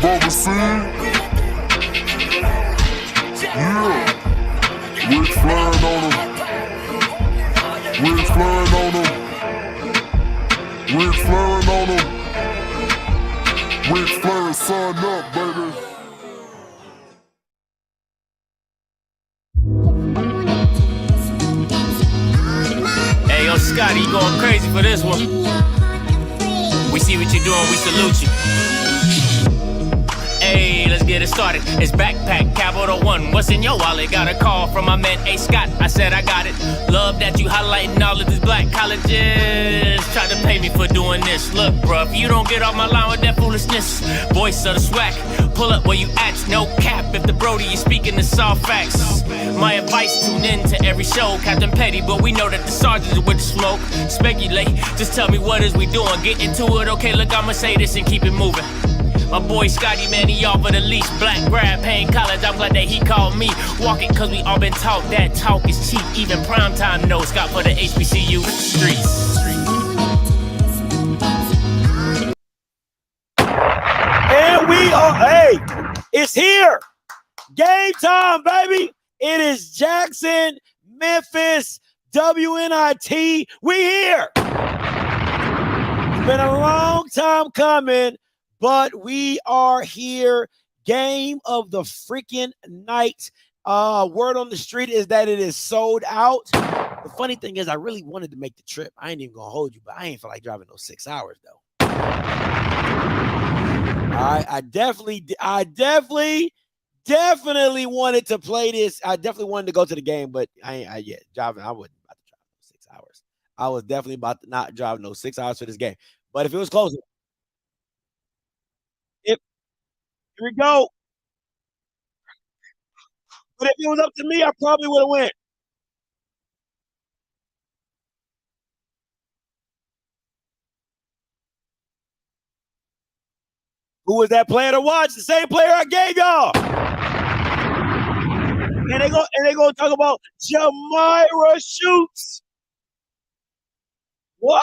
Bubba C. Yeah. Rick flying on him. Rick flying on him. Rick flying on him. Rick flying, sign up, baby. Hey, yo, Scotty, you going crazy for this one. We see what you're doing, we salute you. Hey, let's get it started. It's Backpack Capital One. What's in your wallet? Got a call from my man A. Scott. I said I got it. Love that you highlighting all of these black colleges. Try to pay me for doing this. Look, bruh, if you don't get off my line with that foolishness, voice of the swag, pull up where you at. No cap. If the Brody is speaking the soft facts. My advice, tune in to every show. Captain Petty, but we know that the sergeants are with the smoke. Speculate, just tell me what is we doing. Get into it, okay, look, I'ma say this and keep it moving. My boy Scotty, man, he offered the leash. Black grad, paying college, I'm glad that he called me. Walking cause we all been taught that talk is cheap. Even primetime knows Scott for the HBCU streets. And we are, hey, it's here. Game time, baby. It is Jackson, Memphis, WNIT. We here. It's been a long time coming, but we are here. Game of the freaking night. Word on the street is that it is sold out. The funny thing is, I really wanted to make the trip. I ain't even gonna hold you, but I ain't feel like driving those 6 hours though. All right, I definitely wanted to play this. I definitely wanted to go to the game, but I wasn't about to drive those 6 hours. I was definitely about to not drive those 6 hours for this game. But if it was closer, here we go. But if it was up to me, I probably would have went. Who was that player to watch? The same player I gave y'all. And they gonna talk about Jamira Shoots. What?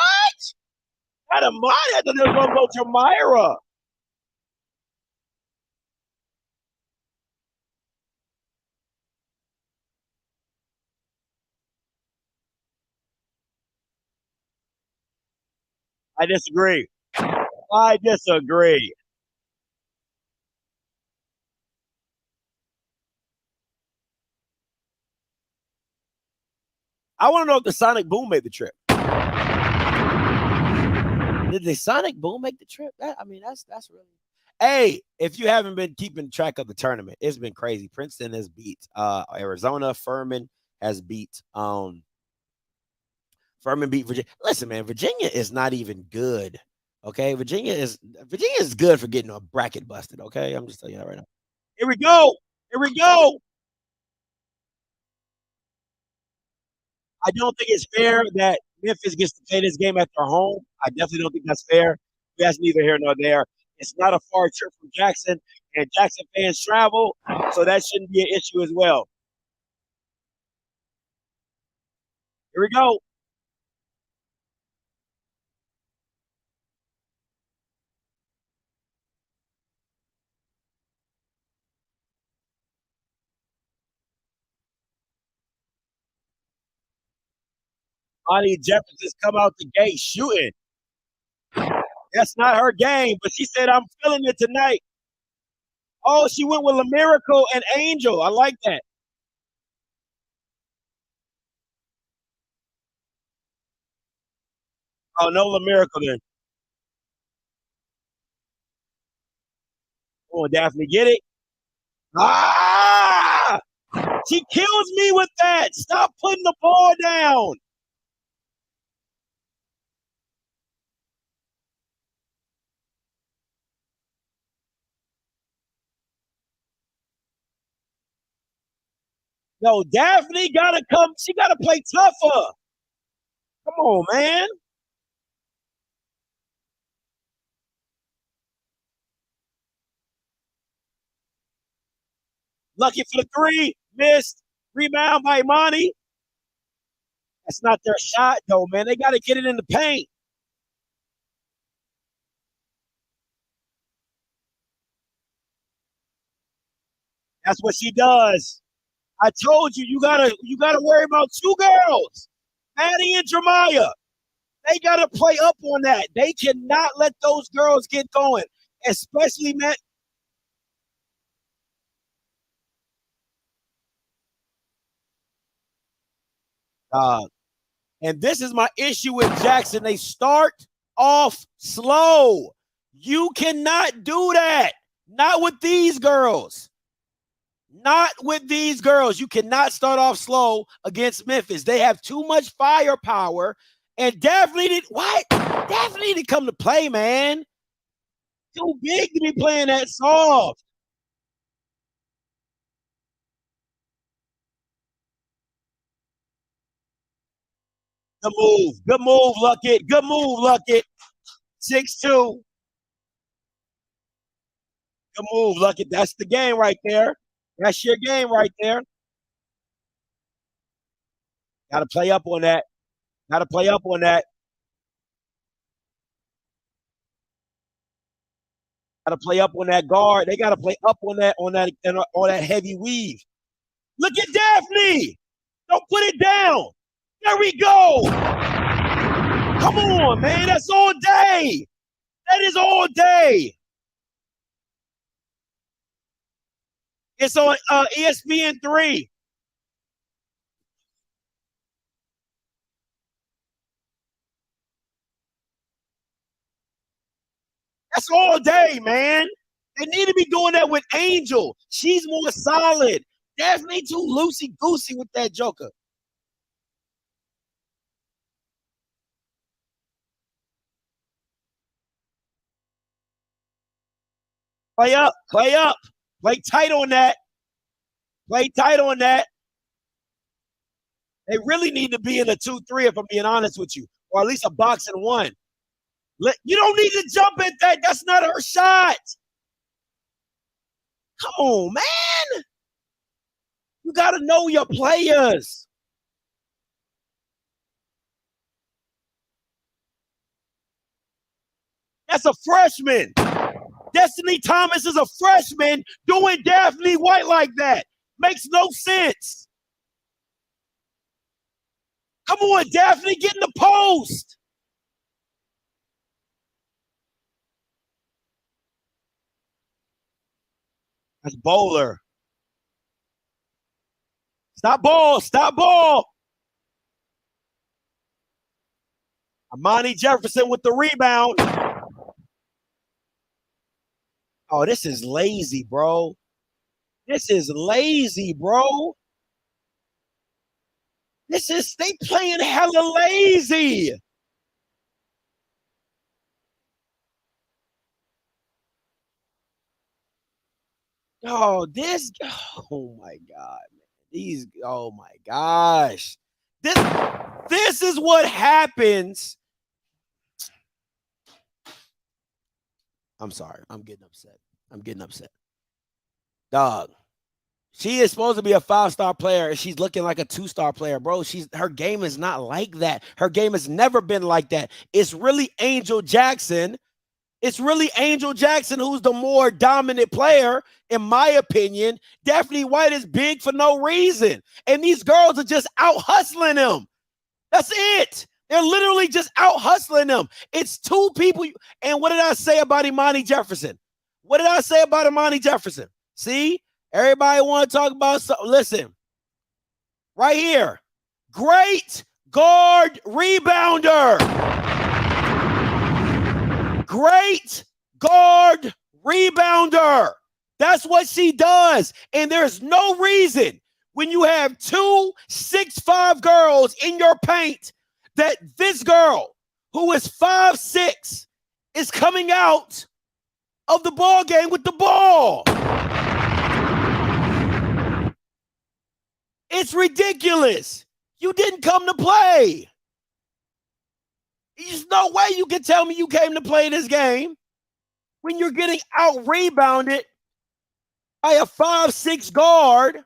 Out of mine, I thought they were gonna go Jamira. I disagree. I disagree. I want to know if the Sonic Boom made the trip. Did the Sonic Boom make the trip? That's really. Hey, if you haven't been keeping track of the tournament, it's been crazy. Princeton has beat Arizona. Furman has beat Furman beat Virginia. Listen, man, Virginia is not even good. Okay, Virginia is good for getting a bracket busted. Okay, I'm just telling you that right now. Here we go. Here we go. I don't think it's fair that Memphis gets to play this game at their home. I definitely don't think that's fair. That's neither here nor there. It's not a far trip from Jackson, and Jackson fans travel, so that shouldn't be an issue as well. Here we go. Bonnie Jefferson's come out the gate shooting. That's not her game, but she said, I'm feeling it tonight. Oh, she went with LaMiracle and Angel. I like that. Oh, no LaMiracle then. Oh, Daphne, get it? Ah! She kills me with that. Stop putting the ball down. No, Daphne gotta come. She gotta play tougher. Come on, man. Lucky for the three. Missed. Rebound by Imani. That's not their shot, though, man. They gotta get it in the paint. That's what she does. I told you, you gotta worry about two girls, Maddie and Jeremiah. They gotta play up on that. They cannot let those girls get going, especially Matt. And this is my issue with Jackson. They start off slow. You cannot do that. Not with these girls. Not with these girls. You cannot start off slow against Memphis. They have too much firepower. And Daphne didn't come to play, man. Too big to be playing that soft. Good move, Luckett. Good move, Luckett. 6'2". Good move, Luckett. That's the game right there. That's your game right there. Got to play up on that. Got to play up on that. Got to play up on that guard. They got to play up on that heavy weave. Look at Daphne. Don't put it down. There we go. Come on, man. That's all day. That is all day. It's on ESPN3. That's all day, man. They need to be doing that with Angel. She's more solid. Daphne too loosey-goosey with that joker. Play up. Play tight on that. Play tight on that. They really need to be in a 2-3, if I'm being honest with you, or at least a box and one. You don't need to jump at that. That's not her shot. Come on, man. You got to know your players. That's a freshman. Destiny Thomas is a freshman doing Daphne White like that. Makes no sense. Come on, Daphne, get in the post. That's Bowler. Stop ball. Amani Jefferson with the rebound. Oh, this is lazy, bro. This is lazy, bro. They playing hella lazy. Oh my God, man. Oh my gosh. This is what happens. I'm sorry. I'm getting upset. Dog. She is supposed to be a 5-star player, and she's looking like a 2-star player, bro. Her game is not like that. Her game has never been like that. It's really Angel Jackson. Who's the more dominant player, in my opinion. Daphne White is big for no reason. And these girls are just out hustling them. That's it. They're literally just out hustling them. It's two people. And what did I say about Imani Jefferson? See? Everybody want to talk about something. Listen. Right here. Great guard rebounder. Great guard rebounder. That's what she does. And there's no reason when you have 2 6'5" girls in your paint that this girl, who is 5'6", is coming out of the ball game with the ball. It's ridiculous. You didn't come to play. There's no way you can tell me you came to play this game when you're getting out-rebounded by a 5'6" guard.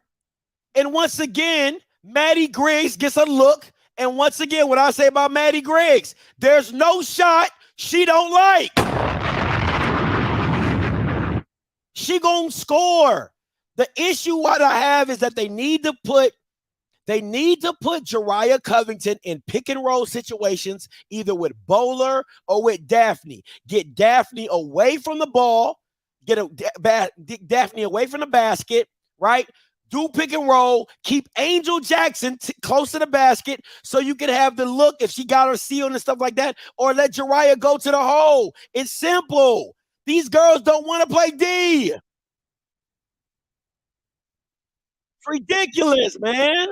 And once again, Maddie Griggs gets a look. And once again, what I say about Maddie Griggs, there's no shot she don't like. She gonna score. The issue what I have is that they need to put Jariah Covington in pick and roll situations, either with Bowler or with Daphne. Get Daphne away from the ball, get Daphne away from the basket, right? Do pick and roll, keep Angel Jackson close to the basket so you can have the look if she got her seal and stuff like that, or let Jariah go to the hole. It's simple. These girls don't want to play D. It's ridiculous, man.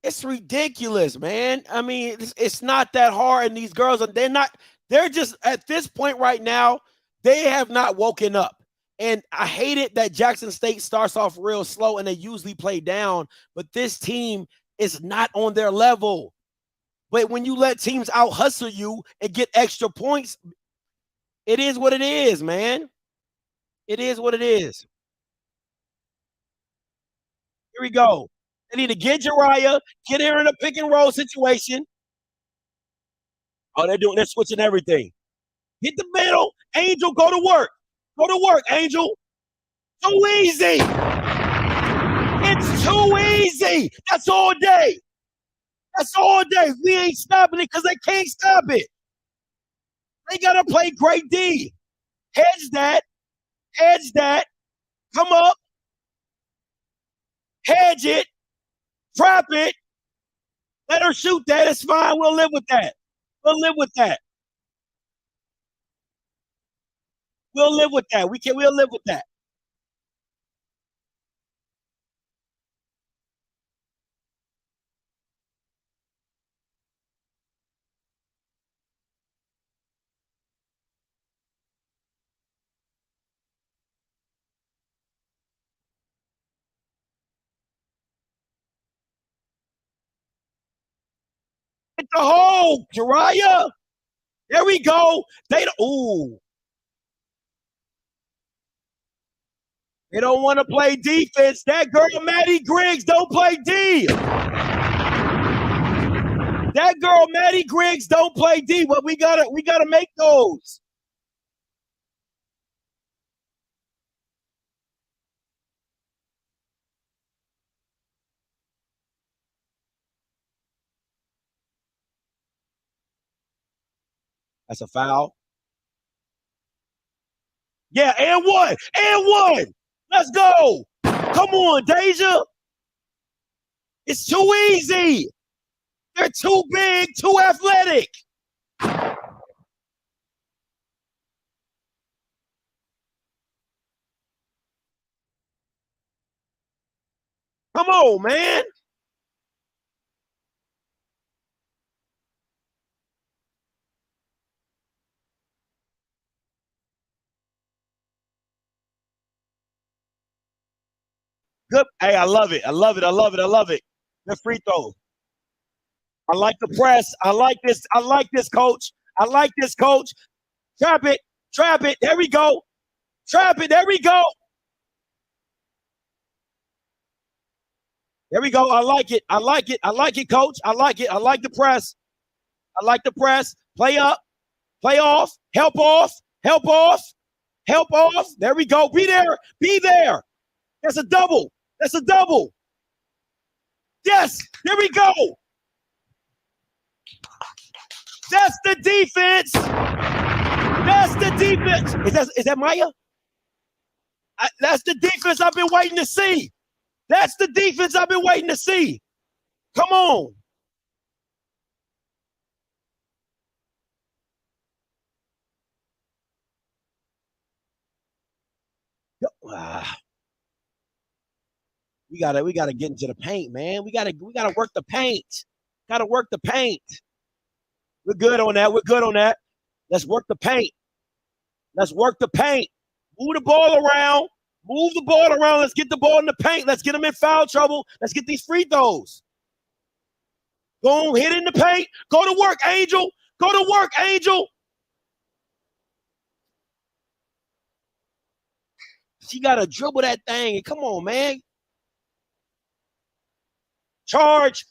It's ridiculous, man. I mean, it's not that hard. And these girls, they're just at this point right now, they have not woken up. And I hate it that Jackson State starts off real slow and they usually play down, but this team is not on their level. But when you let teams out hustle you and get extra points, it is what it is, man. It is what it is. Here we go. They need to get Jariah, get her in a pick and roll situation. Oh, they're switching everything. Hit the middle. Angel, go to work. Go to work, Angel. Too easy. It's too easy. That's all day. That's all day. We ain't stopping it because they can't stop it. They got to play great D. Hedge that. Hedge that. Come up. Hedge it. Trap it. Let her shoot that. It's fine. We'll live with that. We'll live with that. We'll live with that. We'll live with that. Hit the hole, Jariah. There we go. They don't want to play defense. That girl, Maddie Griggs, don't play D. That girl, Maddie Griggs, don't play D. But we gotta make those. That's a foul. Yeah, and one. Let's go. Come on, Deja. It's too easy. They're too big, too athletic. Come on, man. Good. Hey, I love it. The free throw. I like the press. I like this, coach. Trap it. There we go. Trap it. There we go. I like it, coach. I like the press. Play up. Play off. Help off. There we go. Be there. That's a double. Yes, there we go. That's the defense. Is that Maya? That's the defense I've been waiting to see. Come on. We gotta get into the paint, man. We gotta work the paint. We're good on that. Let's work the paint. Move the ball around. Let's get the ball in the paint. Let's get them in foul trouble. Let's get these free throws. Go on, hit in the paint. Go to work, Angel. She got to dribble that thing. Come on, man. Charge.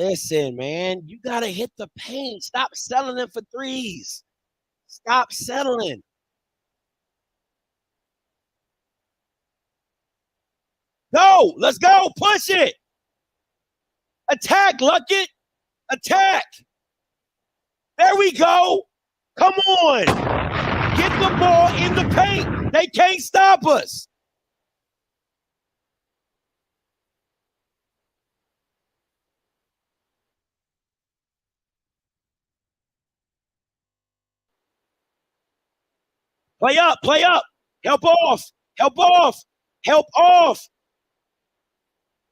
Listen, man, you got to hit the paint. Stop settling for threes. Stop settling. Go. Let's go. Push it. Attack, Luckett. Attack. There we go. Come on. Get the ball in the paint. They can't stop us. Play up, play up. Help off, help off, help off.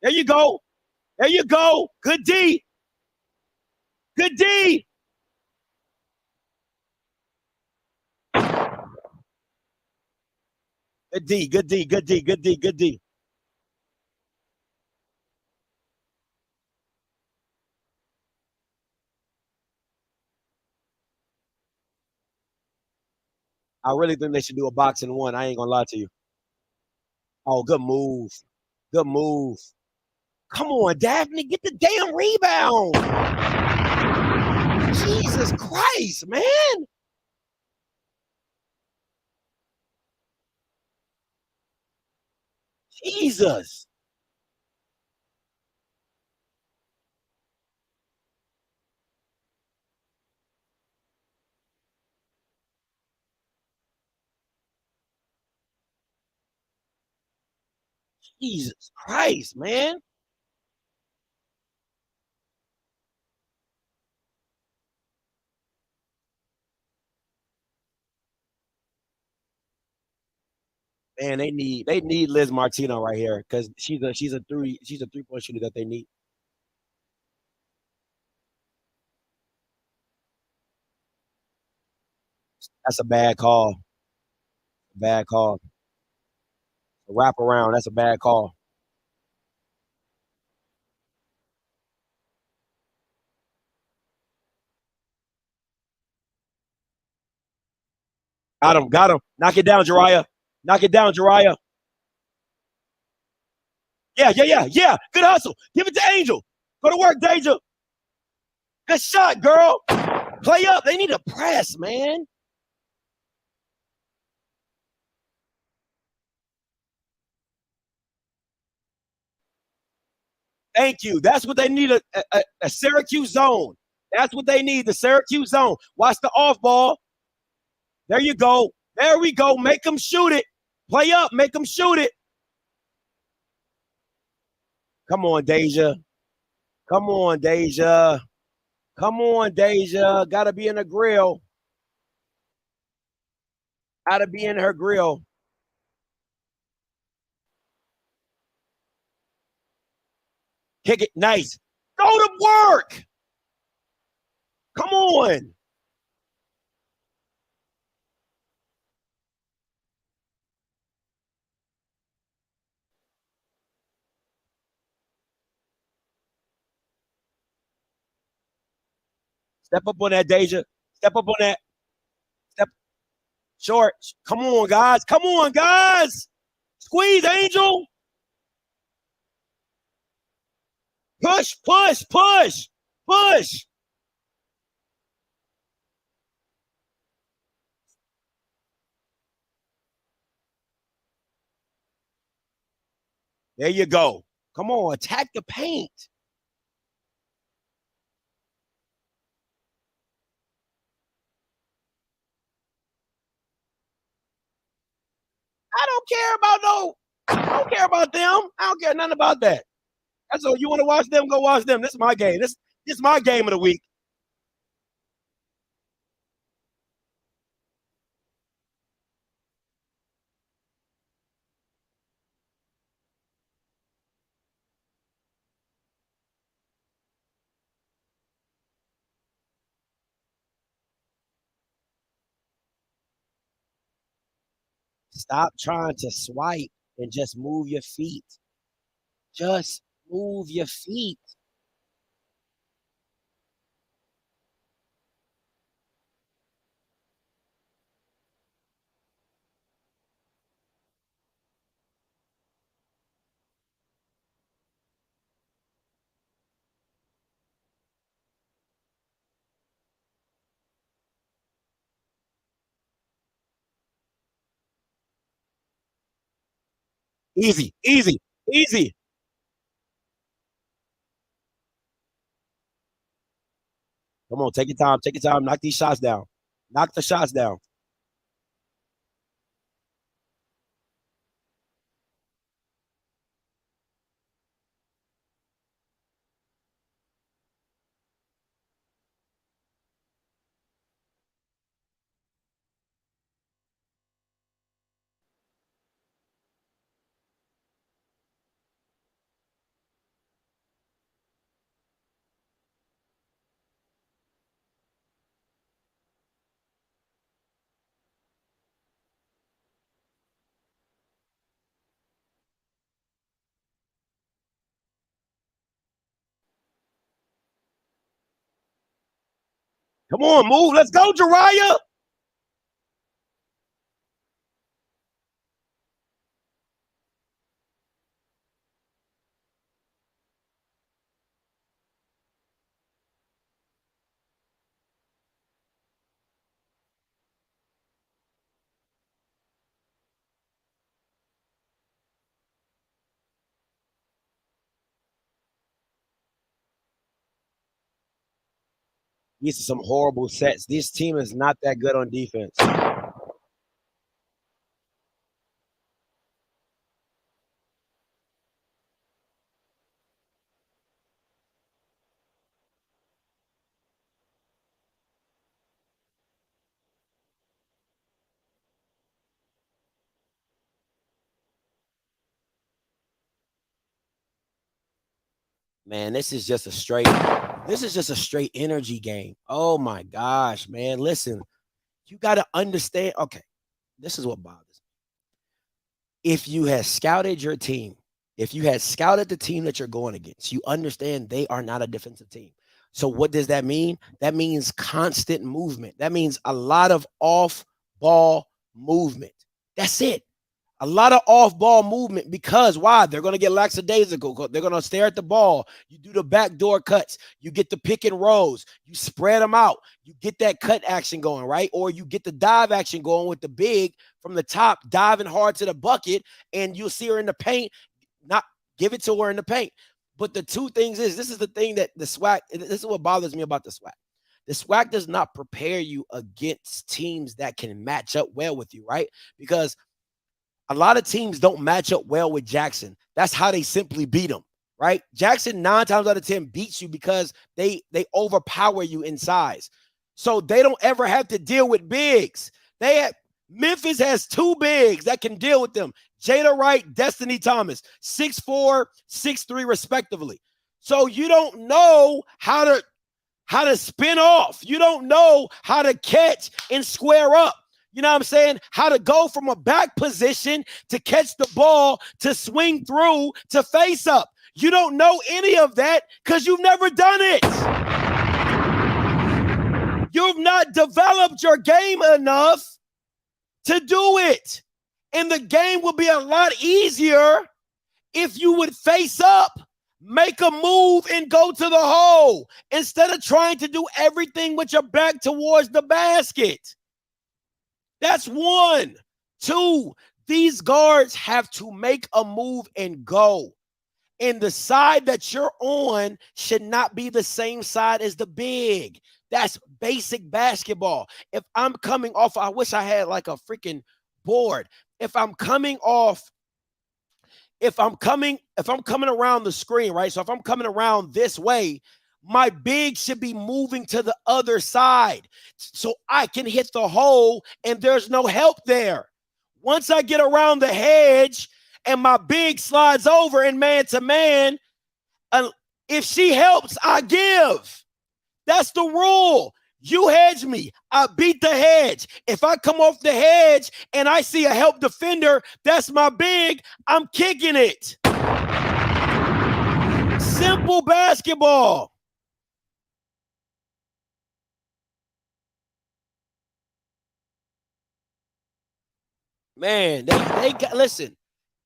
There you go. There you go. Good D. Good D. Good D, good D, good D, good D, good D. I really think they should do a boxing one. I ain't gonna lie to you. Oh, good move. Good move. Come on, Daphne, get the damn rebound. Jesus Christ, man. Jesus. Jesus Christ, man. Man, they need Liz Martino right here because she's a 3-point shooter that they need. That's a bad call. Bad call. A wrap around. That's a bad call. Got him. Got him. Knock it down, Jariah. Knock it down, Jariah. Yeah, yeah, yeah, yeah. Good hustle. Give it to Angel. Go to work, Deja. Good shot, girl. Play up. They need to press, man. Thank you. That's what they need, a Syracuse zone. That's what they need, the Syracuse zone. Watch the off ball. There you go. There we go. Make them shoot it. Play up. Make them shoot it. Come on, Deja. Come on, Deja. Come on, Deja. Got to be in the grill. Got to be in her grill. Kick it. Nice. Go to work. Come on. Step up on that, Deja. Step up on that. Step short. Come on, guys. Come on, guys. Squeeze, Angel. Push, push, push, push. There you go. Come on, attack the paint. I don't care about no. I don't care about them. I don't care nothing about that. That's all. You want to watch them? Go watch them. This is my game. This is my game of the week. Stop trying to swipe and just move your feet. Just move your feet. Easy, easy, easy. Come on, take your time. Take your time. Knock these shots down. Knock the shots down. Come on, move. Let's go, Jariah. These are some horrible sets. This team is not that good on defense. Man, this is just a straight energy game. Oh my gosh, man. Listen, you got to understand. Okay, this is what bothers me. If you had scouted your team, if you had scouted the team that you're going against, you understand they are not a defensive team. So what does that mean? That means constant movement. That means a lot of off ball movement. That's it. A lot of off-ball movement because why? They're going to get lackadaisical. They're going to stare at the ball. You do the backdoor cuts. You get the pick and rolls. You spread them out. You get that cut action going, right? Or you get the dive action going with the big from the top, diving hard to the bucket, and you'll see her in the paint. Not give it to her in the paint. But the two things is, this is the thing that the SWAC, this is what bothers me about the SWAC. The SWAC does not prepare you against teams that can match up well with you, right? Because a lot of teams don't match up well with Jackson. That's how they simply beat them, right? Jackson 9 times out of 10 beats you because they overpower you in size. So they don't ever have to deal with bigs. Memphis has 2 bigs that can deal with them. Jada Wright, Destiny Thomas, 6'4", 6'3", respectively. So you don't know how to spin off. You don't know how to catch and square up. You know what I'm saying? How to go from a back position to catch the ball, to swing through, to face up. You don't know any of that because you've never done it. You've not developed your game enough to do it. And the game will be a lot easier if you would face up, make a move, and go to the hole instead of trying to do everything with your back towards the basket. That's 1. 2, these guards have to make a move and go. And the side that you're on should not be the same side as the big. That's basic basketball. If I'm coming off, I wish I had like a freaking board. If I'm coming around the screen, right? So if I'm coming around this way, my big should be moving to the other side so I can hit the hole and there's no help there. Once I get around the hedge and my big slides over in man-to-man, if she helps, I give. That's the rule. You hedge me, I beat the hedge. If I come off the hedge and I see a help defender, that's my big, I'm kicking it. Simple basketball. Man, they got, listen,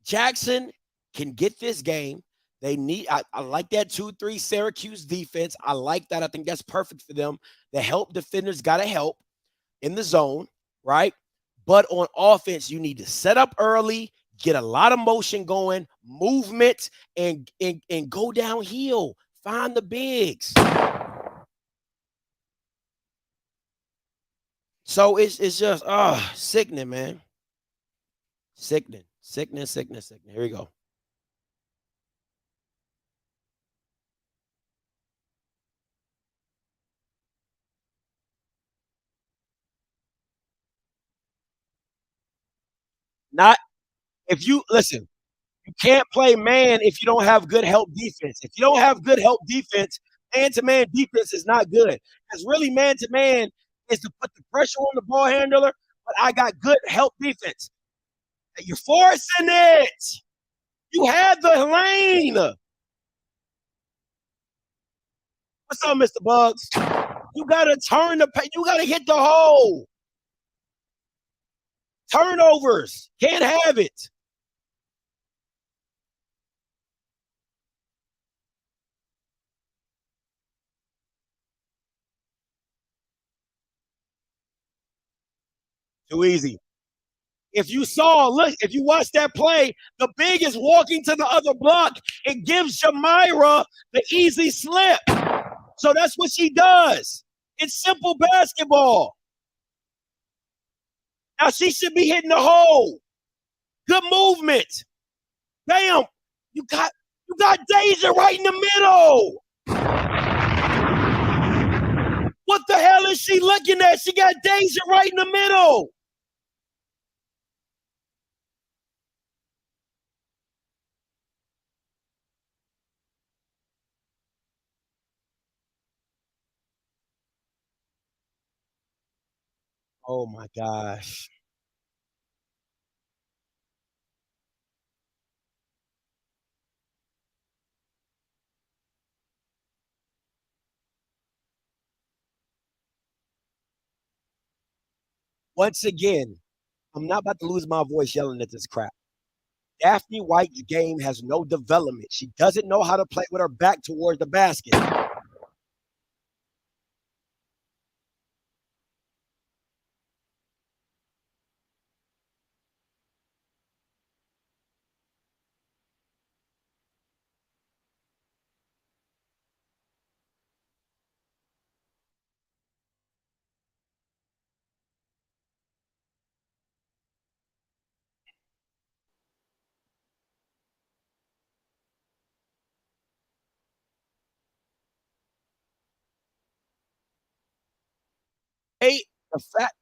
Jackson can get this game. They need, I like that 2-3 Syracuse defense. I like that. I think that's perfect for them. The help defenders got to help in the zone, right? But on offense, you need to set up early, get a lot of motion going, movement, and go downhill. Find the bigs. So it's just sickening, man. Sickening. Here we go. Not if you listen, you can't play man if you don't have good help defense. If you don't have good help defense, man-to-man defense is not good. Because really, man-to-man is to put the pressure on the ball handler, but I got good help defense. You're forcing it. You had the lane. What's up, Mr. Bugs? You gotta turn the you gotta hit the hole. Turnovers. Can't have it. Too easy. If you saw, look, if you watch that play, the big is walking to the other block. It gives Shamira the easy slip. So that's what she does. It's simple basketball. Now she should be hitting the hole. Good movement. Bam. You got Deja right in the middle. What the hell is she looking at? She got Deja right in the middle. Oh my gosh. Once again, I'm not about to lose my voice yelling at this crap. Daphne White's game has no development. She doesn't know how to play with her back towards the basket. Hey, the fact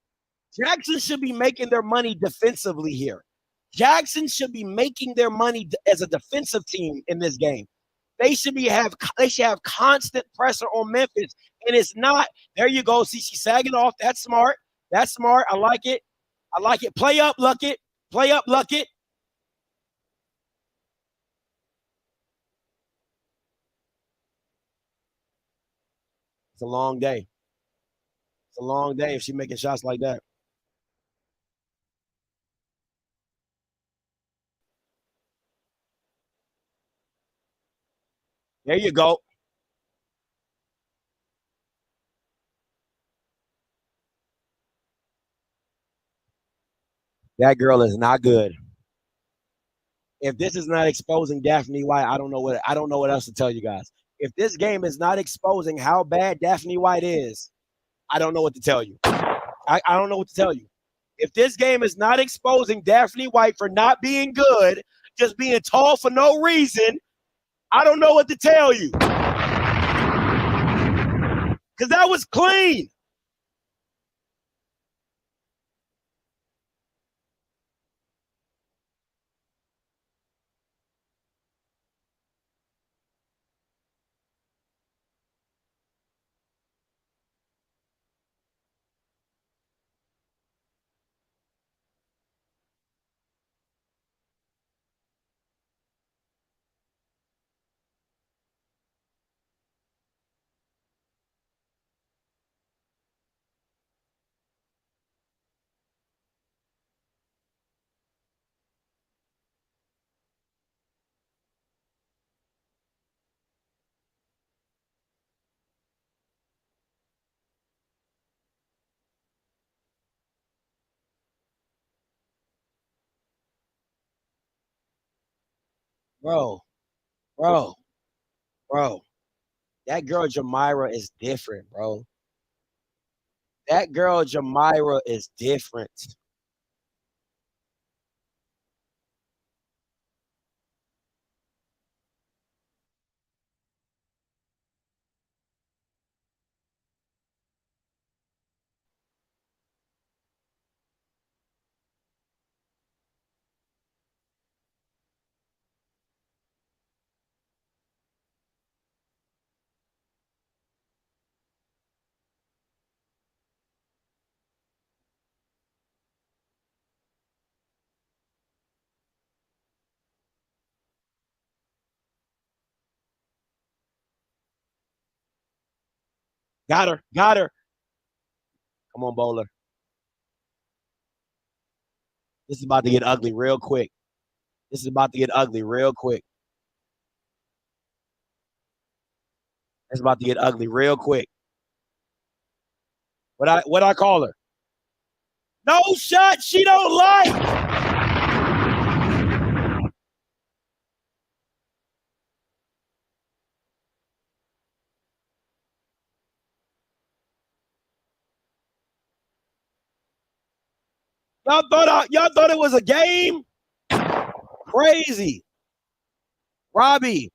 Jackson should be making their money defensively here. Jackson should be making their money as a defensive team in this game. They should have constant pressure on Memphis, and it's not. There you go. See, she's sagging off. That's smart. That's smart. I like it. I like it. Play up, Luckett. Play up, Luckett. It's a long day. It's a long day if she's making shots like that. There you go. That girl is not good. If this is not exposing Daphne White, I don't know what else to tell you guys. If this game is not exposing how bad Daphne White is, I don't know what to tell you. I don't know what to tell you. If this game is not exposing Daphne White for not being good, just being tall for no reason, I don't know what to tell you. Because that was clean. bro, bro, bro. That girl Jamira is different, bro. That girl Jamira is different. Got her, got her. Come on, bowler. This is about to get ugly real quick. This is about to get ugly real quick. It's about to get ugly real quick. What I call her? No shot she don't like. Y'all thought it was a game? Crazy. Robbie,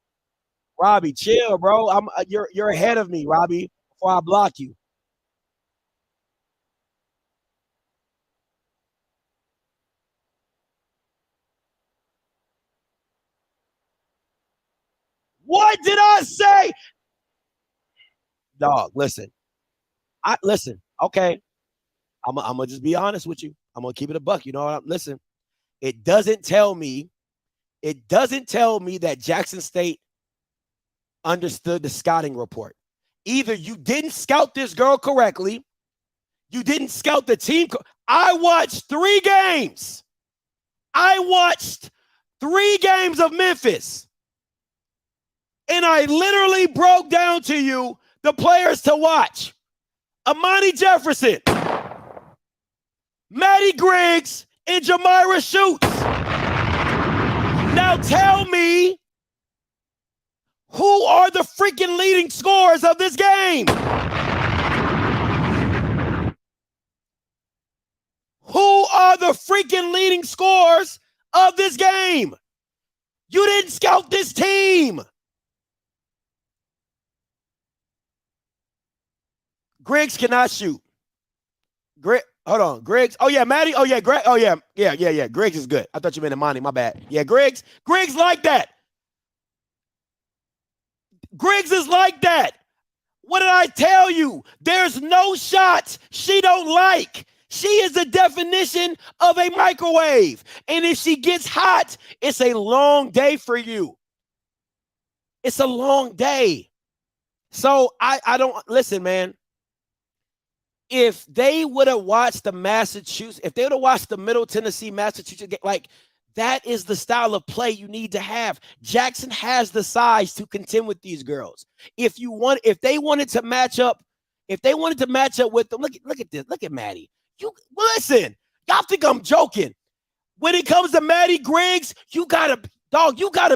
Robbie, chill, bro. You're ahead of me, Robbie, before I block you. What did I say? Dog, listen. Listen, okay. I'm gonna just be honest with you. I'm gonna keep it a buck. You know what? Listen, it doesn't tell me that Jackson State understood the scouting report. Either you didn't scout this girl correctly, you didn't scout the team. I watched 3 games. I watched 3 games of Memphis. And I literally broke down to you the players to watch. Amani Jefferson, Maddie Griggs, and Jamira Schutz. Now tell me, who are the freaking leading scorers of this game? Who are the freaking leading scorers of this game? You didn't scout this team. Griggs cannot shoot. Hold on, Griggs. Oh yeah, Maddie. Oh yeah, Greg. Oh yeah. Griggs is good. I thought you meant Imani. My bad. Yeah, Griggs. Griggs like that. Griggs is like that. What did I tell you? There's no shots she don't like. She is the definition of a microwave. And if she gets hot, it's a long day for you. It's a long day. So I don't listen, man. If they would have watched the Massachusetts, if they would have watched the Middle Tennessee, Massachusetts game, like that is the style of play you need to have. Jackson has the size to contend with these girls. If they wanted to match up with them, look at this. Look at Maddie. You listen, y'all think I'm joking. When it comes to Maddie Griggs, you gotta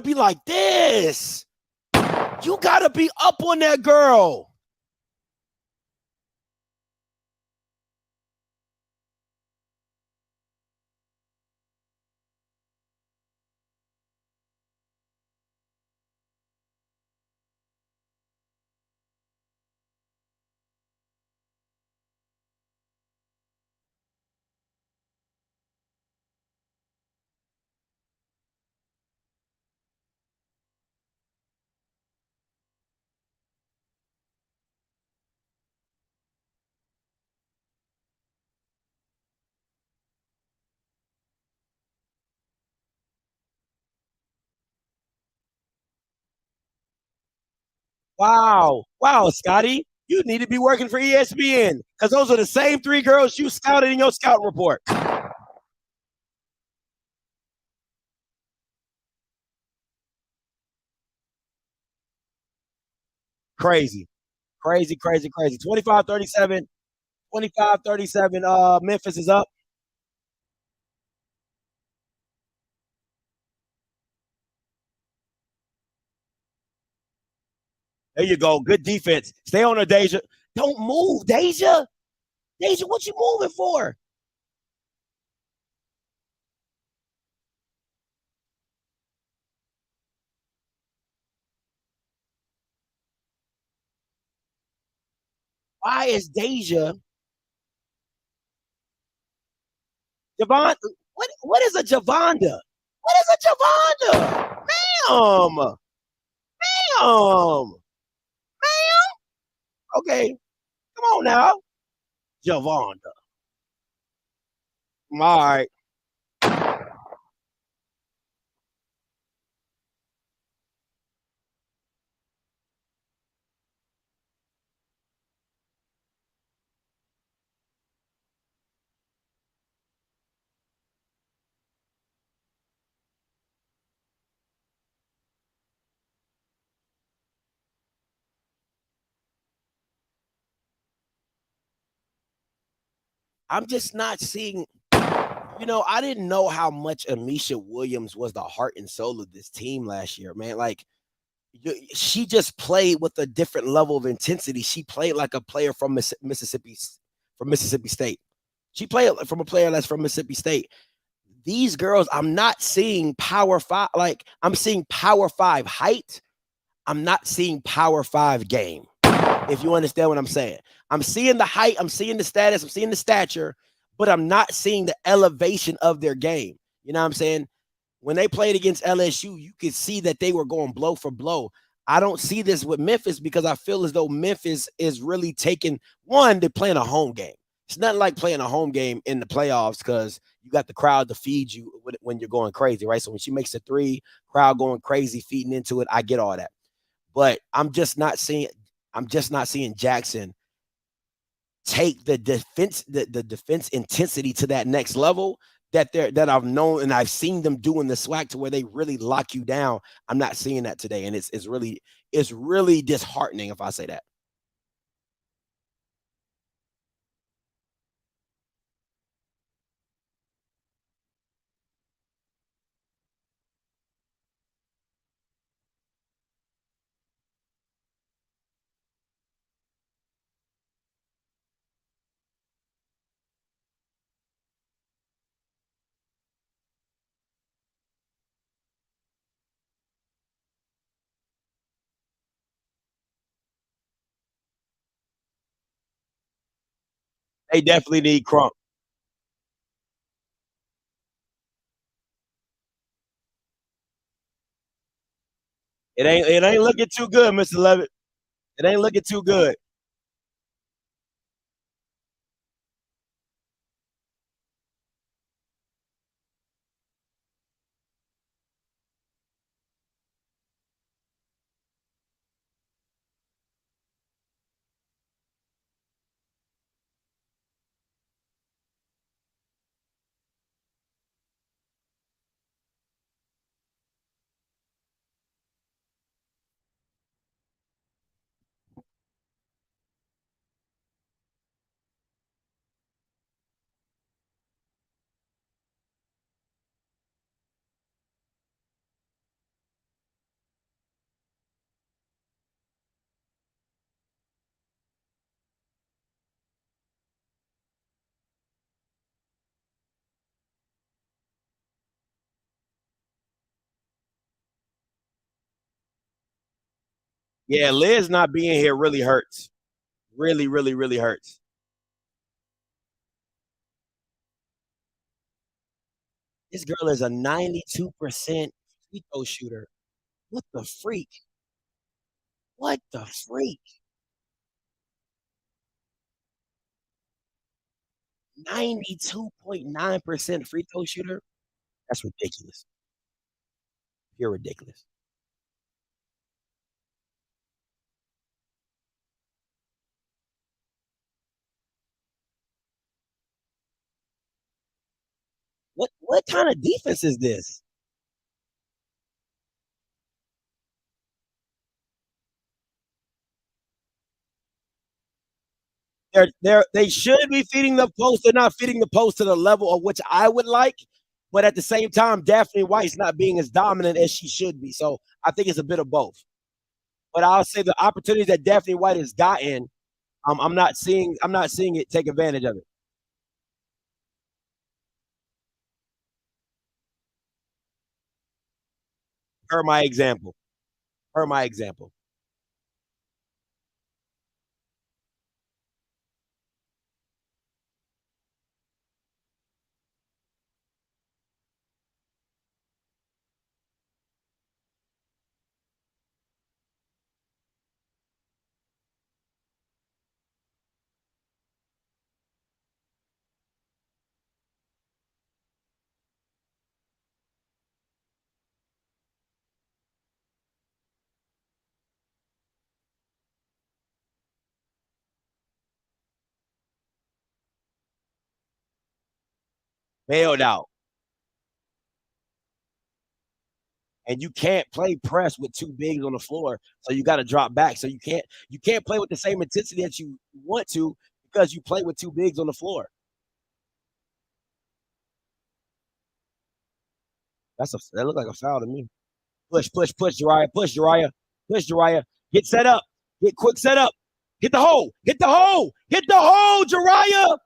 be like this. You gotta be up on that girl. Wow, Scotty. You need to be working for ESPN because those are the same 3 girls you scouted in your scout report. Crazy. 25-37. 25-37. Memphis is up. There you go. Good defense. Stay on her, Deja. Don't move, Deja. Deja, what you moving for? Why is Deja Javon? What is a Javonda? What is a Javonda? Ma'am. Ma'am. Okay. Come on now. Javonda. All right. I'm just not seeing, I didn't know how much Amisha Williams was the heart and soul of this team last year, man. Like, she just played with a different level of intensity. She played like a player from Mississippi State. She played from a player that's from Mississippi State. These girls, I'm not seeing power five. Like, I'm seeing power five height. I'm not seeing power five game. If you understand what I'm saying, I'm seeing the height, I'm seeing the status, I'm seeing the stature, but I'm not seeing the elevation of their game. You know what I'm saying? When they played against LSU, you could see that they were going blow for blow. I don't see this with Memphis because I feel as though Memphis is really taking one, they're playing a home game. It's nothing like playing a home game in the playoffs because you got the crowd to feed you when you're going crazy, right? So when she makes a three, crowd going crazy, feeding into it, I get all that. But I'm just not seeing Jackson take the defense intensity to that next level that I've known and I've seen them doing the SWAC to where they really lock you down. I'm not seeing that today, and it's really disheartening if I say that. They definitely need Crump. It ain't looking too good, Mr. Levitt. It ain't looking too good. Yeah, Liz not being here really hurts. Really, really, really hurts. This girl is a 92% free throw shooter. What the freak? What the freak? 92.9% free throw shooter? That's ridiculous. You're ridiculous. What kind of defense is this? They should be feeding the post. They're not feeding the post to the level of which I would like. But at the same time, Daphne White's not being as dominant as she should be. So I think it's a bit of both. But I'll say the opportunities that Daphne White has gotten, I'm not seeing it take advantage of it. Per my example. Per my example. Bailed out. And you can't play press with two bigs on the floor. So you got to drop back. So you can't play with the same intensity that you want to because you play with two bigs on the floor. That looked like a foul to me. Push, push, push, Jariah. Push, Jariah. Push, Jariah. Get set up. Get quick set up. Hit the hole. Hit the hole. Hit the hole, Jariah.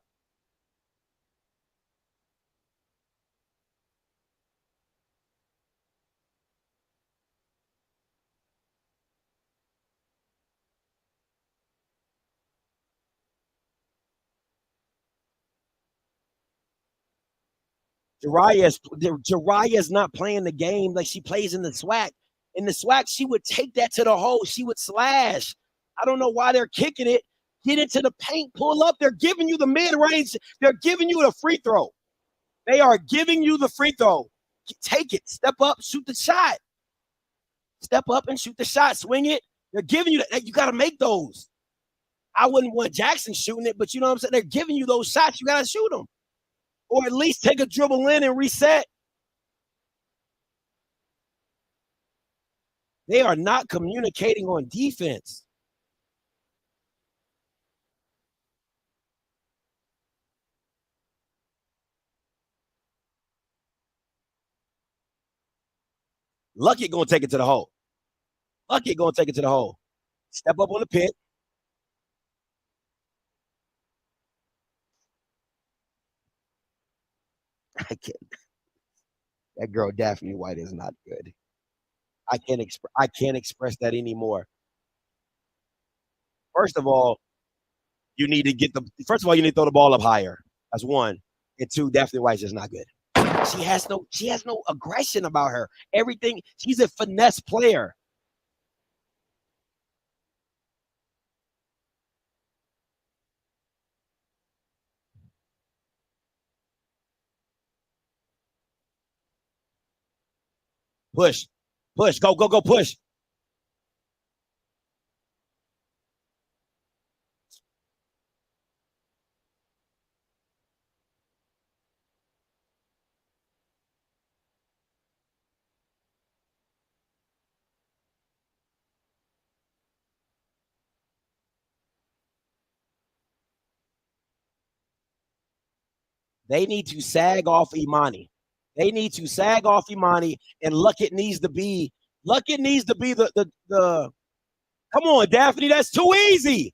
Jariah is not playing the game like she plays in the SWAC. In the SWAC, she would take that to the hole. She would slash. I don't know why they're kicking it. Get into the paint, pull up. They're giving you the mid range. They're giving you the free throw. They are giving you the free throw. Take it. Step up, shoot the shot. Step up and shoot the shot. Swing it. They're giving you that. You got to make those. I wouldn't want Jackson shooting it, but you know what I'm saying? They're giving you those shots. You got to shoot them. Or at least take a dribble in and reset. They are not communicating on defense. Lucky gonna take it to the hole. Lucky gonna take it to the hole. Step up on the pit. I can't. That girl Daphne White is not good. I can't express that anymore. First of all, you need to get the. First of all, you need to throw the ball up higher. That's one. And two, Daphne White's just not good. She has no aggression about her. Everything. She's a finesse player. Push, push, go, go, go, push. They need to sag off Imani. They need to sag off Imani, and Luckett needs to be. Luckett needs to be the. Come on, Daphne, that's too easy.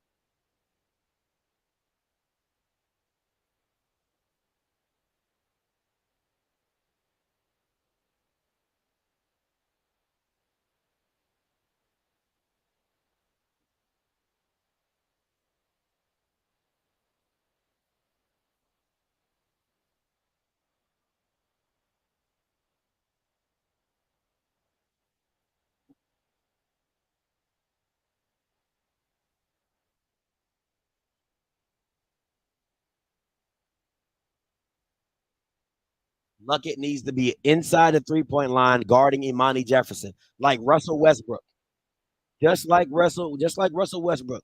Luckett needs to be inside the 3 point line, guarding Imani Jefferson, like Russell Westbrook, just like Russell Westbrook.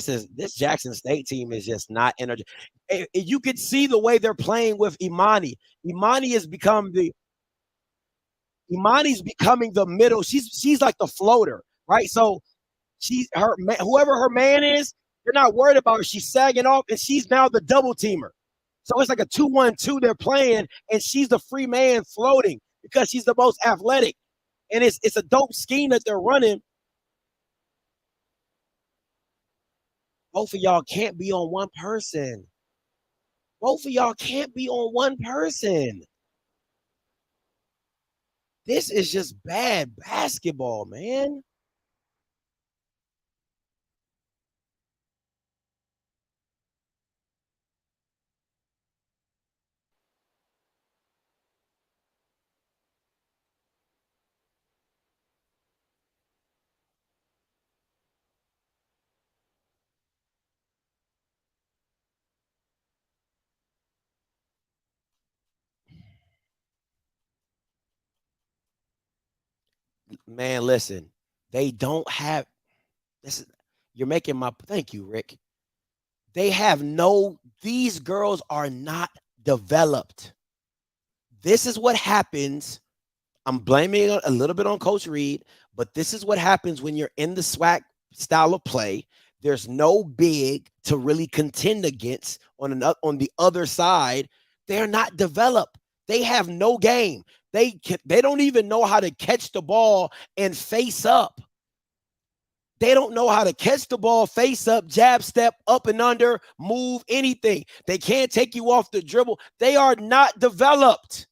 this Jackson State team is just not energy. You could see the way they're playing with Imani. Imani's becoming the middle. She's like the floater, right? So whoever her man is, they're not worried about her. She's sagging off, and she's now the double teamer. So it's like a 2-1-2 they're playing, and she's the free man floating because she's the most athletic. And it's a dope scheme that they're running. Both of y'all can't be on one person. Both of y'all can't be on one person. This is just bad basketball, man. Man, listen, they don't have this. You're making my thank you, Rick. They have these girls are not developed. This is what happens. I'm blaming a little bit on Coach Reed, but this is what happens when you're in the SWAC style of play. There's no big to really contend against on the other side. They're not developed. They have no game. They don't even know how to catch the ball and face up. They don't know how to catch the ball, face up, jab, step, up and under, move, anything. They can't take you off the dribble. They are not developed.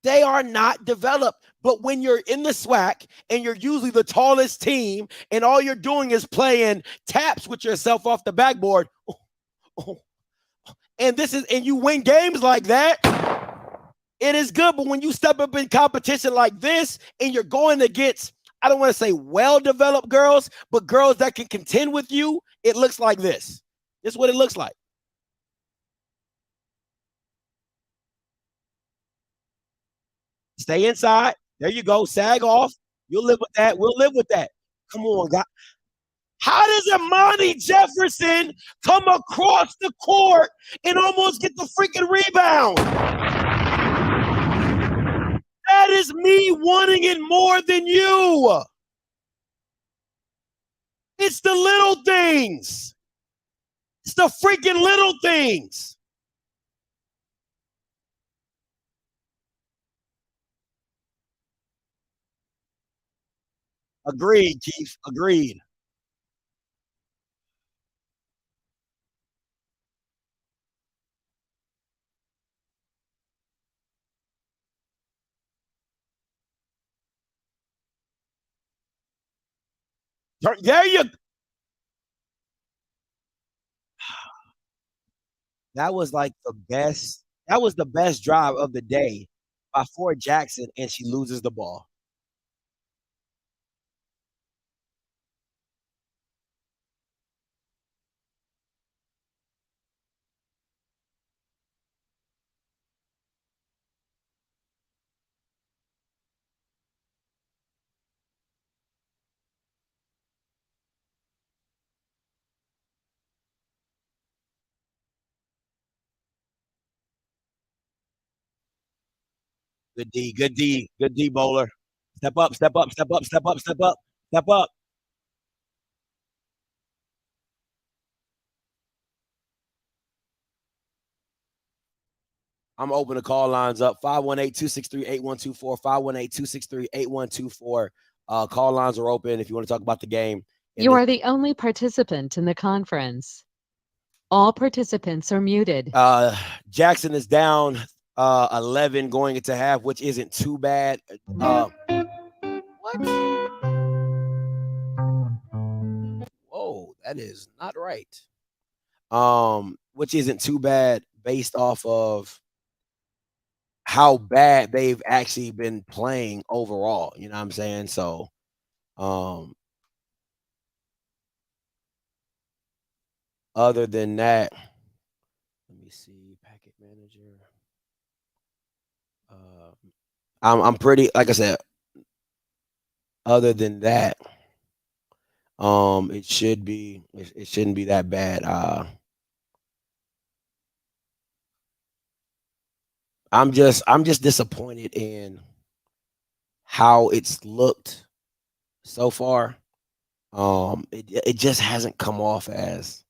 They are not developed. But when you're in the SWAC and you're usually the tallest team and all you're doing is playing taps with yourself off the backboard, and you win games like that, it is good. But when you step up in competition like this and you're going against, I don't want to say well-developed girls, but girls that can contend with you, it looks like this. This is what it looks like. Stay inside. There you go. Sag off. You'll live with that. We'll live with that. Come on, guys. How does Imani Jefferson come across the court and almost get the freaking rebound? That is me wanting it more than you. It's the little things. It's the freaking little things. Agreed, Keith. Agreed. There you. That was like the best. That was the best drive of the day by Ford Jackson, and she loses the ball. Good D, good D, good D bowler. Step up, step up, step up, step up, step up, step up. I'm open to call lines up 518-263-8124, 518-263-8124. Call lines are open if you want to talk about the game. You are the only participant in the conference. All participants are muted. Jackson is down 11 going into half, which isn't too bad. What? Whoa, that is not right. Which isn't too bad based off of how bad they've actually been playing overall. You know what I'm saying? So, other than that, let me see, packet manager. I'm pretty, like I said, other than that, It should be. It shouldn't be that bad. I'm just disappointed in how it's looked so far. It just hasn't come off as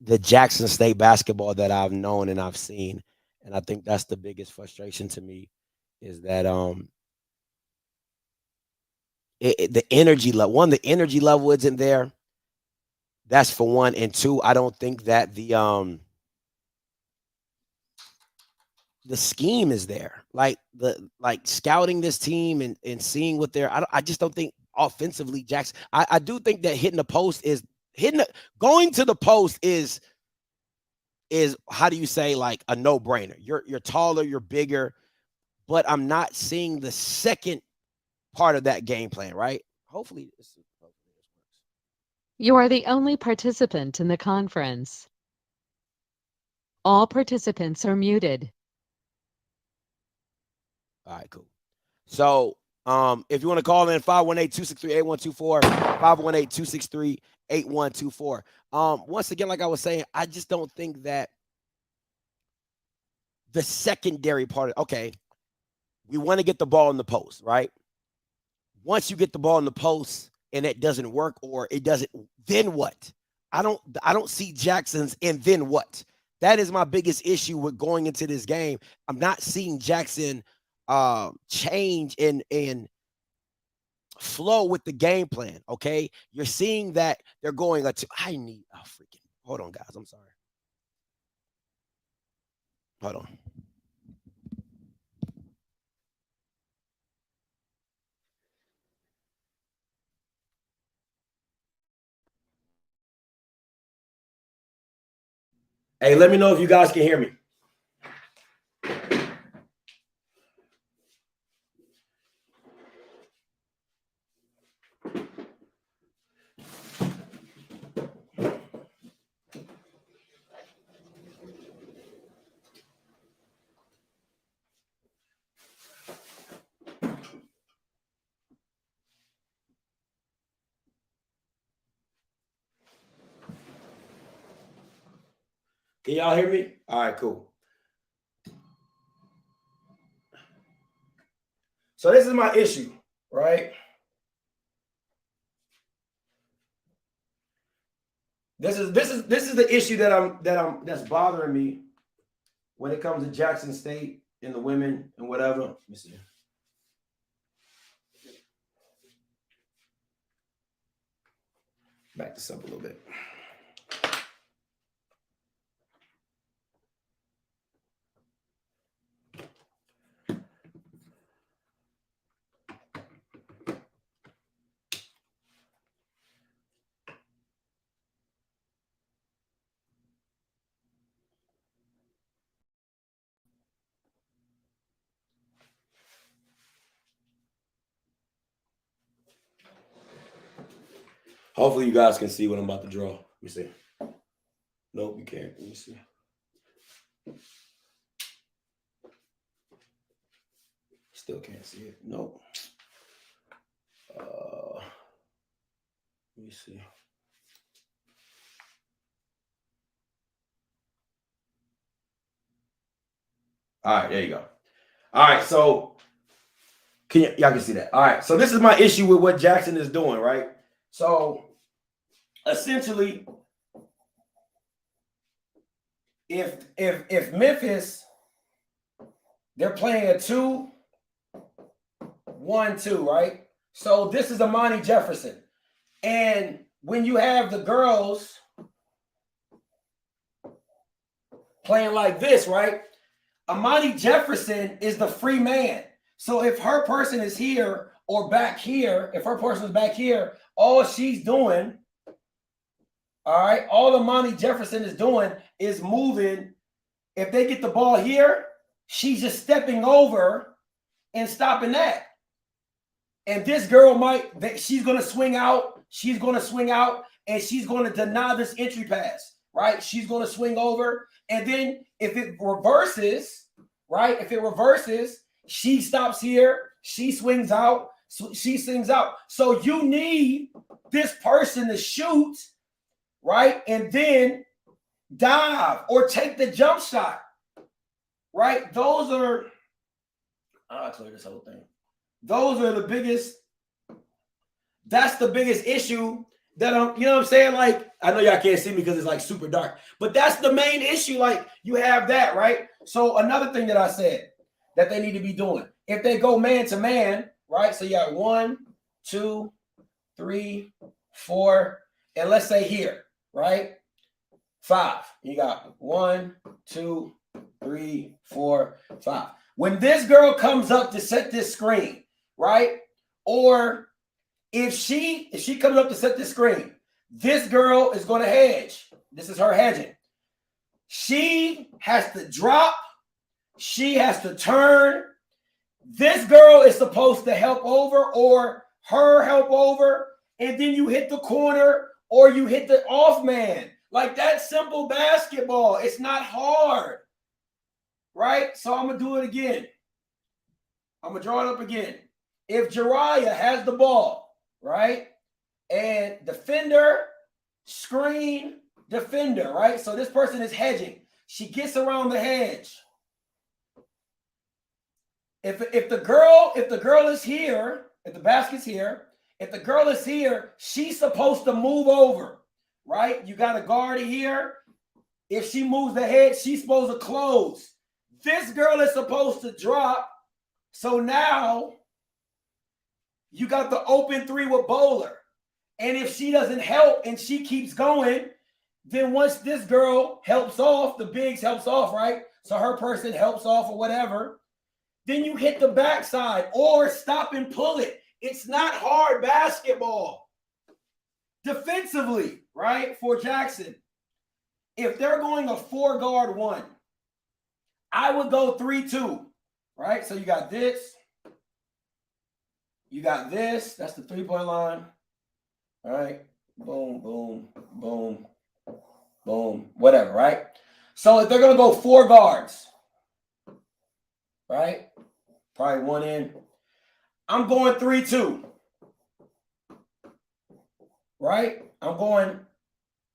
the Jackson State basketball that I've known and I've seen. And I think that's the biggest frustration to me is that the energy level. The energy level isn't there. That's for one. And two, I don't think that the scheme is there. Like scouting this team and seeing what they're. I just don't think offensively Jackson. I do think that going to the post is how do you say, like, a no-brainer. You're taller, you're bigger, but I'm not seeing the second part of that game plan, right? Hopefully this works. You are the only participant in the conference. All participants are muted. All right, cool. So if you want to call in, 518-263-8124, 518-263-8124. Once again, like I was saying, I just don't think that the secondary part okay, we want to get the ball in the post, right? Once you get the ball in the post and it doesn't work, or it doesn't, then what? I don't see Jackson's and then what? That is my biggest issue with going into this game. I'm not seeing Jackson change and flow with the game plan. Okay, you're seeing that they're going hold on, guys. I'm sorry. Hold on. Hey, let me know if you guys can hear me. Can y'all hear me? All right, cool. So this is my issue, right? This is the issue that's bothering me when it comes to Jackson State and the women and whatever. Let me see. Back this up a little bit. Hopefully you guys can see what I'm about to draw. Let me see. Nope, you can't. Let me see. Still can't see it. Nope. Let me see. All right, there you go. All right, so y'all can see that. All right, so this is my issue with what Jackson is doing, right? So essentially, if Memphis, they're playing a 2-1-2, right? So this is Amani Jefferson. And when you have the girls playing like this, right? Amani Jefferson is the free man. So if her person is here or back here, if her person is back here, all she's doing, all right, all Amani Jefferson is doing is moving. If they get the ball here, she's just stepping over and stopping that. And this girl she's going to swing out. She's going to swing out and she's going to deny this entry pass, right? She's going to swing over. And then if it reverses, right? If it reverses, she stops here. She swings out. So she sings out. So you need this person to shoot, right? And then dive or take the jump shot, right? Those are, I'll clear this whole thing. Those are the biggest, that's the biggest issue that I'm, you know what I'm saying? Like, I know y'all can't see me because it's like super dark, but that's the main issue. Like, you have that, right? So another thing that I said that they need to be doing, if they go man to man, right? So you got 1, 2, 3, 4, and let's say here, right? 5. You got 1, 2, 3, 4, 5. When this girl comes up to set this screen, right? Or if she comes up to set this screen, this girl is going to hedge. This is her hedging. She has to drop. She has to turn. This girl is supposed to help over or her help over. And then you hit the corner or you hit the off man. Like, that's simple basketball. It's not hard. Right? So I'm going to do it again. I'm going to draw it up again. If Jariah has the ball, right? And defender, screen, defender, right? So this person is hedging. She gets around the hedge. If the girl is here, if the basket's here, if the girl is here, she's supposed to move over, right? You got a guard here. If she moves the head, she's supposed to close. This girl is supposed to drop. So now you got the open 3 with Bowler. And if she doesn't help and she keeps going, then once this girl helps off, the bigs helps off, right? So her person helps off or whatever. Then you hit the backside or stop and pull it. It's not hard basketball. Defensively, right, for Jackson, if they're going a 4-guard 1, I would go 3-2, right? So you got this. You got this. That's the 3-point line. All right. Boom, boom, boom, boom, whatever, right? So if they're going to go 4 guards, right? Probably 1 in. I'm going 3-2. Right? I'm going,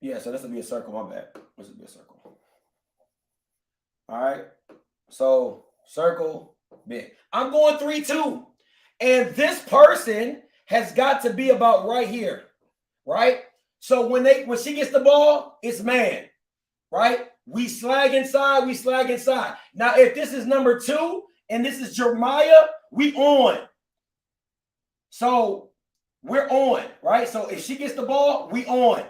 yeah, so this will be a circle, my bad. This will be a circle. All right. So circle, big. I'm going 3-2. And this person has got to be about right here. Right? So when she gets the ball, it's man. Right? We slag inside, we slag inside. Now, if this is number 2 and this is Jeremiah, we on. So we're on, right? So if she gets the ball, we on.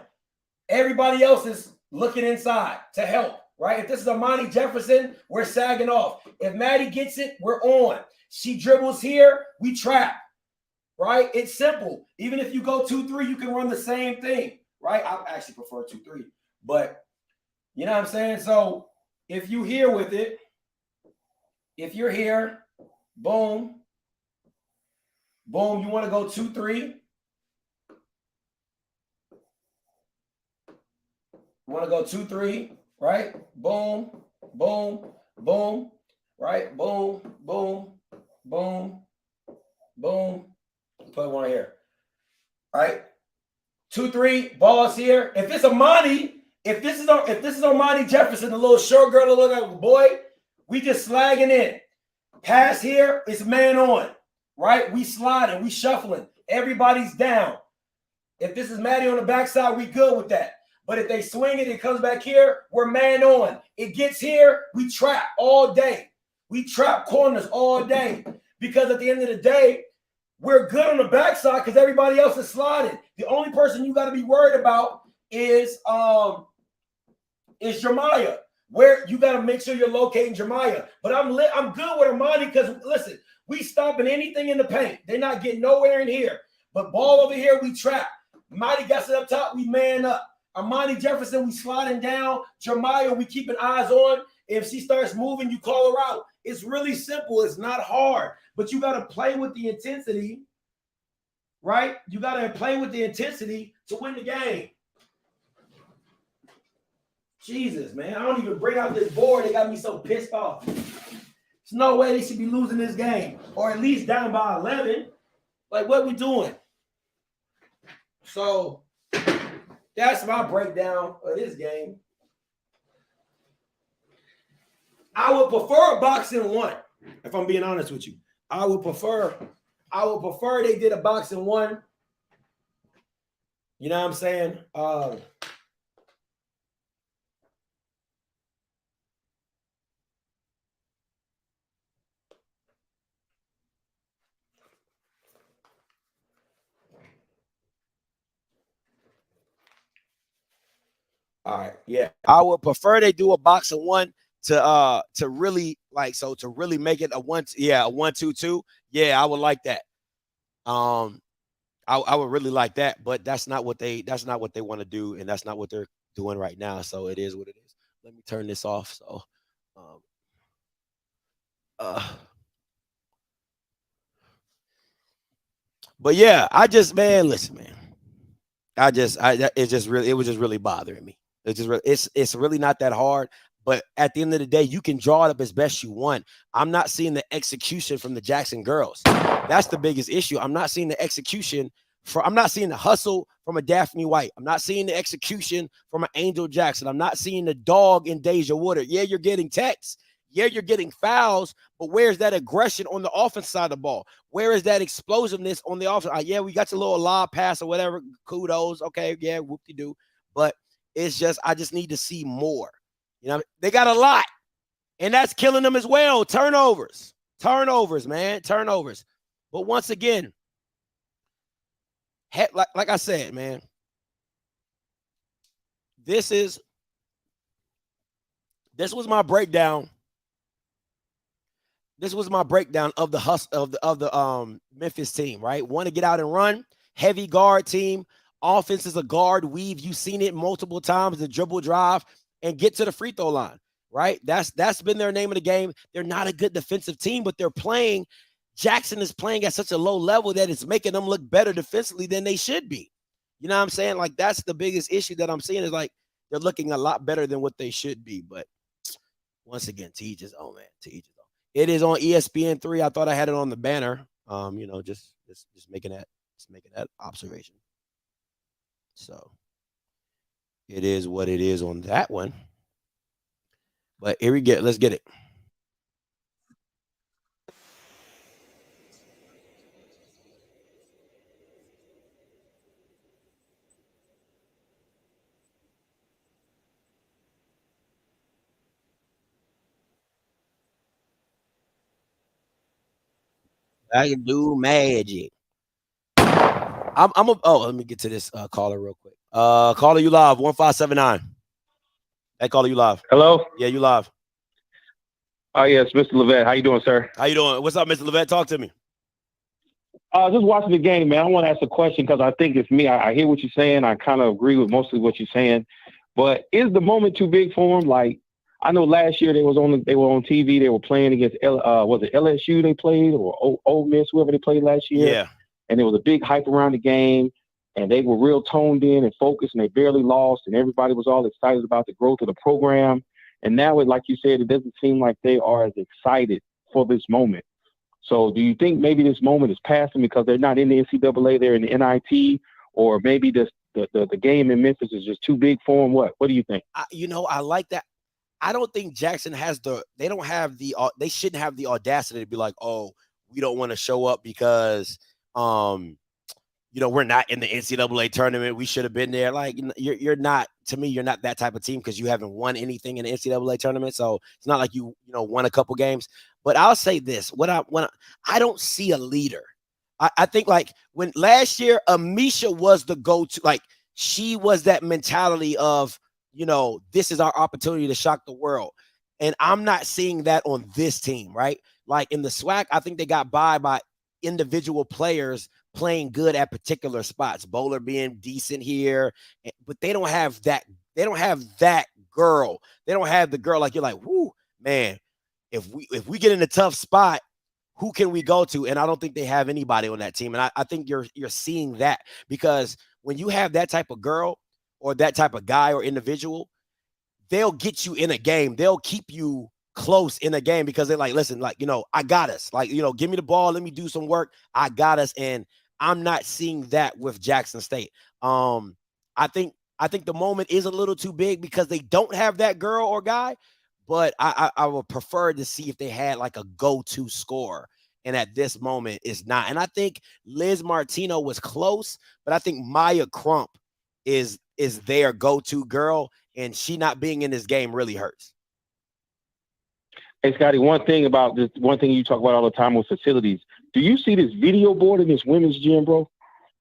Everybody else is looking inside to help, right? If this is Amani Jefferson, we're sagging off. If Maddie gets it, we're on. She dribbles here, we trap, right? It's simple. Even if you go 2-3, you can run the same thing, right? I actually prefer 2-3, but you know what I'm saying? So if you here with it, if you're here, boom, boom, you want to go 2-3. You want to go 2-3, right? Boom, boom, boom, right? Boom, boom, boom, boom. Put one here, right? 2-3, balls here. If it's Amani, if this is Amani Jefferson, the little short girl that look like a boy, we just slagging in. Pass here, it's man on, right? We sliding, we shuffling. Everybody's down. If this is Maddie on the backside, we good with that. But if they swing it, it comes back here, we're man on. It gets here, we trap all day. We trap corners all day. Because at the end of the day, we're good on the backside because everybody else is sliding. The only person you got to be worried about is Jeremiah. Where you got to make sure you're locating Jeremiah. But I'm good with Amani because, listen, we stopping anything in the paint. They're not getting nowhere in here. But ball over here, we trap. Amani gets it up top, we man up. Amani Jefferson, we sliding down. Jeremiah, we keeping eyes on. If she starts moving, you call her out. It's really simple. It's not hard. But you got to play with the intensity, right? You got to play with the intensity to win the game. Jesus, man. I don't even bring out this board. They got me so pissed off. There's no way they should be losing this game. Or at least down by 11. Like, what we doing? So that's my breakdown of this game. I would prefer a boxing one, if I'm being honest with you. I would prefer they did a boxing one. You know what I'm saying? All right, yeah. I would prefer they do a boxing one to really to really make it a 1-2-2. Yeah, I would like that. I would really like that, but that's not what they want to do, and that's not what they're doing right now. So it is what it is. Let me turn this off. So but yeah, listen, man. It was just really bothering me. It's really not that hard. But at the end of the day, you can draw it up as best you want. I'm not seeing the execution from the Jackson girls. That's the biggest issue. I'm not seeing the execution. I'm not seeing the hustle from a Daphne White. I'm not seeing the execution from an Angel Jackson. I'm not seeing the dog in Deja Woodard. Yeah, you're getting texts. Yeah, you're getting fouls. But where's that aggression on the offense side of the ball? Where is that explosiveness on the offense? Yeah, we got your little lob pass or whatever. Kudos. Okay, yeah, whoop-de-doo. But it's just I just need to see more. You know, they got a lot, and that's killing them as well. Turnovers, man, turnovers. But once again, like I said, man, this was my breakdown. This was my breakdown of the hustle of the Memphis team. Right, want to get out and run, heavy guard team. Offense is a guard weave. You've seen it multiple times. The dribble drive and get to the free throw line, right? That's been their name of the game. They're not a good defensive team, but they're playing. Jackson is playing at such a low level that it's making them look better defensively than they should be. You know what I'm saying? Like, that's the biggest issue that I'm seeing is like they're looking a lot better than what they should be. But once again, to each his own, man. To each his own. It is on ESPN3. I thought I had it on the banner. Just making that observation. So it is what it is on that one. But here we get. Let's get it. I can do magic. Let me get to this caller real quick. Caller, you live 1579. Hey, caller, you live. Hello. Yeah, you live. Oh yes, Mr. Levette. How you doing, sir? How you doing? What's up, Mr. Levette? Talk to me. Just watching the game, man. I want to ask a question because I think it's me. I hear what you're saying. I kind of agree with most of what you're saying. But is the moment too big for them? Like, I know last year they were on TV. They were playing against was it LSU they played or Ole Miss, whoever they played last year? Yeah. And there was a big hype around the game, and they were real toned in and focused, and they barely lost, and everybody was all excited about the growth of the program. And now, like you said, it doesn't seem like they are as excited for this moment. So do you think maybe this moment is passing because they're not in the NCAA, they're in the NIT, or maybe the game in Memphis is just too big for them? What do you think? I like that. I don't think Jackson they shouldn't have the audacity to be like, oh, we don't want to show up because, we're not in the NCAA tournament. We should have been there. Like, you're not that type of team because you haven't won anything in the NCAA tournament. So it's not like you won a couple games. But I'll say this: I don't see a leader. I think like when last year, Amisha was the go-to. Like, she was that mentality of, this is our opportunity to shock the world. And I'm not seeing that on this team, right? Like in the SWAC, I think they got by individual players playing good at particular spots. Bowler being decent here, but they don't have that. They don't have that girl. They don't have the girl like you're like, whoo, man. If we get in a tough spot, who can we go to? And I don't think they have anybody on that team. And I think you're seeing that because when you have that type of girl or that type of guy or individual, they'll get you in a game. They'll keep you close in a game because they're like, listen, like, I got us. Like, give me the ball. Let me do some work. I got us. And I'm not seeing that with Jackson State. I think the moment is a little too big because they don't have that girl or guy, but I would prefer to see if they had like a go-to scorer. And at this moment, it's not. And I think Liz Martino was close, but I think Maya Crump is their go-to girl, and she not being in this game really hurts. Hey, Scotty, one thing you talk about all the time with facilities. Do you see this video board in this women's gym, bro?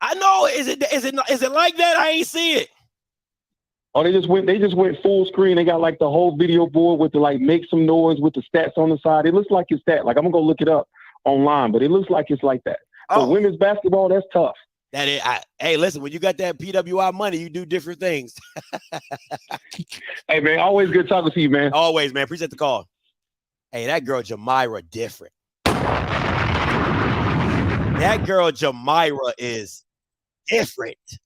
I know. Is it like that? I ain't see it. Oh, they just went full screen. They got like the whole video board with the like make some noise with the stats on the side. It looks like it's that. Like I'm gonna go look it up online, but it looks like it's like that. So women's basketball, that's tough. Hey, listen, when you got that PWI money, you do different things. Hey, man, always good talking to you, man. Always, man. Appreciate the call. Hey, that girl Jamira different. That girl Jamira is different. It's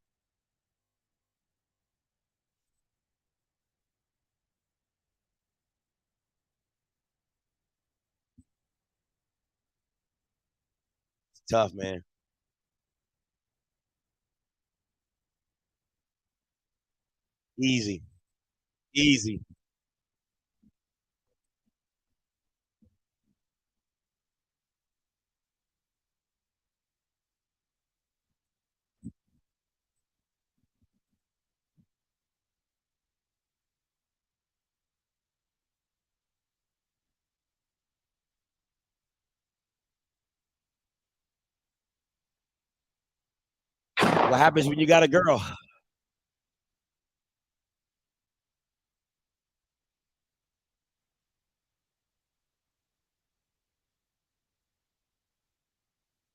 tough, man. Easy. What happens when you got a girl?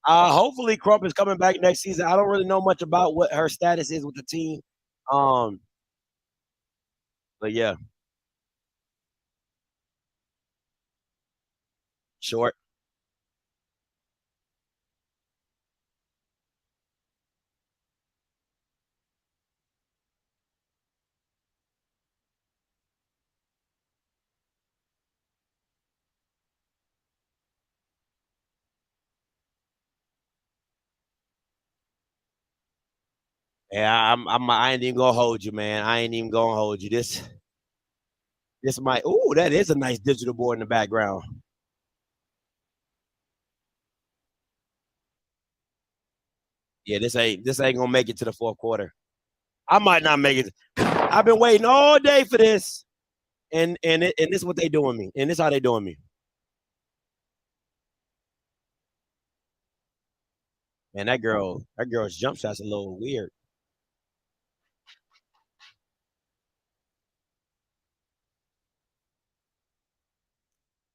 Hopefully Crump is coming back next season. I don't really know much about what her status is with the team. But yeah. Short. Yeah, I ain't even gonna hold you, man. I ain't even gonna hold you. This might. Ooh, that is a nice digital board in the background. Yeah, this ain't gonna make it to the fourth quarter. I might not make it. I've been waiting all day for this, and this is what they doing me, and this how they doing me. Man, that girl's jump shot's a little weird.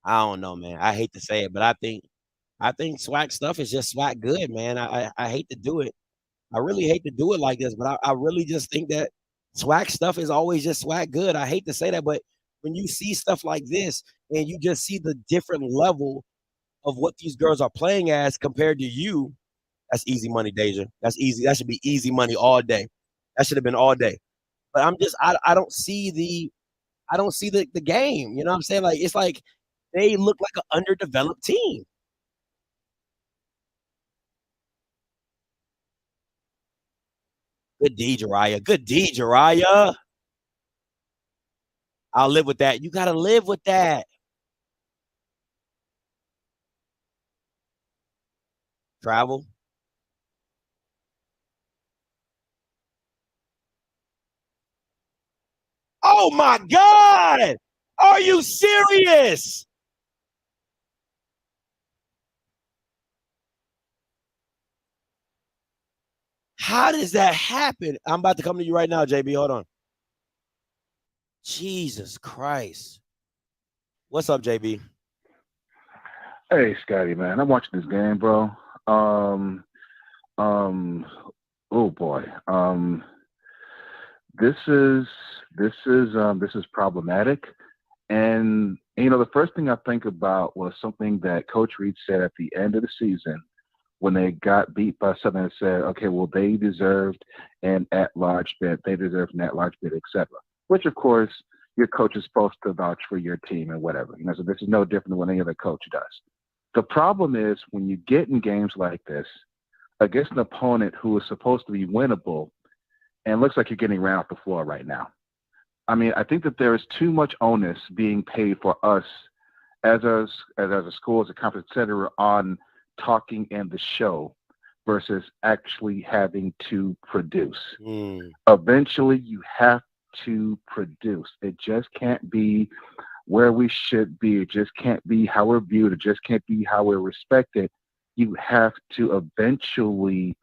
I don't know, man. I hate to say it, but I think swag stuff is just swag good, man. I hate to do it. I really hate to do it like this, but I really just think that swag stuff is always just swag good. I hate to say that, but when you see stuff like this and you just see the different level of what these girls are playing as compared to you, that's easy money, Deja. That's easy. That should be easy money all day. That should have been all day. But I don't see the game. You know what I'm saying? Like it's like they look like an underdeveloped team. Good D, Jariah. Good D, Jariah. I'll live with that. You got to live with that. Travel. Oh my God. Are you serious? How does that happen? I'm about to come to you right now, JB. Hold on. Jesus Christ. What's up, JB? Hey, Scotty, man. I'm watching this game, bro. Oh boy. This is problematic. And you know, the first thing I think about was something that Coach Reed said at the end of the season when they got beat by something that said, okay, well, they deserved an at-large bid, they deserved an at-large bid, etc. Which, of course, your coach is supposed to vouch for your team and whatever. You know, so this is no different than what any other coach does. The problem is when you get in games like this against an opponent who is supposed to be winnable, and looks like you're getting ran off the floor right now. I mean, I think that there is too much onus being paid for us as a school, as a conference, et cetera, on talking and the show versus actually having to produce. Eventually, you have to produce. It just can't be where we should be. It just can't be how we're viewed. It just can't be how we're respected. You have to eventually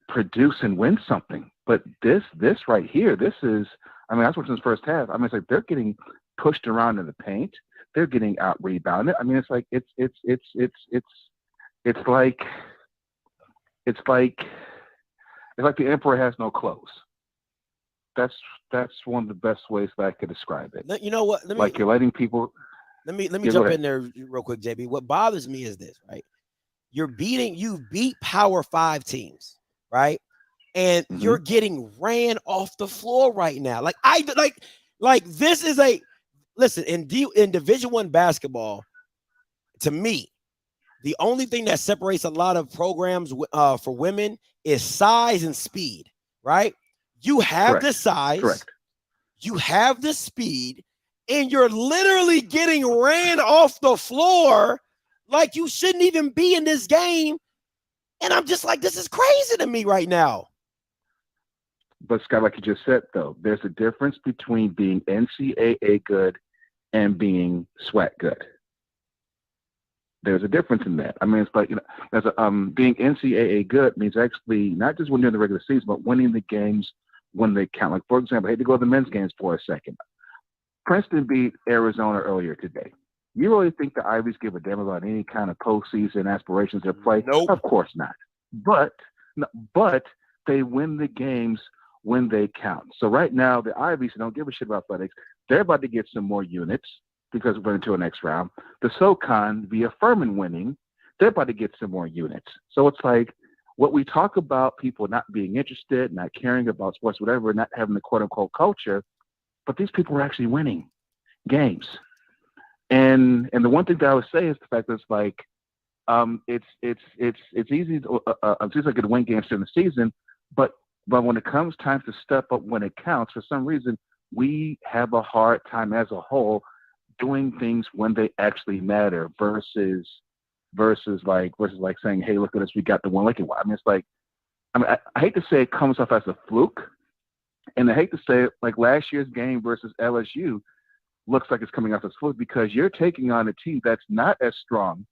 produce and win something. But this right here, this is, I mean, that's what's in the first half. I mean, it's like they're getting pushed around in the paint. They're getting out rebounded. I mean, it's like it's like the emperor has no clothes. That's one of the best ways that I could describe it. You know what? You're letting people. Let me jump in there real quick, JB. What bothers me is this, right? You beat Power 5 teams, right? And you're getting ran off the floor right now. This is listen, in Division I basketball, to me, the only thing that separates a lot of programs for women is size and speed, right? You have the size, you have the speed, and you're literally getting ran off the floor like you shouldn't even be in this game. And I'm just like, this is crazy to me right now. But Scott, like you just said, though, there's a difference between being NCAA good and being SWAC good. There's a difference in that. I mean, it's like, being NCAA good means actually not just winning in the regular season, but winning the games when they count. Like, for example, I hate to go to the men's games for a second. Princeton beat Arizona earlier today. You really think the Ivies give a damn about any kind of postseason aspirations to play? Nope. Of course not. But they win the games when they count. So right now, the Ivies don't give a shit about athletics. They're about to get some more units because we're into the next round. The SoCon, via Furman winning, they're about to get some more units. So it's like what we talk about, people not being interested, not caring about sports, whatever, not having the quote-unquote culture, but these people are actually winning games. And the one thing that I would say is the fact that it's like it's easy to it seems like to win games during the season, but when it comes time to step up when it counts, for some reason we have a hard time as a whole doing things when they actually matter versus like saying, hey, look at us, we got the one. Like, I mean, it's like, I hate to say it comes off as a fluke, and I hate to say it, like last year's game versus LSU looks like it's coming off as a fluke because you're taking on a team that's not as strong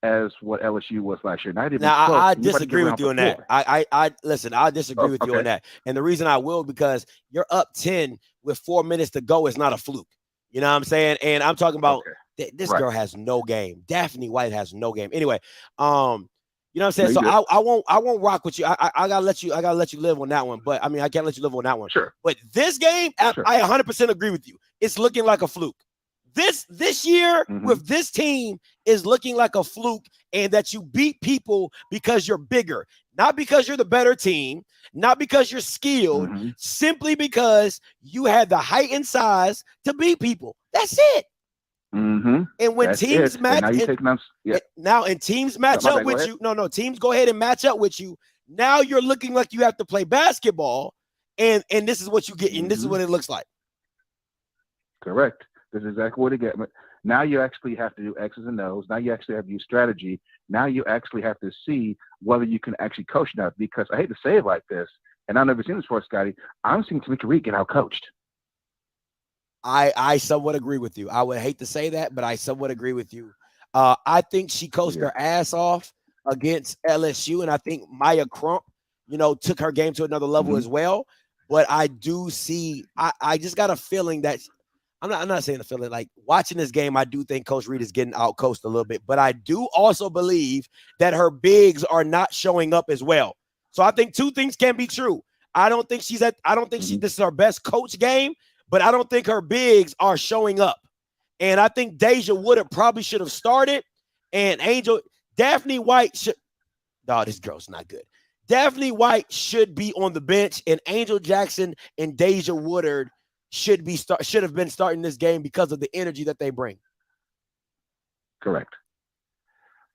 as what LSU was last year. I disagree with you on that. I listen, I disagree with you on that. And the reason I will, because you're up 10 with 4 minutes to go is not a fluke. You know what I'm saying? And I'm talking about this girl has no game. Daphne White has no game. Anyway, you know what I'm saying? No, so I won't rock with you. I gotta let you live on that one. But I mean, I can't let you live on that one. Sure. But this game, I 100% agree with you. It's looking like a fluke. This year with this team is looking like a fluke, and that you beat people because you're bigger, not because you're the better team, not because you're skilled, simply because you had the height and size to beat people. That's it. And when teams match, teams match up with you. Teams go ahead and match up with you. Now you're looking like you have to play basketball, and this is what you get, and this is what it looks like. Correct. This is exactly what it gets. Now you actually have to do X's and O's. Now you actually have to use strategy. Now you actually have to see whether you can actually coach now. Because I hate to say it like this, and I've never seen this before, Scotty. I'm seeing Tamika Reed get out coached. I somewhat agree with you. I would hate to say that, but I somewhat agree with you. I think she coached her ass off against LSU, and I think Maya Crump, took her game to another level as well. But I do see, I just got a feeling that I'm not saying a feeling, like watching this game, I do think Coach Reed is getting out coached a little bit, but I do also believe that her bigs are not showing up as well. So I think two things can be true. I don't think this is her best coach game, but I don't think her bigs are showing up. And I think Deja Woodard probably should have started, and Daphne White this girl's not good. Daphne White should be on the bench, and Angel Jackson and Deja Woodard should have been starting this game because of the energy that they bring. Correct.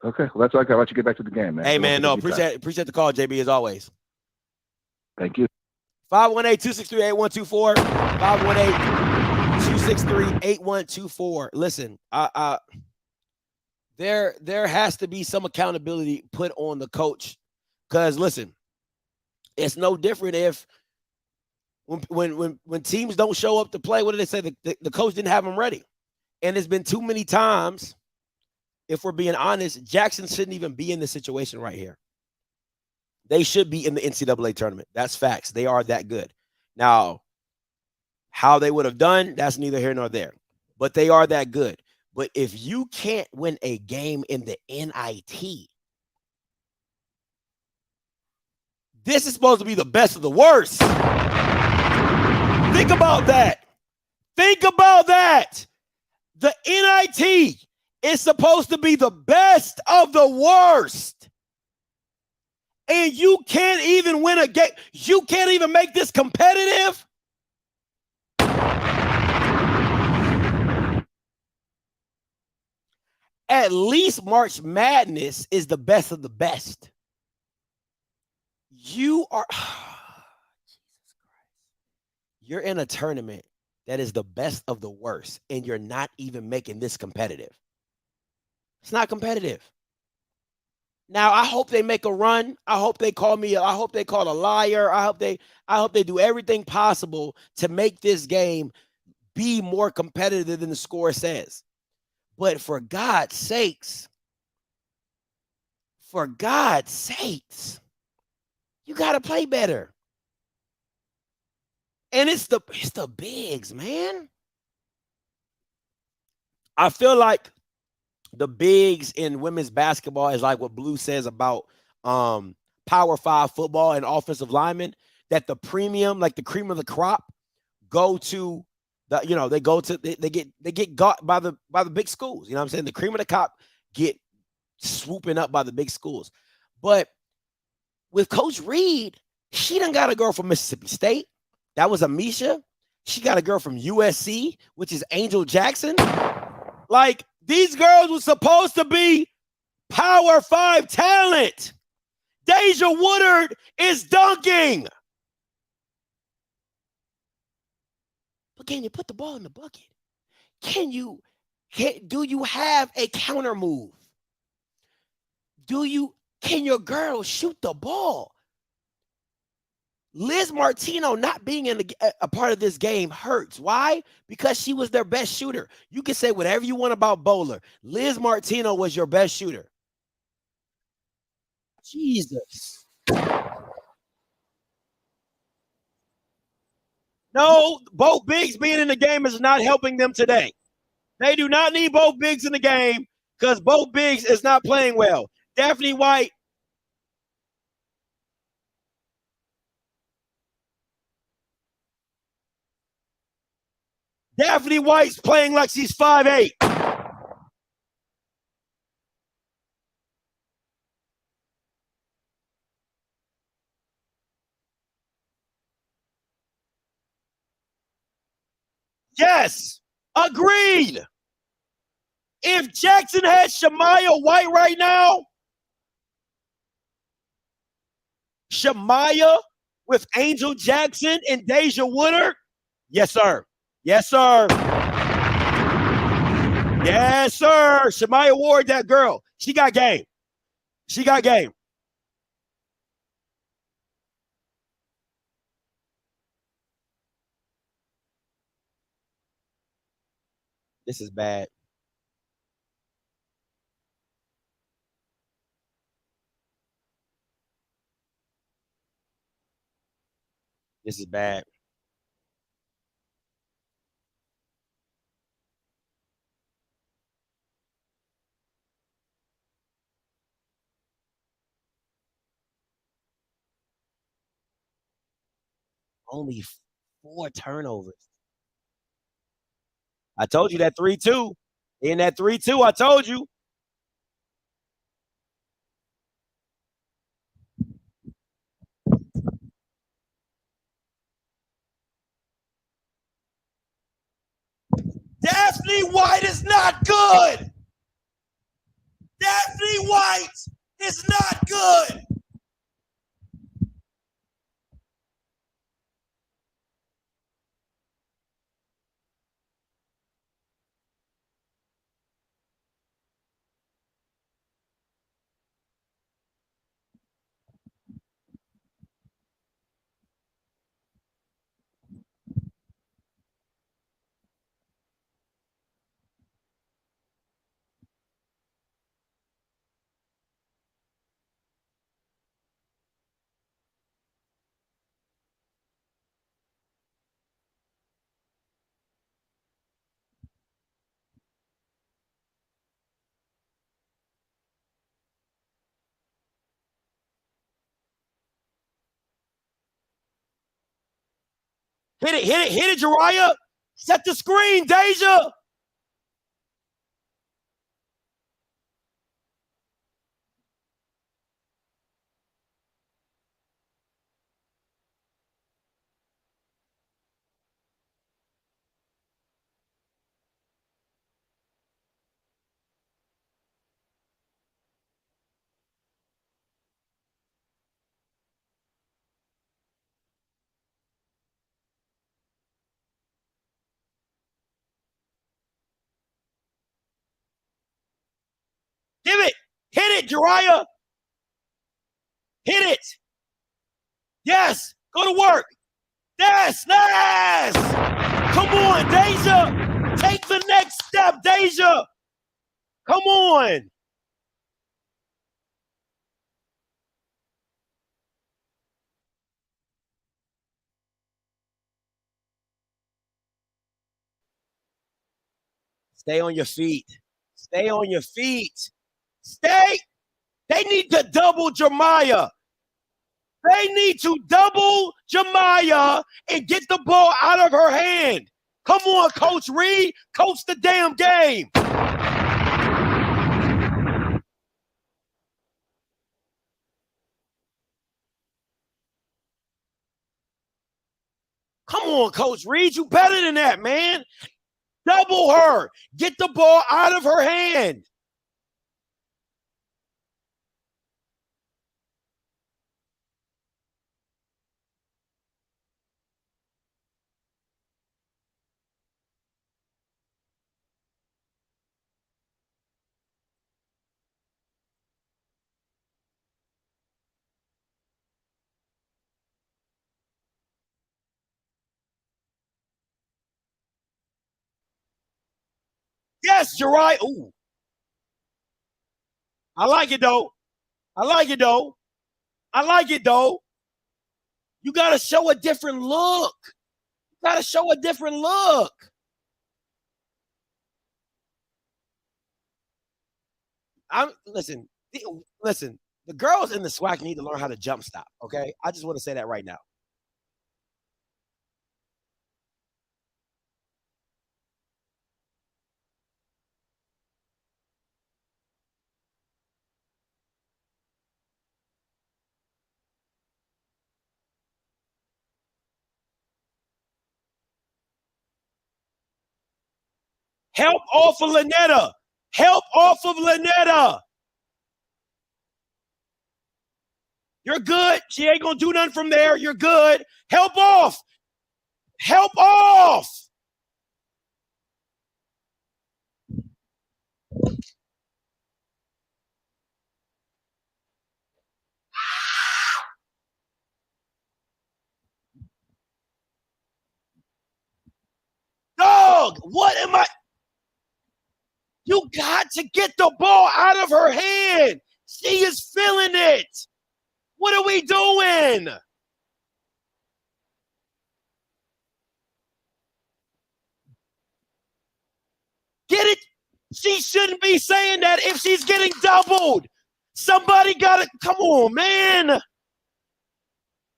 Okay, well, that's all I got. I'll let you get back to the game, man. Hey, man, no, appreciate the call, JB, as always. Thank you. 518-263-8124. 518-263-8124. Listen, there has to be some accountability put on the coach. Because listen, it's no different if when teams don't show up to play, what do they say? The coach didn't have them ready. And there's been too many times, if we're being honest, Jackson shouldn't even be in this situation right here. They should be in the NCAA tournament. That's facts. They are that good. Now, how they would have done, that's neither here nor there. But they are that good. But if you can't win a game in the NIT, this is supposed to be the best of the worst. Think about that. Think about that. The NIT is supposed to be the best of the worst. And you can't even win a game. You can't even make this competitive. At least March Madness is the best of the best. You are, Jesus Christ. You're in a tournament that is the best of the worst, and you're not even making this competitive. It's not competitive. Now, I hope they make a run. I hope they call me. I hope they call a liar. I hope they do everything possible to make this game be more competitive than the score says. But for God's sakes, you got to play better. And it's the bigs, man. I feel like the bigs in women's basketball is like what Blue says about Power 5 football and offensive linemen, that the premium, like the cream of the crop, go to they get got by the big schools. You know what I'm saying? The cream of the crop get swooping up by the big schools. But with Coach Reed, she done got a girl from Mississippi State. That was Amisha. She got a girl from USC, which is Angel Jackson. Like, these girls were supposed to be Power 5 talent. Deja Woodard is dunking. But can you put the ball in the bucket? Do you have a counter move? Can your girl shoot the ball? Liz Martino not being in a part of this game hurts. Why? Because she was their best shooter. You can say whatever you want about Bowler. Liz Martino was your best shooter. Jesus. No, both bigs being in the game is not helping them today. They do not need both bigs in the game because both bigs is not playing well. Daphne White. Daphne White's playing like she's 5'8". Yes, agreed. If Jackson had Shamaya White right now, Shamaya with Angel Jackson and Deja Woodard, yes, sir. Yes, sir. Yes, sir. Shamaya Ward, that girl. She got game. She got game. This is bad. This is bad. Only 4 turnovers. I told you that 3-2. In that 3-2, I told you. Daphne White is not good. Anthony White is not good. Hit it, Jariah. Set the screen, Deja. Give it. Hit it, Jariah. Hit it. Yes. Go to work. Yes. Yes. Come on, Deja. Take the next step, Deja. Come on. Stay on your feet. Stay on your feet. Stay. They need to double Jeremiah. They need to double Jeremiah and get the ball out of her hand. Come on, Coach Reed. Coach the damn game. Come on, Coach Reed. You better than that, man. Double her. Get the ball out of her hand. Yes, Jariah. Ooh. I like it, though. I like it, though. I like it, though. You got to show a different look. You got to show a different look. Listen. The girls in the SWAC need to learn how to jump stop, okay? I just want to say that right now. Help off of Lynetta. Help off of Lynetta. You're good. She ain't going to do nothing from there. You're good. Help off. Help off. Dog, what am I? You got to get the ball out of her hand. She is feeling it. What are we doing? Get it? She shouldn't be saying that if she's getting doubled. Somebody got to, come on, man.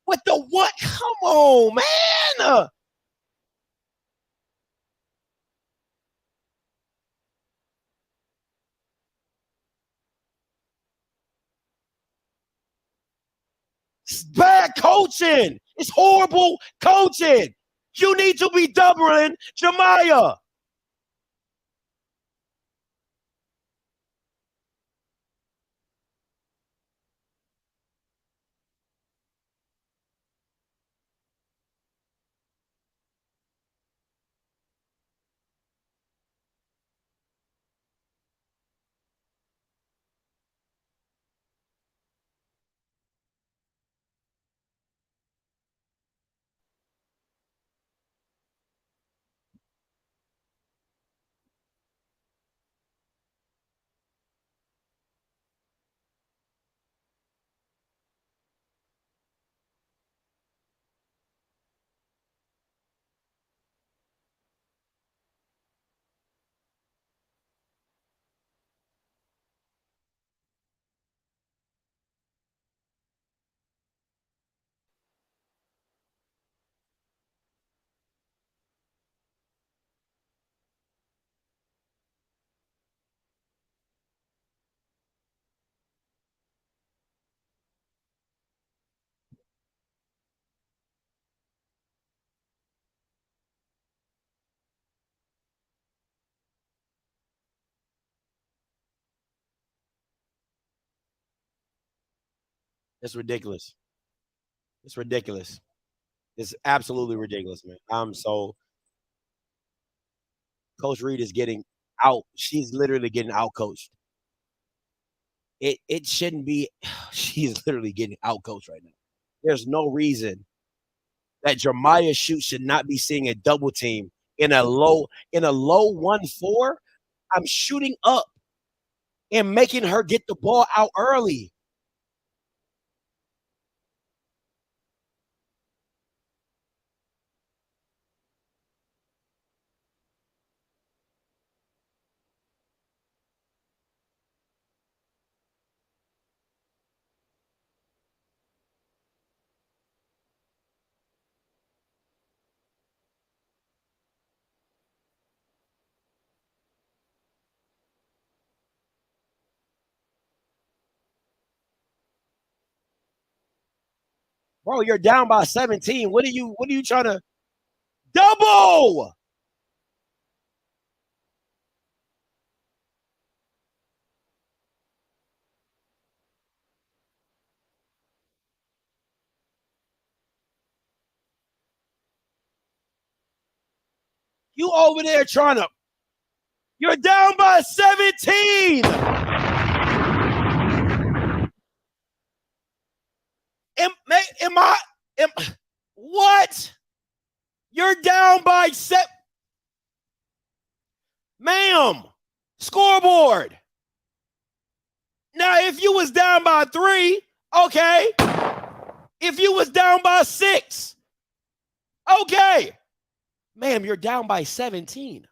What the what? Come on, man. It's bad coaching. It's horrible coaching. You need to be doubling Jeremiah. It's ridiculous. It's ridiculous. It's absolutely ridiculous, man. Coach Reed is getting out. She's literally getting out coached. It shouldn't be. She's literally getting out coached right now. There's no reason that Jeremiah Shoot should not be seeing a double team in a low 1-4. I'm shooting up and making her get the ball out early. Bro, you're down by 17. What are you trying to double? You over there trying to. You're down by 17. What? You're down by ma'am. Scoreboard. Now, if you was down by 3, okay. If you was down by 6, okay. Ma'am, you're down by 17.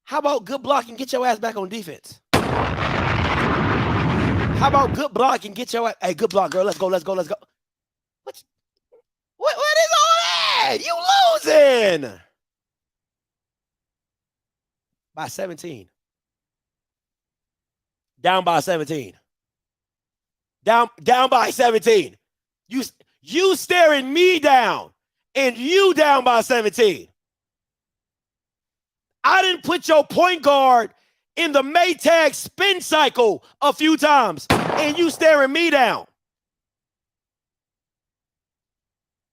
How about good block and get your ass back on defense? How about good block and get your ass? Hey, good block, girl. Let's go. What is all that? You losing by 17. Down by 17. Down by 17. You staring me down and you down by 17. I didn't put your point guard in the Maytag spin cycle a few times, and you staring me down.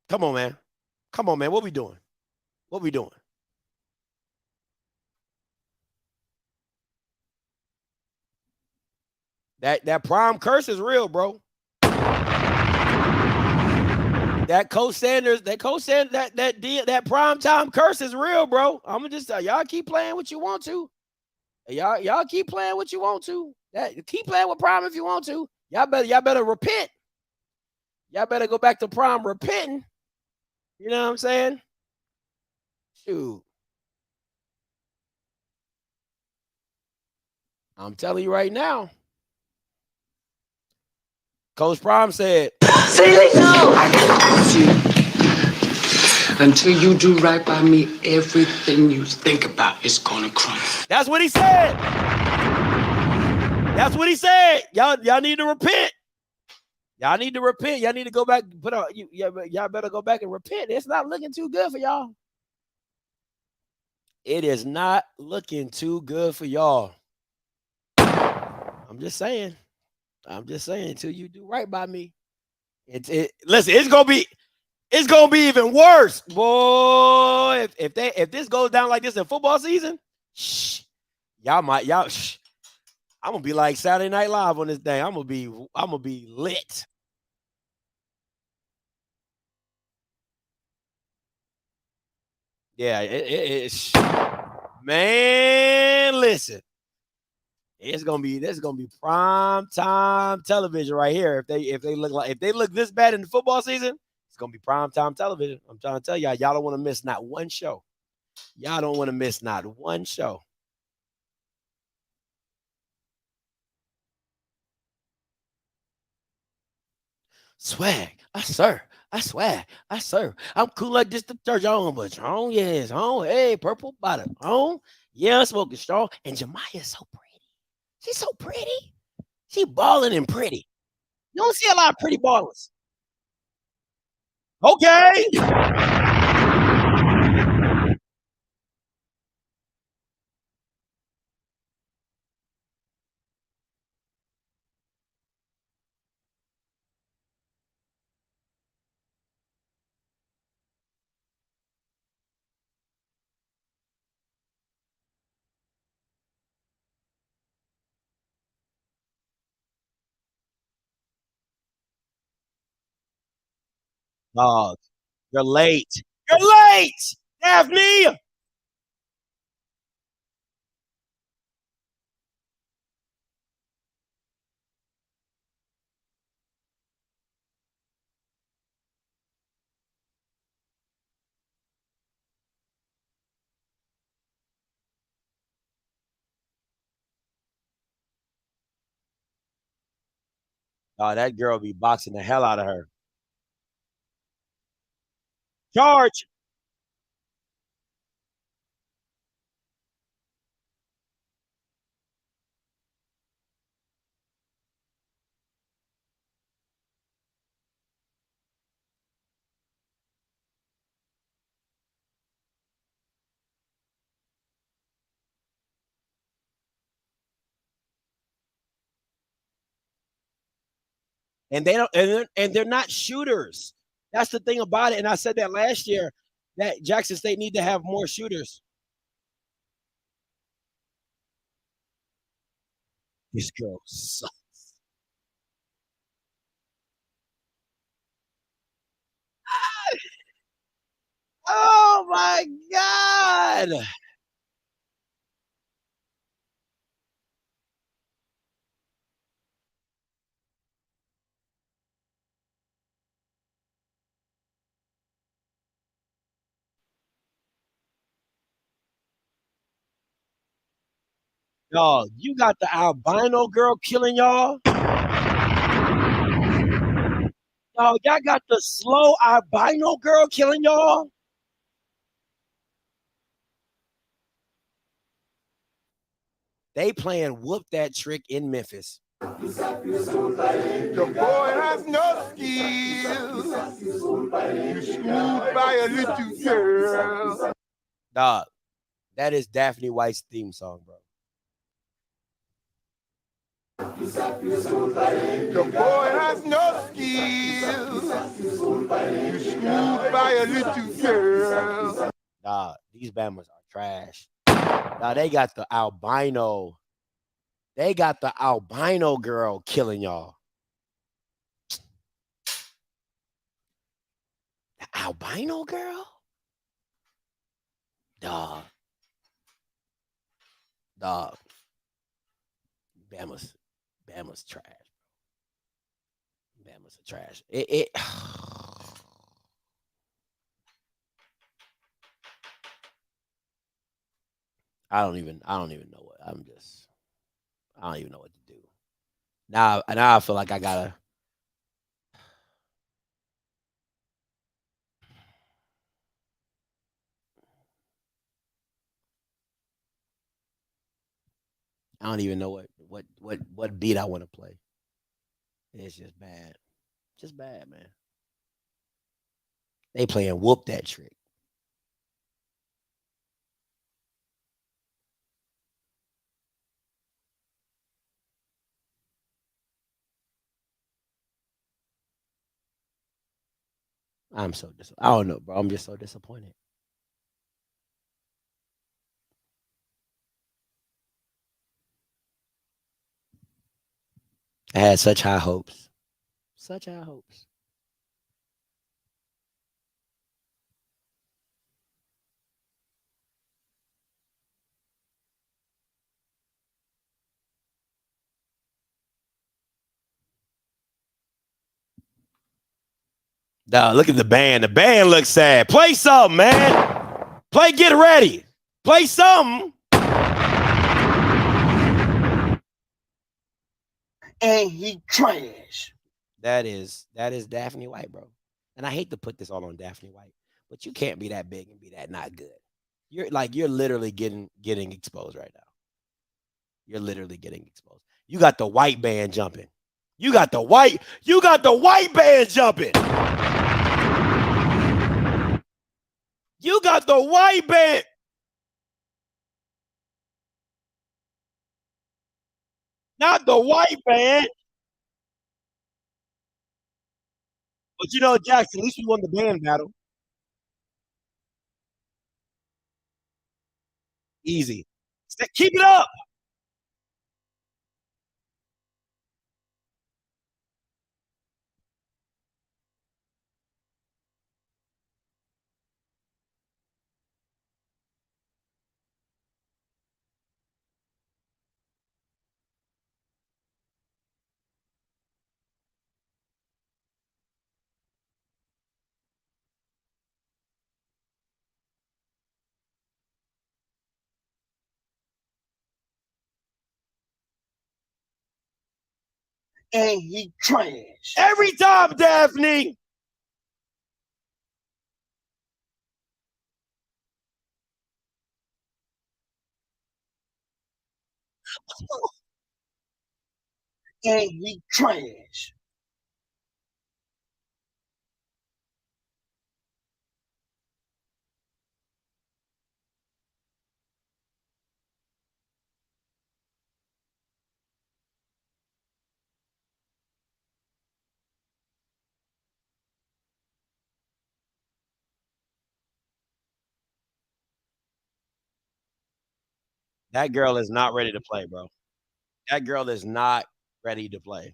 Come on, man. What we doing? That prime curse is real, bro. That prime time curse is real, bro. I'm gonna just y'all keep playing what you want to. Y'all keep playing what you want to. Keep playing with prime if you want to. Y'all better repent. Y'all better go back to prime repenting. You know what I'm saying? Shoot. I'm telling you right now. Coach Prime said, Silly, no, I got you. Until you do right by me, everything you think about is gonna crumble. That's what he said. Y'all need to repent. Y'all need to repent. Y'all need to go back. Y'all better go back and repent. It's not looking too good for y'all. It is not looking too good for y'all. I'm just saying until you do right by me. Listen, it's gonna be even worse, boy. If this goes down like this in football season, I'm gonna be like Saturday Night Live on this thing. I'm gonna be lit. Yeah, man. Listen. This is gonna be prime time television right here. If they look this bad in the football season, it's gonna be prime time television. I'm trying to tell y'all don't want to miss not one show. Y'all don't want to miss not one show. Swag, I serve. I'm cool like this the church on, but on, yes, on. Hey, purple bottom, on. Yeah, I'm smoking strong. And Jemiah's so pretty. She's so pretty. She balling and pretty. You don't see a lot of pretty ballers. Okay. Dog, you're late. You're late, Daphne. Oh, that girl be boxing the hell out of her. Charge. And they don't, and they're not shooters. That's the thing about it. And I said that last year that Jackson State need to have more shooters. This girl sucks. Oh my God. Dog, you got the albino girl killing y'all. Dog, y'all got the slow albino girl killing y'all. They playing whoop that trick in Memphis. The boy has no skills. He's schooled by a little girl. Dog, that is Daphne White's theme song, bro. The boy has no skills. He's schooled by a little girl. Dog, these Bammers are trash. Dog, they got the albino. They got the albino girl killing y'all. The albino girl? Dog. Dog. Bama's trash. Bama's trash. It I don't even know what I don't even know what to do. Now I feel like I gotta I don't even know what beat I want to play. It's just bad. Just bad, man. They playing whoop that trick. I don't know, bro. I'm just so disappointed. I had such high hopes. Such high hopes. Dog, look at the band. The band looks sad. Play something, man. Get ready. Play something. And he trash. That is Daphne White, bro. And I hate to put this all on Daphne White, but you can't be that big and be that not good. You're literally getting exposed right now. You're literally getting exposed. You got the white band jumping. You got the white band jumping. You got the white band. Not the white band. But you know, Jackson, at least we won the band battle. Easy. Keep it up. And he trash. Every time, Daphne. And he trash. That girl is not ready to play, bro. That girl is not ready to play.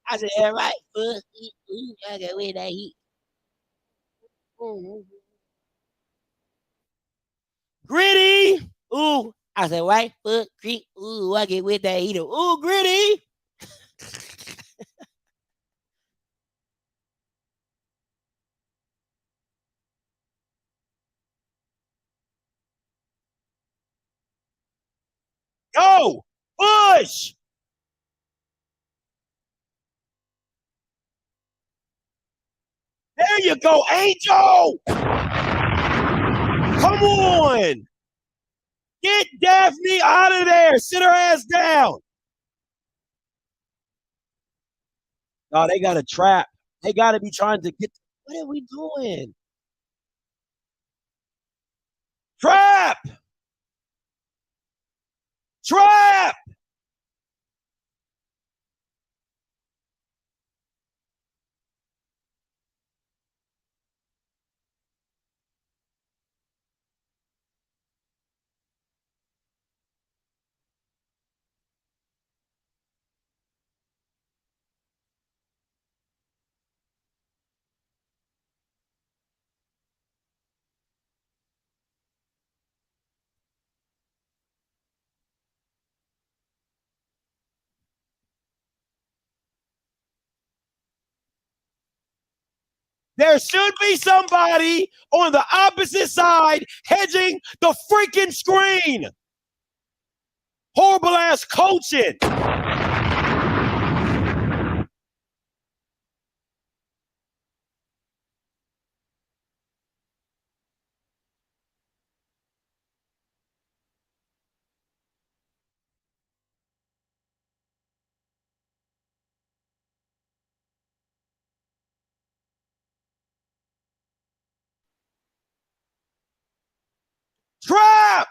I said, all right, I got where that heat. Gritty. Ooh. I said, right foot creep. Ooh, I get with that heater. Ooh, Gritty. Go. Push. There you go, Angel. Come on. Get Daphne out of there. Sit her ass down. No, they got a trap. They got to be trying to get. What are we doing? Trap. Trap. There should be somebody on the opposite side hedging the freaking screen. Horrible ass coaching. Trap.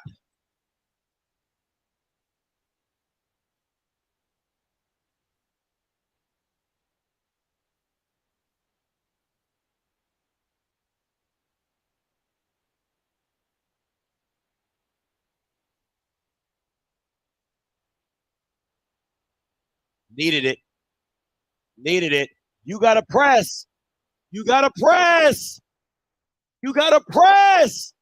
Needed it. Needed it. You got to press. You got to press. You got to press.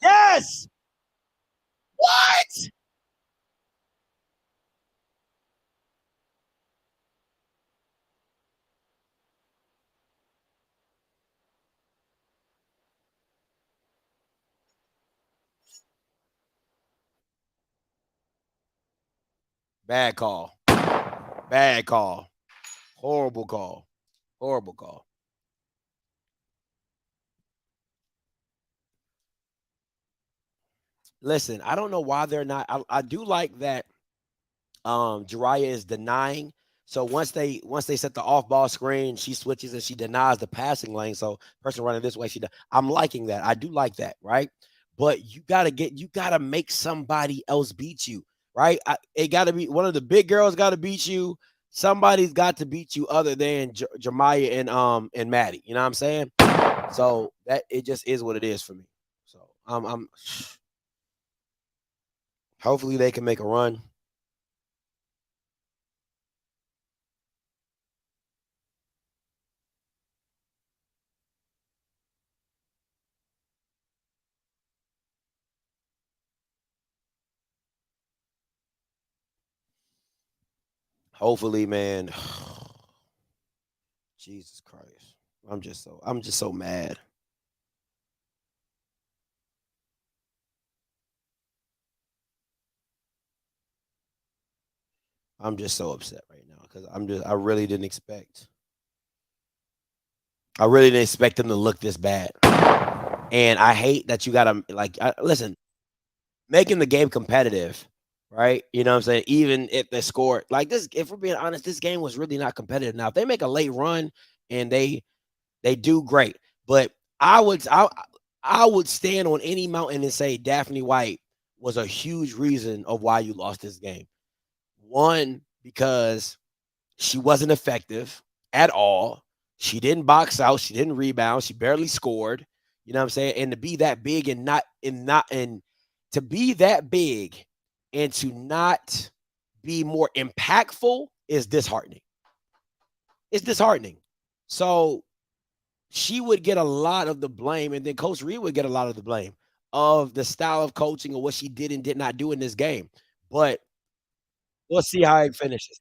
Yes. What? Bad call. Bad call. Horrible call. Horrible call. Listen, I don't know why they're not. I do like that Jiraiya is denying. So once they set the off ball screen, she switches and she denies the passing lane. So person running this way, I'm liking that. I do like that, right? But you gotta make somebody else beat you, right? It gotta be one of the big girls gotta beat you. Somebody's got to beat you other than Jemiah and Maddie. You know what I'm saying? So that it just is what it is for me. So I'm hopefully they can make a run. Hopefully, man. Jesus Christ. I'm just so mad. I'm just so upset right now because I really didn't expect them to look this bad. And I hate that you gotta listen, making the game competitive, right? You know what I'm saying? Even if they score like this, if we're being honest, this game was really not competitive. Now, if they make a late run and they do great. But I would I I would stand on any mountain and say Daphne White was a huge reason of why you lost this game. One, because she wasn't effective at all. She didn't box out, she didn't rebound, she barely scored. You know what I'm saying? And to be that big and to be that big and to not be more impactful is disheartening. It's disheartening. So she would get a lot of the blame, and then Coach Reed would get a lot of the blame of the style of coaching or what she did and did not do in this game. But we'll see how it finishes.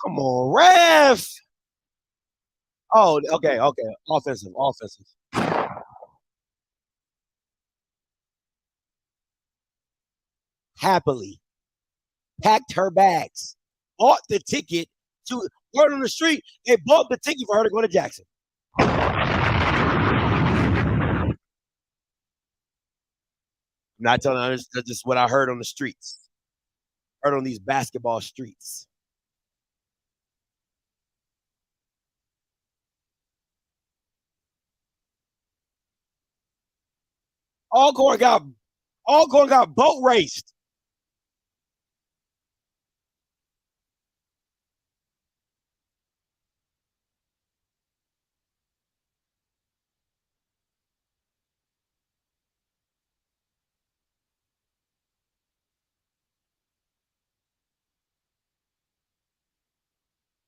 Come on, ref. Oh, okay, okay. Offensive, offensive. Happily packed her bags, bought the ticket to word on the street. They bought the ticket for her to go to Jackson. I'm not telling you, that's just what I heard on the streets. Heard on these basketball streets. Alcorn got Alcorn got boat raced.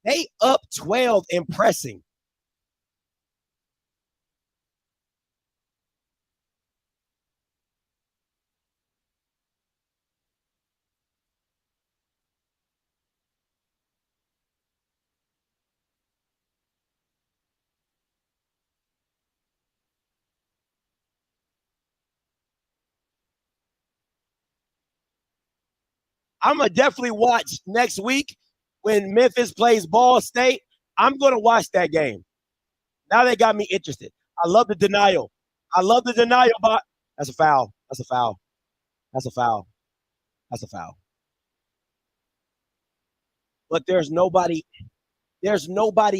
They up 12 and pressing. I'm gonna definitely watch next week when Memphis plays Ball State. I'm gonna watch that game. Now they got me interested. I love the denial. I love the denial, but that's a foul. That's a foul. That's a foul. That's a foul. But there's nobody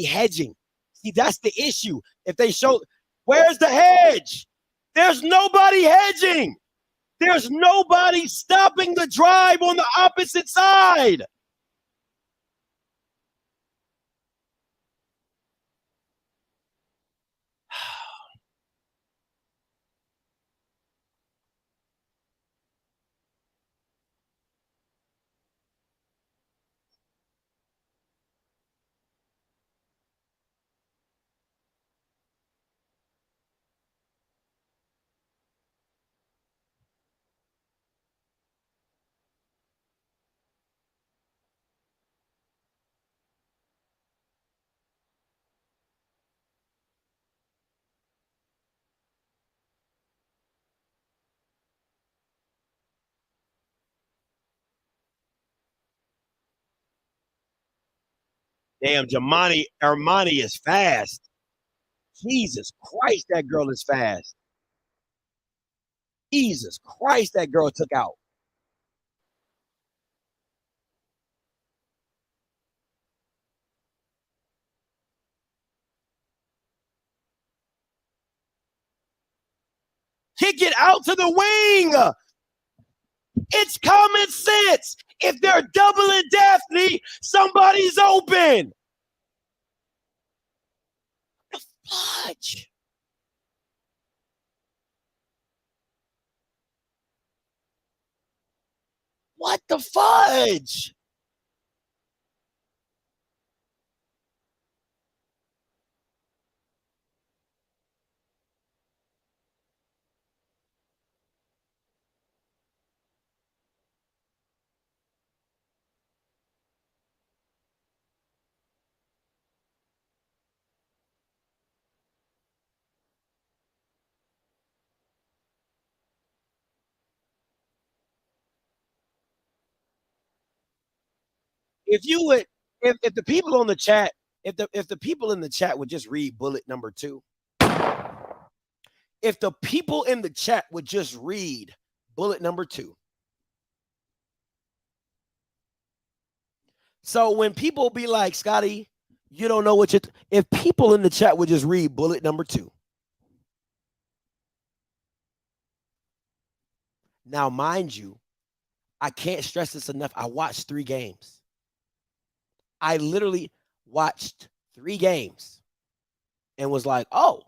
hedging. See, that's the issue. If they show where's the hedge? There's nobody hedging. There's nobody stopping the drive on the opposite side. Damn, Jamani Armani is fast. Jesus Christ, that girl is fast. Jesus Christ, that girl took out. Kick it out to the wing. It's common sense. If they're doubling Daphne, somebody's open. Fudge. What the fudge? If you would, if the people on the chat, if the people in the chat would just read bullet number 2. If the people in the chat would just read bullet number 2. So when people be like, Scotty, you don't know what if people in the chat would just read bullet number 2. Now, mind you, I can't stress this enough. I watched 3 games. I literally watched 3 games and was like, oh,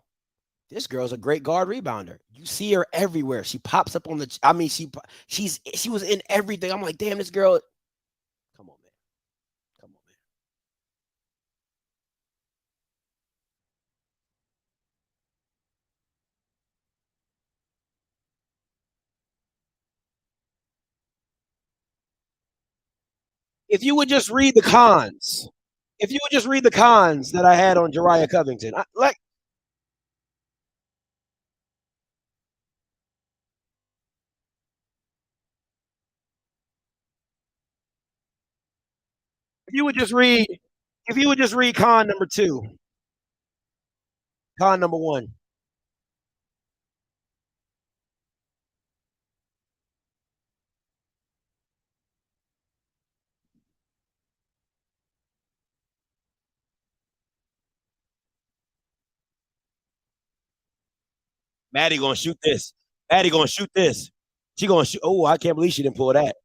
this girl's a great guard rebounder. You see her everywhere. She pops up on the, I mean, she was in everything. I'm like, damn, this girl. Come on, man. Come on, man. If you would just read the cons, if you would just read the cons that I had on Jariah Covington, if you would just read, con number 2, con number 1. Maddie gonna shoot this. Maddie gonna shoot this. She gonna shoot. Oh, I can't believe she didn't pull that.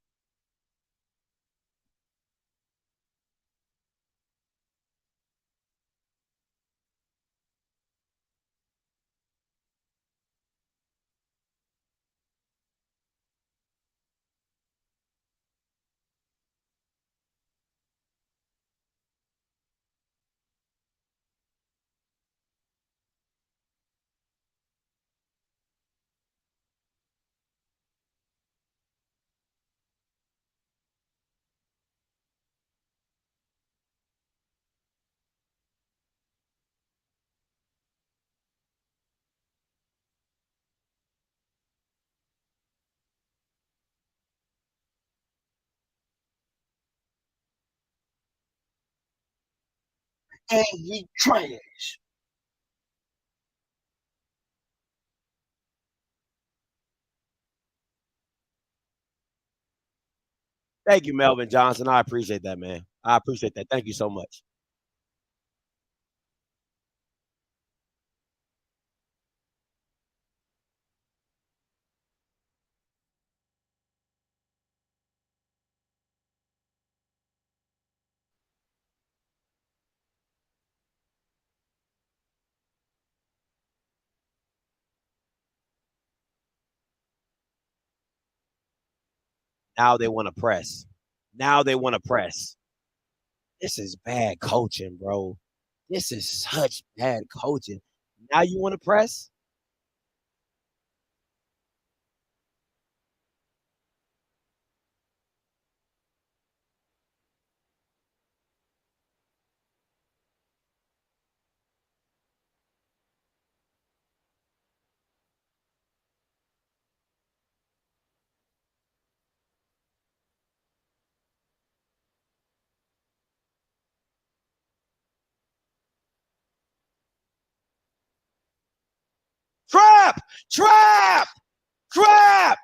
And he trash. Thank you, Melvin Johnson. I appreciate that, man. I appreciate that. Thank you so much. Now they want to press. Now they want to press. This is bad coaching, bro. This is such bad coaching. Now you want to press? Trap! Trap!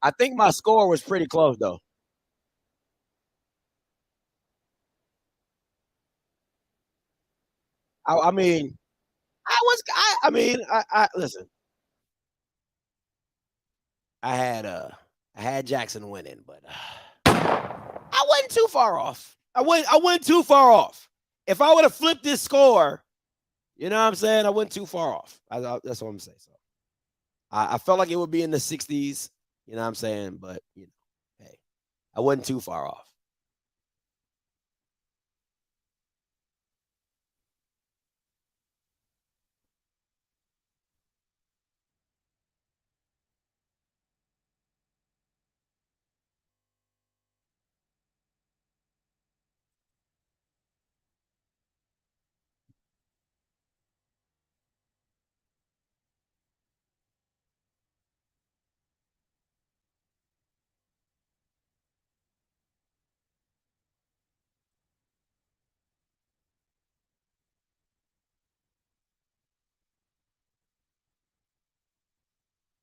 I think my score was pretty close though. I mean, I mean, I listen. I had I had Jackson winning, but I wasn't too far off. I wasn't too far off. If I would have flipped this score, you know what I'm saying? I wasn't too far off. That's what I'm saying. So I felt like it would be in the 60s, you know what I'm saying? But you know, hey, I wasn't too far off.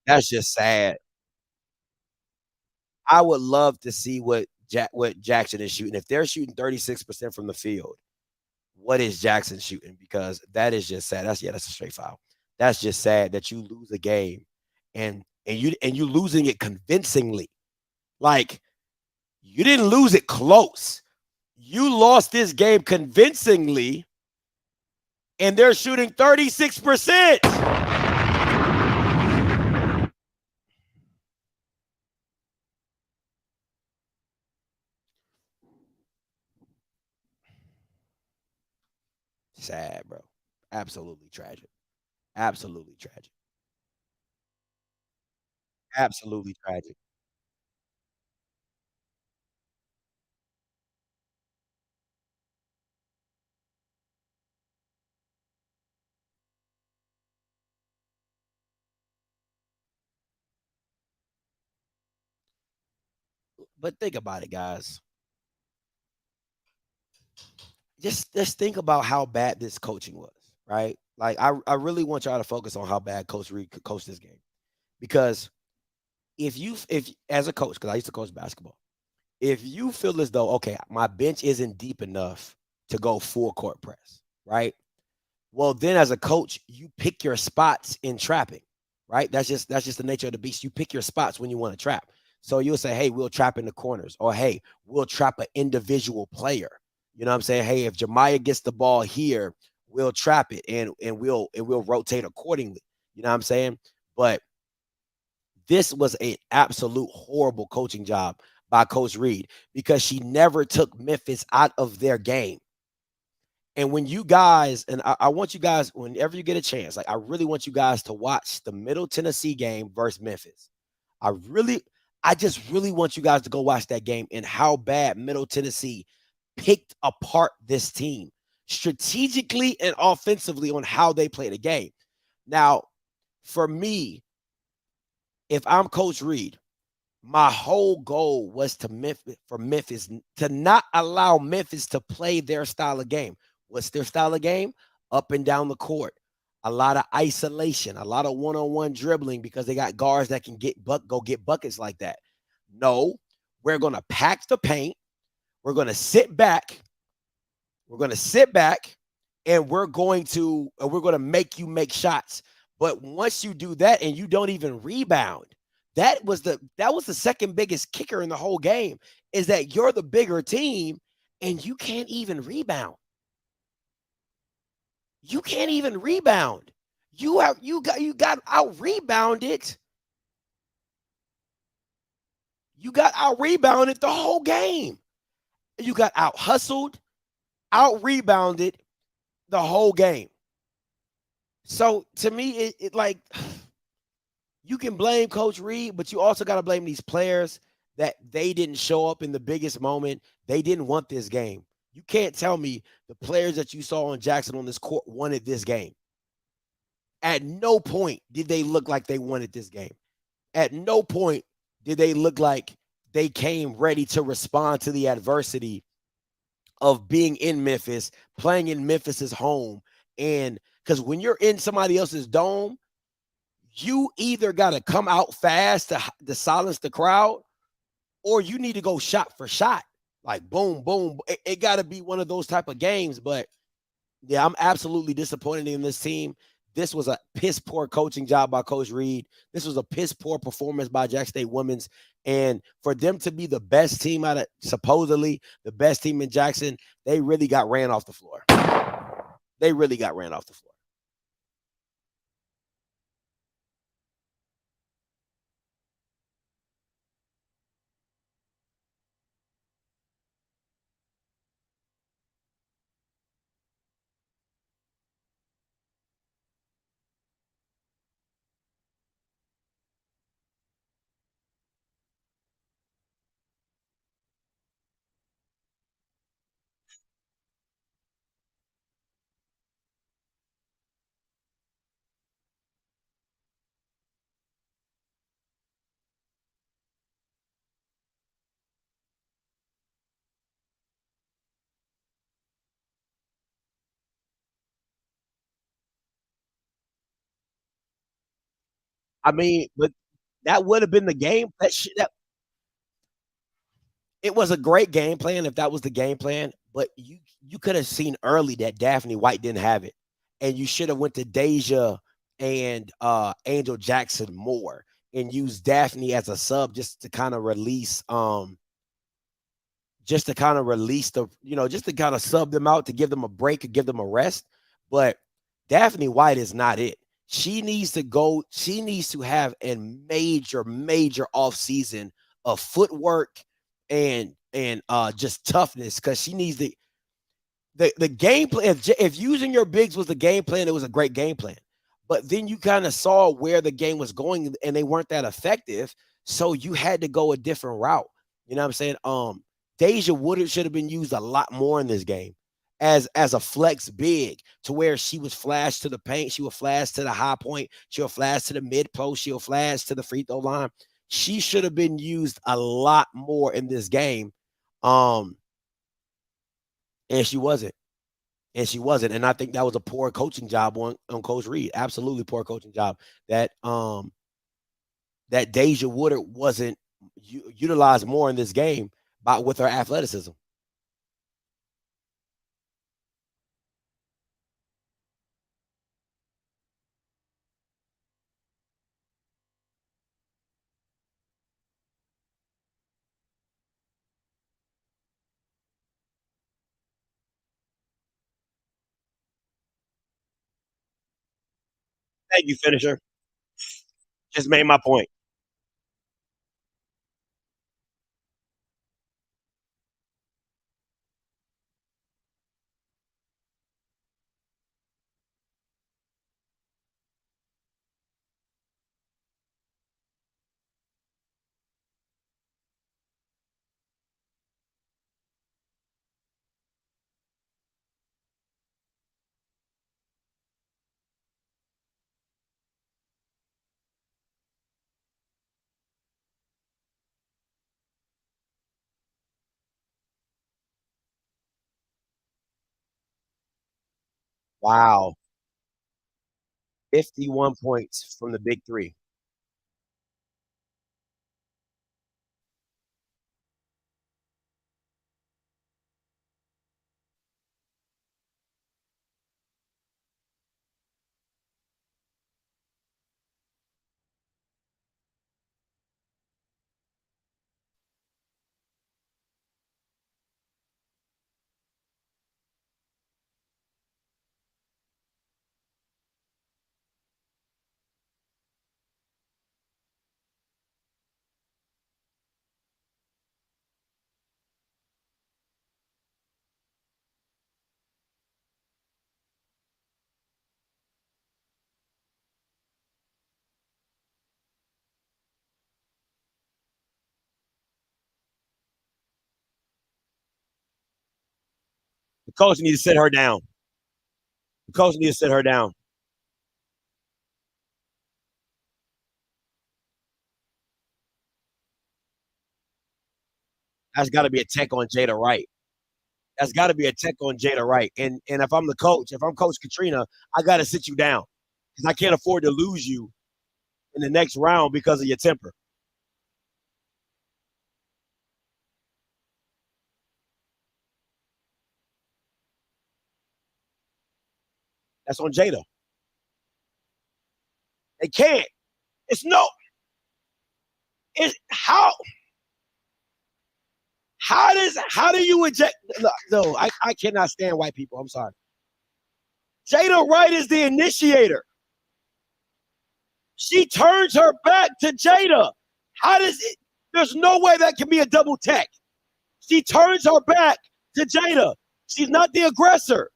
That's just sad. I would love to see what Jackson is shooting. If they're shooting 36% from the field, what is Jackson shooting? Because that is just sad. That's a straight foul. That's just sad that you lose a game and you losing it convincingly. Like you didn't lose it close. You lost this game convincingly, and they're shooting 36%. Sad, bro. Absolutely tragic. Absolutely tragic. Absolutely tragic. But think about it, guys. Just think about how bad this coaching was, right? Like I really want y'all to focus on how bad Coach Reed coached this game. Because if as a coach, because I used to coach basketball, if you feel as though, okay, my bench isn't deep enough to go full court press, right? Well, then as a coach, you pick your spots in trapping, right? That's just the nature of the beast. You pick your spots when you want to trap. So you'll say, hey, we'll trap in the corners, or hey, we'll trap an individual player. You know what I'm saying? Hey, if Jemiah gets the ball here, we'll trap it and we'll rotate accordingly. You know what I'm saying? But this was an absolute horrible coaching job by Coach Reed because she never took Memphis out of their game. And when you guys, and I want you guys, whenever you get a chance, like I really want you guys to watch the Middle Tennessee game versus Memphis. I really, I just really want you guys to go watch that game and how bad Middle Tennessee picked apart this team strategically and offensively on how they play the game. Now, for me, if I'm Coach Reed, my whole goal was for Memphis to not allow Memphis to play their style of game. What's their style of game? Up and down the court, a lot of isolation, a lot of one-on-one dribbling because they got guards that can go get buckets like that. No, we're going to pack the paint. We're going to sit back. We're going to sit back and we're going to make you make shots. But once you do that and you don't even rebound, that was the second biggest kicker in the whole game is that you're the bigger team and you can't even rebound. You can't even rebound. You got out rebounded. You got out rebounded the whole game. You got out hustled, out rebounded the whole game. So to me, it like you can blame Coach Reed, but you also got to blame these players that they didn't show up in the biggest moment. They didn't want this game. You can't tell me the players that you saw in Jackson on this court wanted this game. At no point did they look like they wanted this game. At no point did they look like they came ready to respond to the adversity of being in Memphis, playing in Memphis's home. And because when you're in somebody else's dome, you either got to come out fast to silence the crowd, or you need to go shot for shot. Like boom, boom. It got to be one of those type of games. But yeah, I'm absolutely disappointed in this team. This was a piss poor coaching job by Coach Reed. This was a piss poor performance by Jackson State Women's. And for them to be the best team out of supposedly the best team in Jackson, they really got ran off the floor. They really got ran off the floor. I mean, but that would have been the game. That it was a great game plan if that was the game plan, but you could have seen early that Daphne White didn't have it, and you should have went to Deja and Angel Jackson more and used Daphne as a sub just to kind of release just to kind of release just to kind of sub them out to give them a break and give them a rest. But Daphne White is not it. She needs to go. She needs to have a major off season of footwork and just toughness because she needs the game plan. If using your bigs was the game plan, it was a great game plan. But then you kind of saw where the game was going and they weren't that effective. So you had to go a different route. You know what I'm saying? Deja Woodard should have been used a lot more in this game as a flex big to where she was flashed to the paint, she would flash to the high point, she'll flash to the mid post, she'll flash to the free throw line. She should have been used a lot more in this game. Um, and she wasn't. And she wasn't. And I think that was a poor coaching job on Coach Reed. Absolutely poor coaching job. That Deja Woodard wasn't utilized more in this game with her athleticism. Thank you, finisher. Just made my point. Wow. 51 points from the big three. The coach needs to sit her down. The coach needs to sit her down. That's got to be a tech on Jada Wright. That's got to be a tech on Jada Wright. And if I'm the coach, if I'm Coach Katrina, I got to sit you down because I can't afford to lose you in the next round because of your temper. That's on Jada. They can't. It's no. It's how do you eject? No, I cannot stand white people. I'm sorry. Jada Wright is the initiator. She turns her back to Jada. How does it? There's no way that can be a double tech. She turns her back to Jada. She's not the aggressor.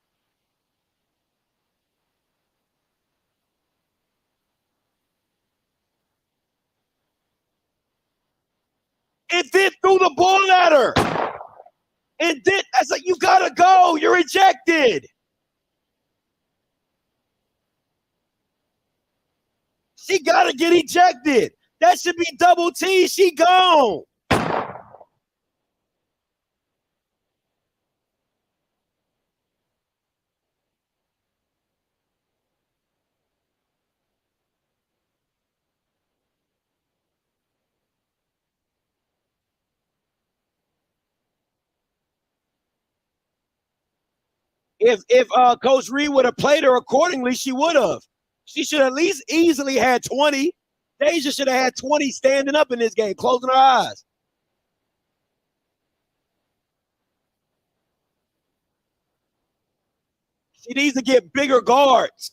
It did threw the ball at her. It did. That's like, you gotta go. You're ejected. She gotta get ejected. That should be double T. She gone. If Coach Reed would have played her accordingly, she would have. She should at least easily had 20. Deja should have had 20 standing up in this game, closing her eyes. She needs to get bigger guards.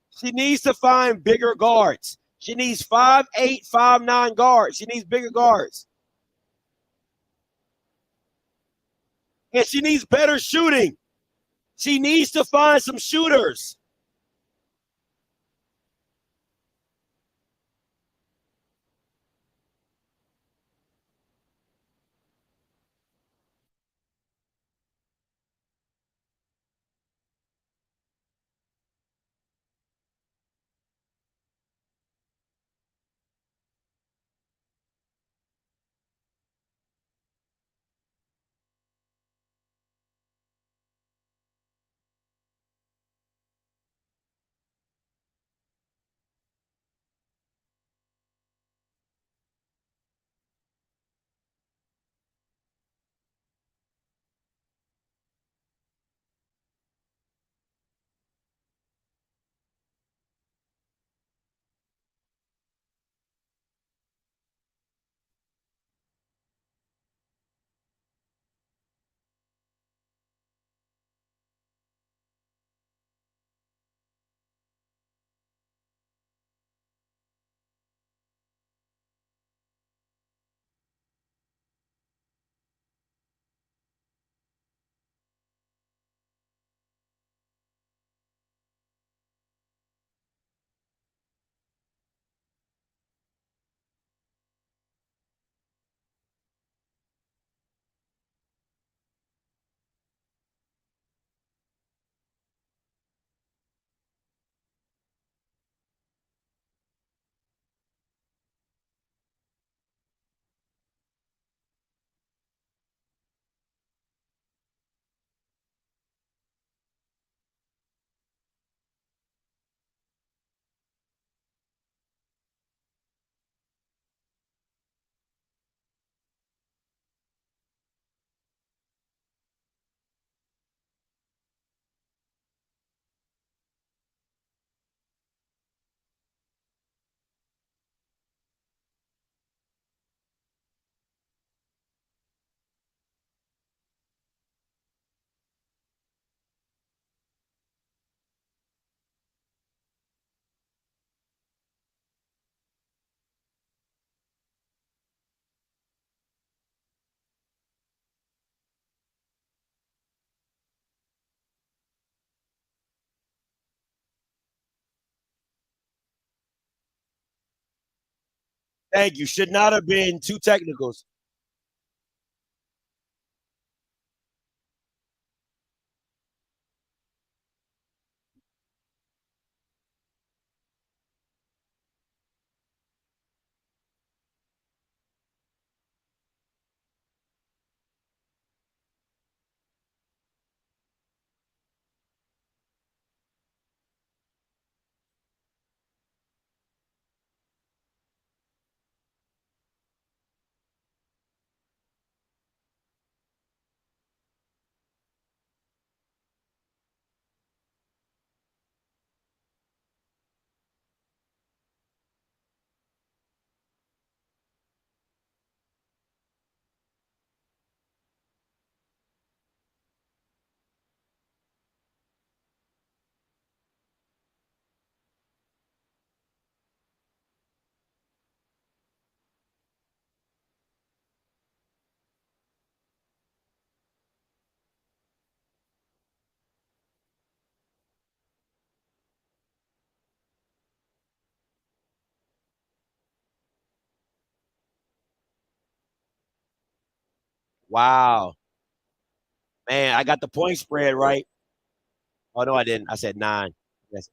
She needs to find bigger guards. She needs 5'8", 5'9" guards. She needs bigger guards. And she needs better shooting. She needs to find some shooters. Thank you. Should not have been 2 technicals. Wow. Man, I got the point spread right. Oh, no, I didn't. I said 9. Yes.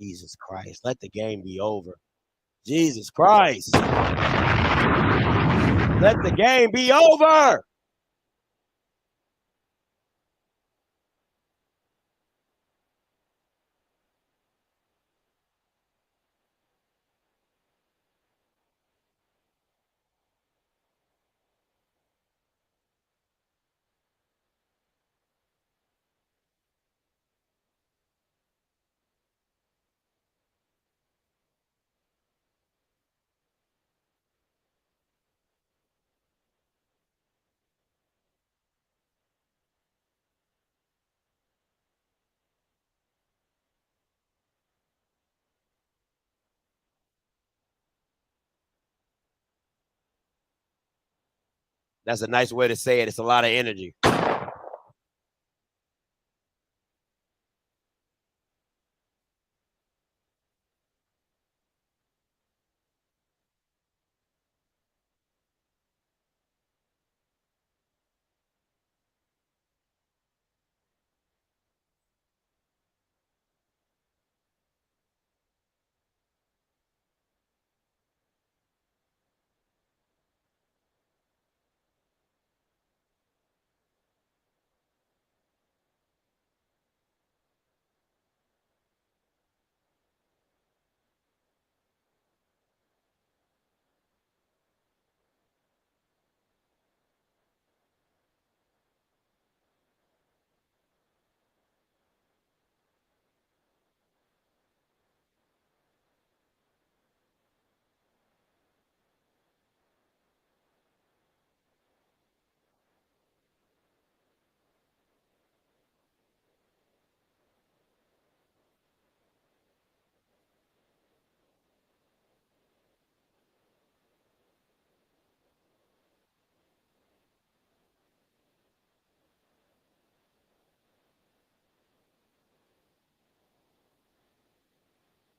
Jesus Christ. Let the game be over. Jesus Christ. Let the game be over. That's a nice way to say it. It's a lot of energy.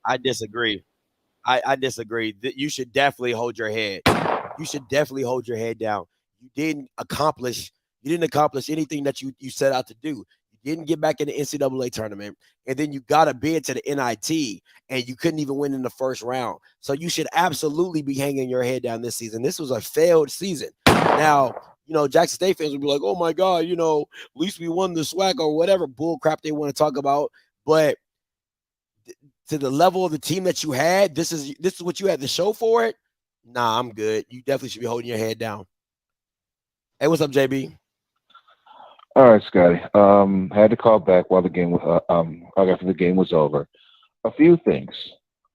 I disagree. I disagree. You should definitely hold your head. You should definitely hold your head down. You didn't accomplish anything that you set out to do. You didn't get back in the NCAA tournament, and then you got a bid to the NIT, and you couldn't even win in the first round. So you should absolutely be hanging your head down this season. This was a failed season. Now, Jackson State fans would be like, "Oh my God, at least we won the SWAC or whatever bull crap they want to talk about." But to the level of the team that you had, this is what you had to show for it. Nah, I'm good. You definitely should be holding your head down. Hey, what's up, JB? All right, Scotty. Had to call back while the game after the game was over. A few things.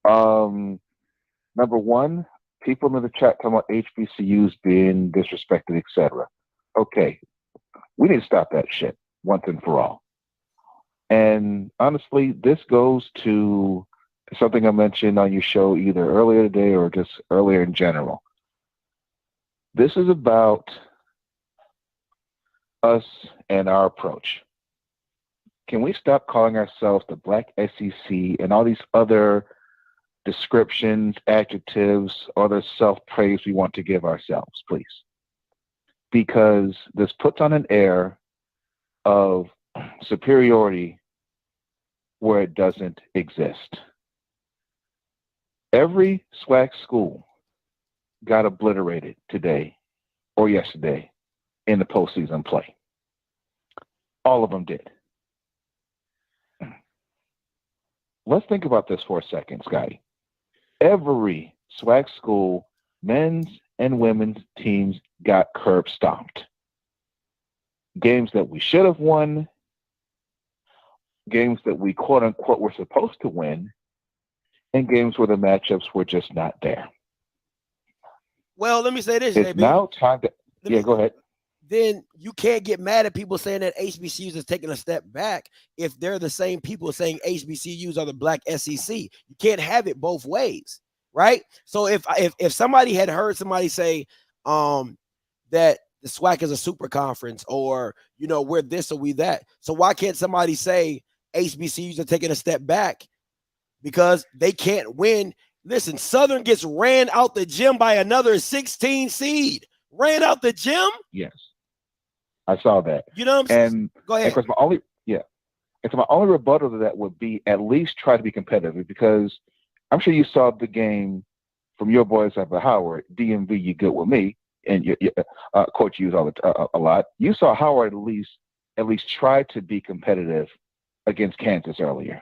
Number one, people in the chat talking about HBCUs being disrespected, etc. Okay, we need to stop that shit once and for all. And honestly, this goes to something I mentioned on your show either earlier today or just earlier in general. This is about us and our approach. Can we stop calling ourselves the Black SEC and all these other descriptions, adjectives, or the self-praise we want to give ourselves, please. Because this puts on an air of superiority where it doesn't exist. Every SWAC school got obliterated today or yesterday in the postseason play. All of them did. Let's think about this for a second, Scotty. Every SWAC school, men's and women's teams got curb stomped. Games that we should have won, games that we quote unquote were supposed to win, and games where the matchups were just not there. Well, let me say this, It's JB. now time to go ahead. Then you can't get mad at people saying that HBCUs is taking a step back if they're the same people saying HBCUs are the black SEC. You can't have it both ways, right? So if somebody had heard somebody say that the SWAC is a super conference, or we're this or we that, so why can't somebody say HBCUs are taking a step back because they can't win? Listen, Southern gets ran out the gym by another 16 seed. Ran out the gym? Yes. I saw that. You know what I'm saying? And go ahead. And so my only rebuttal to that would be at least try to be competitive, because I'm sure you saw the game from your boys up at Howard, DMV, you good with me, and your coach used a lot. You saw Howard at least try to be competitive against Kansas earlier.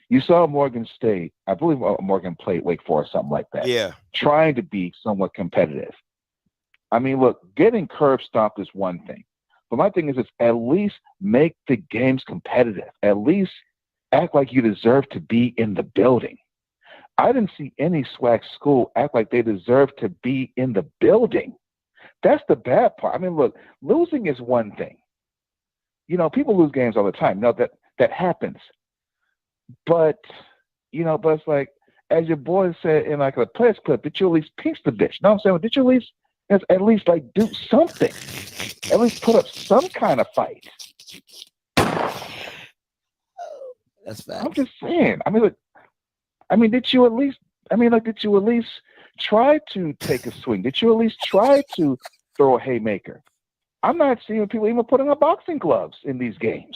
You saw Morgan State, I believe Morgan played Wake Forest, something like that. Yeah. Trying to be somewhat competitive. I mean, look, getting curb stomped is one thing. But my thing is at least make the games competitive. At least act like you deserve to be in the building. I didn't see any SWAC school act like they deserve to be in the building. That's the bad part. I mean, look, losing is one thing. People lose games all the time. No, that happens. But it's like, as your boy said in like a players clip, did you at least pinch the bitch? You know what I'm saying? Did you at least like do something? At least put up some kind of fight. That's fact. I'm just saying. Did you at least try to take a swing? Did you at least try to throw a haymaker? I'm not seeing people even putting on boxing gloves in these games.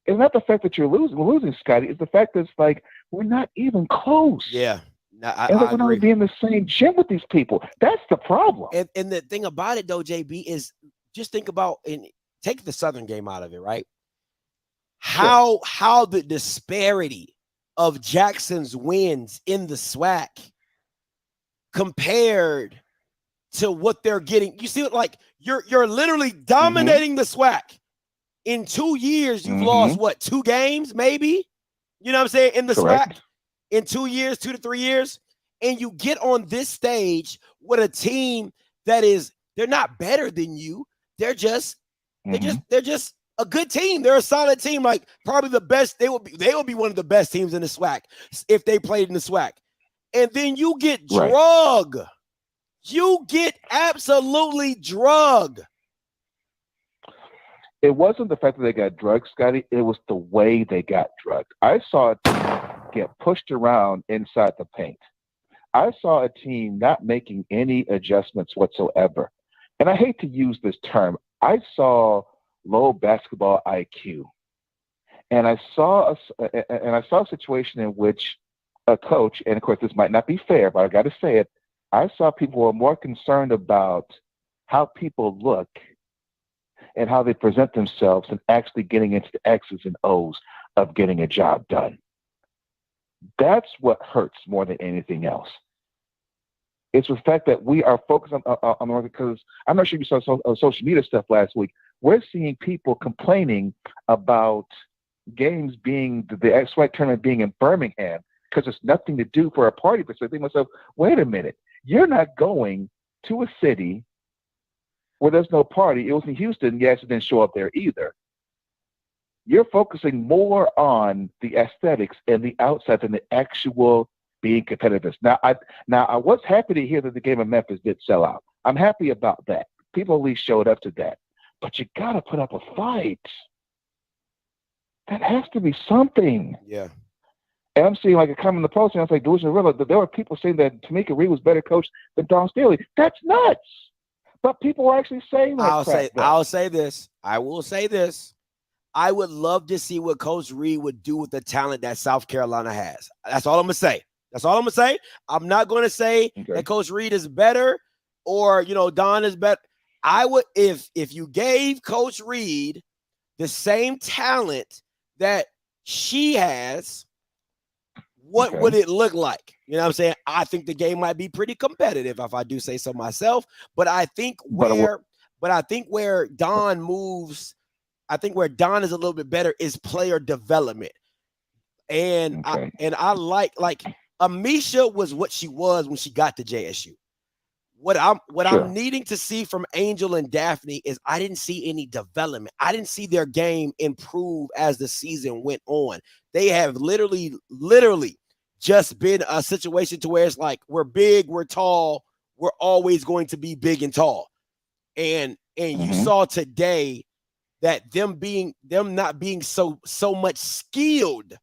It's not the fact that you're losing, Scotty. It's the fact that it's like we're not even close. Yeah. I we're not even be in the same gym with these people. That's the problem. And the thing about it, though, JB, is just think about and take the Southern game out of it, right? How the disparity of Jackson's wins in the SWAC compared to what they're getting. You see, like you're literally dominating the SWAC. In 2 years, you've lost what, 2 games, maybe? You know what I'm saying? In the SWAC, in 2 years, 2 to 3 years, and you get on this stage with a team that they're not better than you. They're just a good team. They're a solid team, like probably the best. They will be one of the best teams in the SWAC if they played in the SWAC. And then you get drug. You get absolutely drugged. It wasn't the fact that they got drugged, Scotty. It was the way they got drugged. I saw a team get pushed around inside the paint. I saw a team not making any adjustments whatsoever. And I hate to use this term. I saw low basketball IQ. And I saw a situation in which a coach, and of course this might not be fair, but I got to say it, I saw people who were more concerned about how people look and how they present themselves and actually getting into the X's and O's of getting a job done. That's what hurts more than anything else. It's the fact that we are focused on because I'm not sure if you saw social media stuff last week. We're seeing people complaining about games being the SWAC tournament being in Birmingham because there's nothing to do for a party. But so I think to myself, wait a minute, you're not going to a city where there's no party. It was in Houston. Yes, it didn't show up there either. You're focusing more on the aesthetics and the outside than the actual being competitive. Now I was happy to hear that the game of Memphis did sell out. I'm happy about that. People at least showed up to that. But you got to put up a fight. That has to be something. Yeah. And I'm seeing like a comment in the post, and I was like, there were people saying that Tamika Reed was better coach than Dawn Staley. That's nuts. But people were actually saying that. I'll say this. I will say this. I would love to see what Coach Reed would do with the talent that South Carolina has. That's all I'm gonna say. I'm not going to say that Coach Reed is better or Don is better. I would if you gave Coach Reed the same talent that she has, what would it look like? You know what I'm saying? I think the game might be pretty competitive if I do say so myself. But I think where Don moves, I think where Don is a little bit better is player development. And I like Amisha was what she was when she got to JSU. What I'm needing to see from Angel and Daphne is I didn't see any development. I didn't see their game improve as the season went on. They have literally just been a situation to where it's like we're big, we're tall, we're always going to be big and tall. And you saw today that them not being so much skilled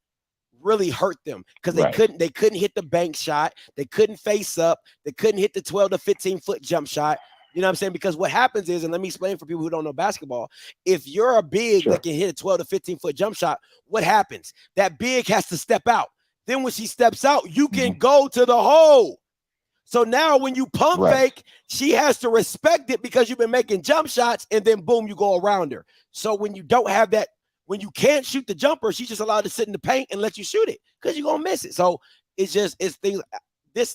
really hurt them because they couldn't hit the bank shot, they couldn't face up, they couldn't hit the 12 to 15 foot jump shot. You know what I'm saying? Because what happens is, and let me explain for people who don't know basketball, if you're a big that can hit a 12 to 15 foot jump shot, what happens? That big has to step out. Then when she steps out, you can go to the hole. So now when you pump fake, she has to respect it because you've been making jump shots, and then boom, you go around her. So when you don't have that, when you can't shoot the jumper, she's just allowed to sit in the paint and let you shoot it because you're going to miss it. So it's things.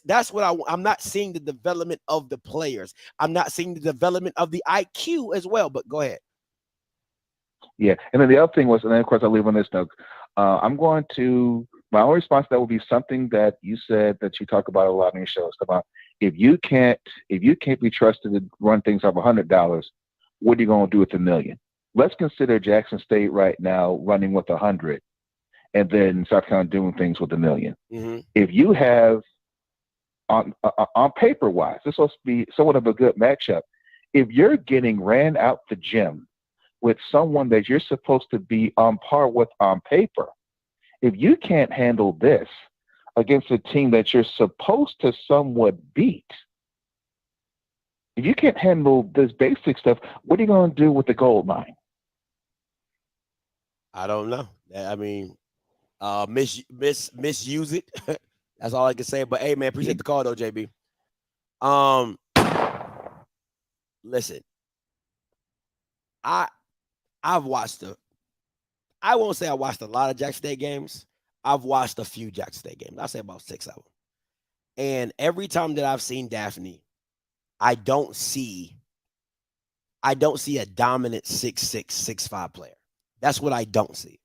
That's what I'm not seeing the development of the players. I'm not seeing the development of the IQ as well, but go ahead. Yeah. And then the other thing was, and then of course I'll leave on this note, my only response to that would be something that you said that you talk about a lot in your shows about if you can't be trusted to run things off $100, what are you going to do with $1 million? Let's consider Jackson State right now running with 100, and then South Carolina doing things with $1 million. If you have on paper wise, this will be somewhat of a good matchup. If you're getting ran out the gym with someone that you're supposed to be on par with on paper, if you can't handle this against a team that you're supposed to somewhat beat, if you can't handle this basic stuff, what are you going to do with the gold mine? I don't know. I mean, misuse it. That's all I can say. But hey, man, appreciate the call though, JB. Listen, I've watched I won't say I watched a lot of Jackson State games. I've watched a few Jackson State games. I'll say about 6 of them. And every time that I've seen Daphne, I don't see a dominant 6'6", 6'5" player. That's what I don't see.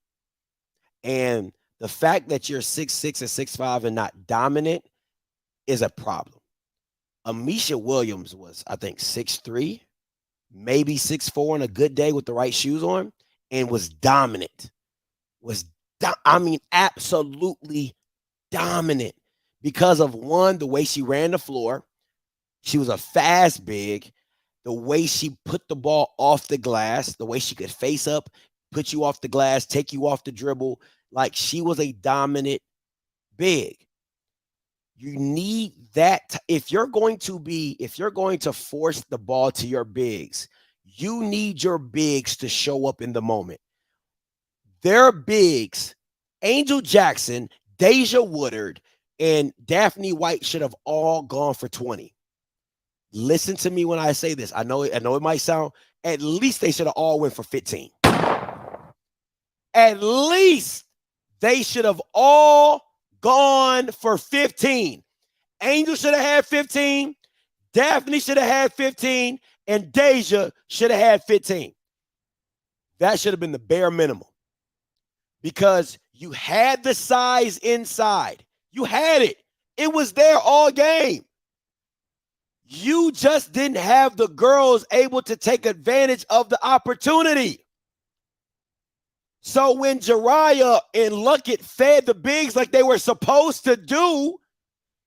And the fact that you're 6'6" and 6'5" and not dominant is a problem. Amisha Williams was, I think, 6'3", maybe 6'4" on a good day with the right shoes on, and was dominant. Absolutely dominant because of, one, the way she ran the floor. She was a fast big. The way she put the ball off the glass, the way she could face up, put you off the glass, take you off the dribble. Like, she was a dominant big. You need that. If you're going to force the ball to your bigs, you need your bigs to show up in the moment. Their bigs, Angel Jackson, Deja Woodard, and Daphne White should have all gone for 20. Listen to me when I say this. I know it might sound, at least they should have all went for 15. At least they should have all gone for 15. Angel should have had 15. Daphne should have had 15. And Deja should have had 15. That should have been the bare minimum. Because you had the size inside. You had it. It was there all game. You just didn't have the girls able to take advantage of the opportunity. So when Jariah and Luckett fed the bigs like they were supposed to do,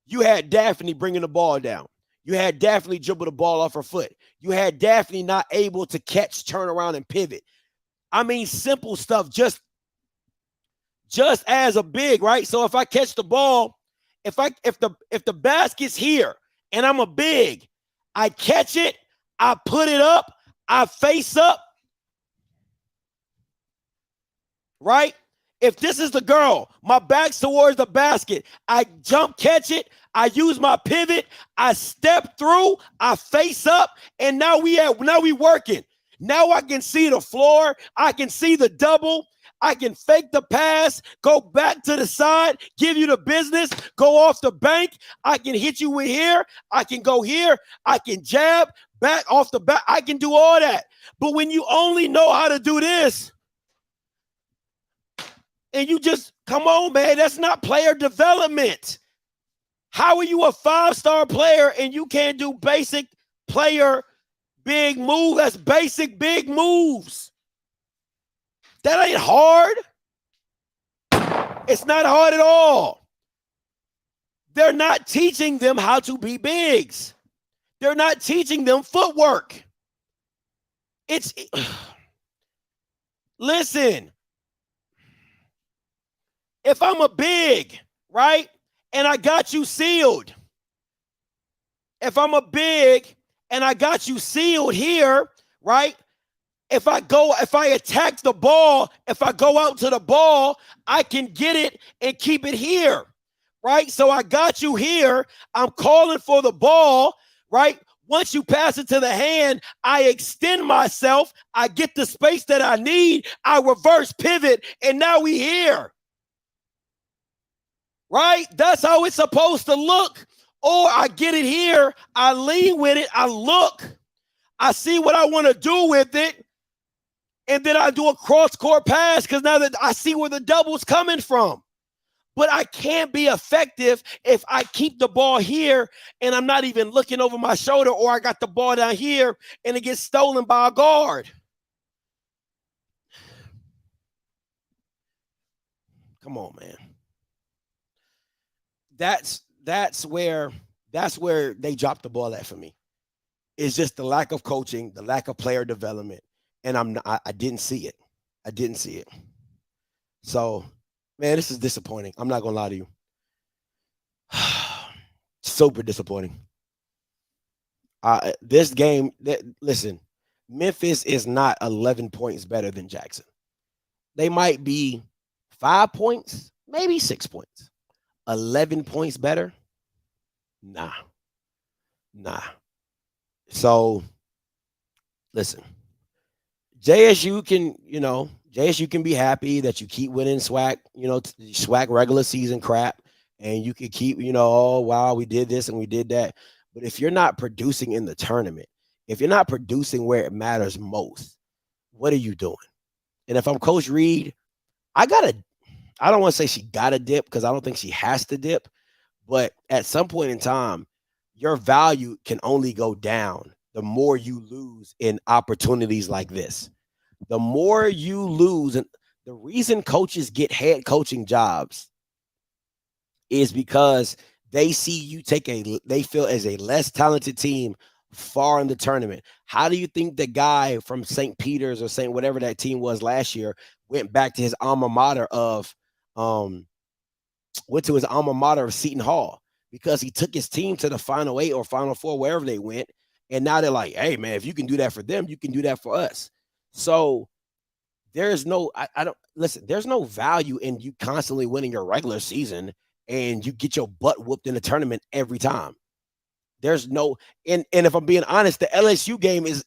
you had Daphne bringing the ball down. You had Daphne dribble the ball off her foot. You had Daphne not able to catch, turn around, and pivot. I mean, simple stuff. Just just as a big, right? So if I catch the ball, if the basket's here and I'm a big, I catch it, I put it up, I face up, right? If this is the girl, my back's towards the basket, I jump catch it, I use my pivot, I step through, I face up, and now we working. Now I can see the floor, I can see the double, I can fake the pass, go back to the side, give you the business, go off the bank, I can hit you with here, I can go here, I can jab, back off the back, I can do all that. But when you only know how to do this, and you just, come on, man, that's not player development. How are you a 5-star player and you can't do basic player big move? That's basic big moves. That ain't hard. It's not hard at all. They're not teaching them how to be bigs. They're not teaching them footwork. Listen, if I'm a big, right, and I got you sealed, if I'm a big and I got you sealed here, right, if I attack the ball, if I go out to the ball, I can get it and keep it here, right? So I got you here. I'm calling for the ball, right? Once you pass it to the hand, I extend myself. I get the space that I need. I reverse pivot, and now we here. Right? That's how it's supposed to look. Or I get it here, I lean with it, I look, I see what I want to do with it, and then I do a cross-court pass because now that I see where the double's coming from. But I can't be effective if I keep the ball here and I'm not even looking over my shoulder, or I got the ball down here and it gets stolen by a guard. Come on, man. That's where they dropped the ball at for me. It's just the lack of coaching, the lack of player development, and I didn't see it. I didn't see it. So, man, this is disappointing. I'm not gonna lie to you. Super disappointing. This game, listen, Memphis is not 11 points better than Jackson. They might be 5 points, maybe 6 points. 11 points better? Nah. So, listen, JSU can be happy that you keep winning SWAC, SWAC regular season crap, and you can keep, oh, wow, we did this and we did that. But if you're not producing in the tournament, if you're not producing where it matters most, what are you doing? And if I'm Coach Reed, I don't want to say she got to dip because I don't think she has to dip. But at some point in time, your value can only go down the more you lose in opportunities like this. The more you lose, and the reason coaches get head coaching jobs is because they see you they feel as a less talented team far in the tournament. How do you think the guy from St. Peter's or St. whatever that team was last year went back to his alma mater of Seton Hall? Because he took his team to the Final 8 or Final 4, wherever they went. And now they're like, hey, man, if you can do that for them, you can do that for us. So there's no value in you constantly winning your regular season and you get your butt whooped in the tournament every time. There's no, and if I'm being honest, the LSU game is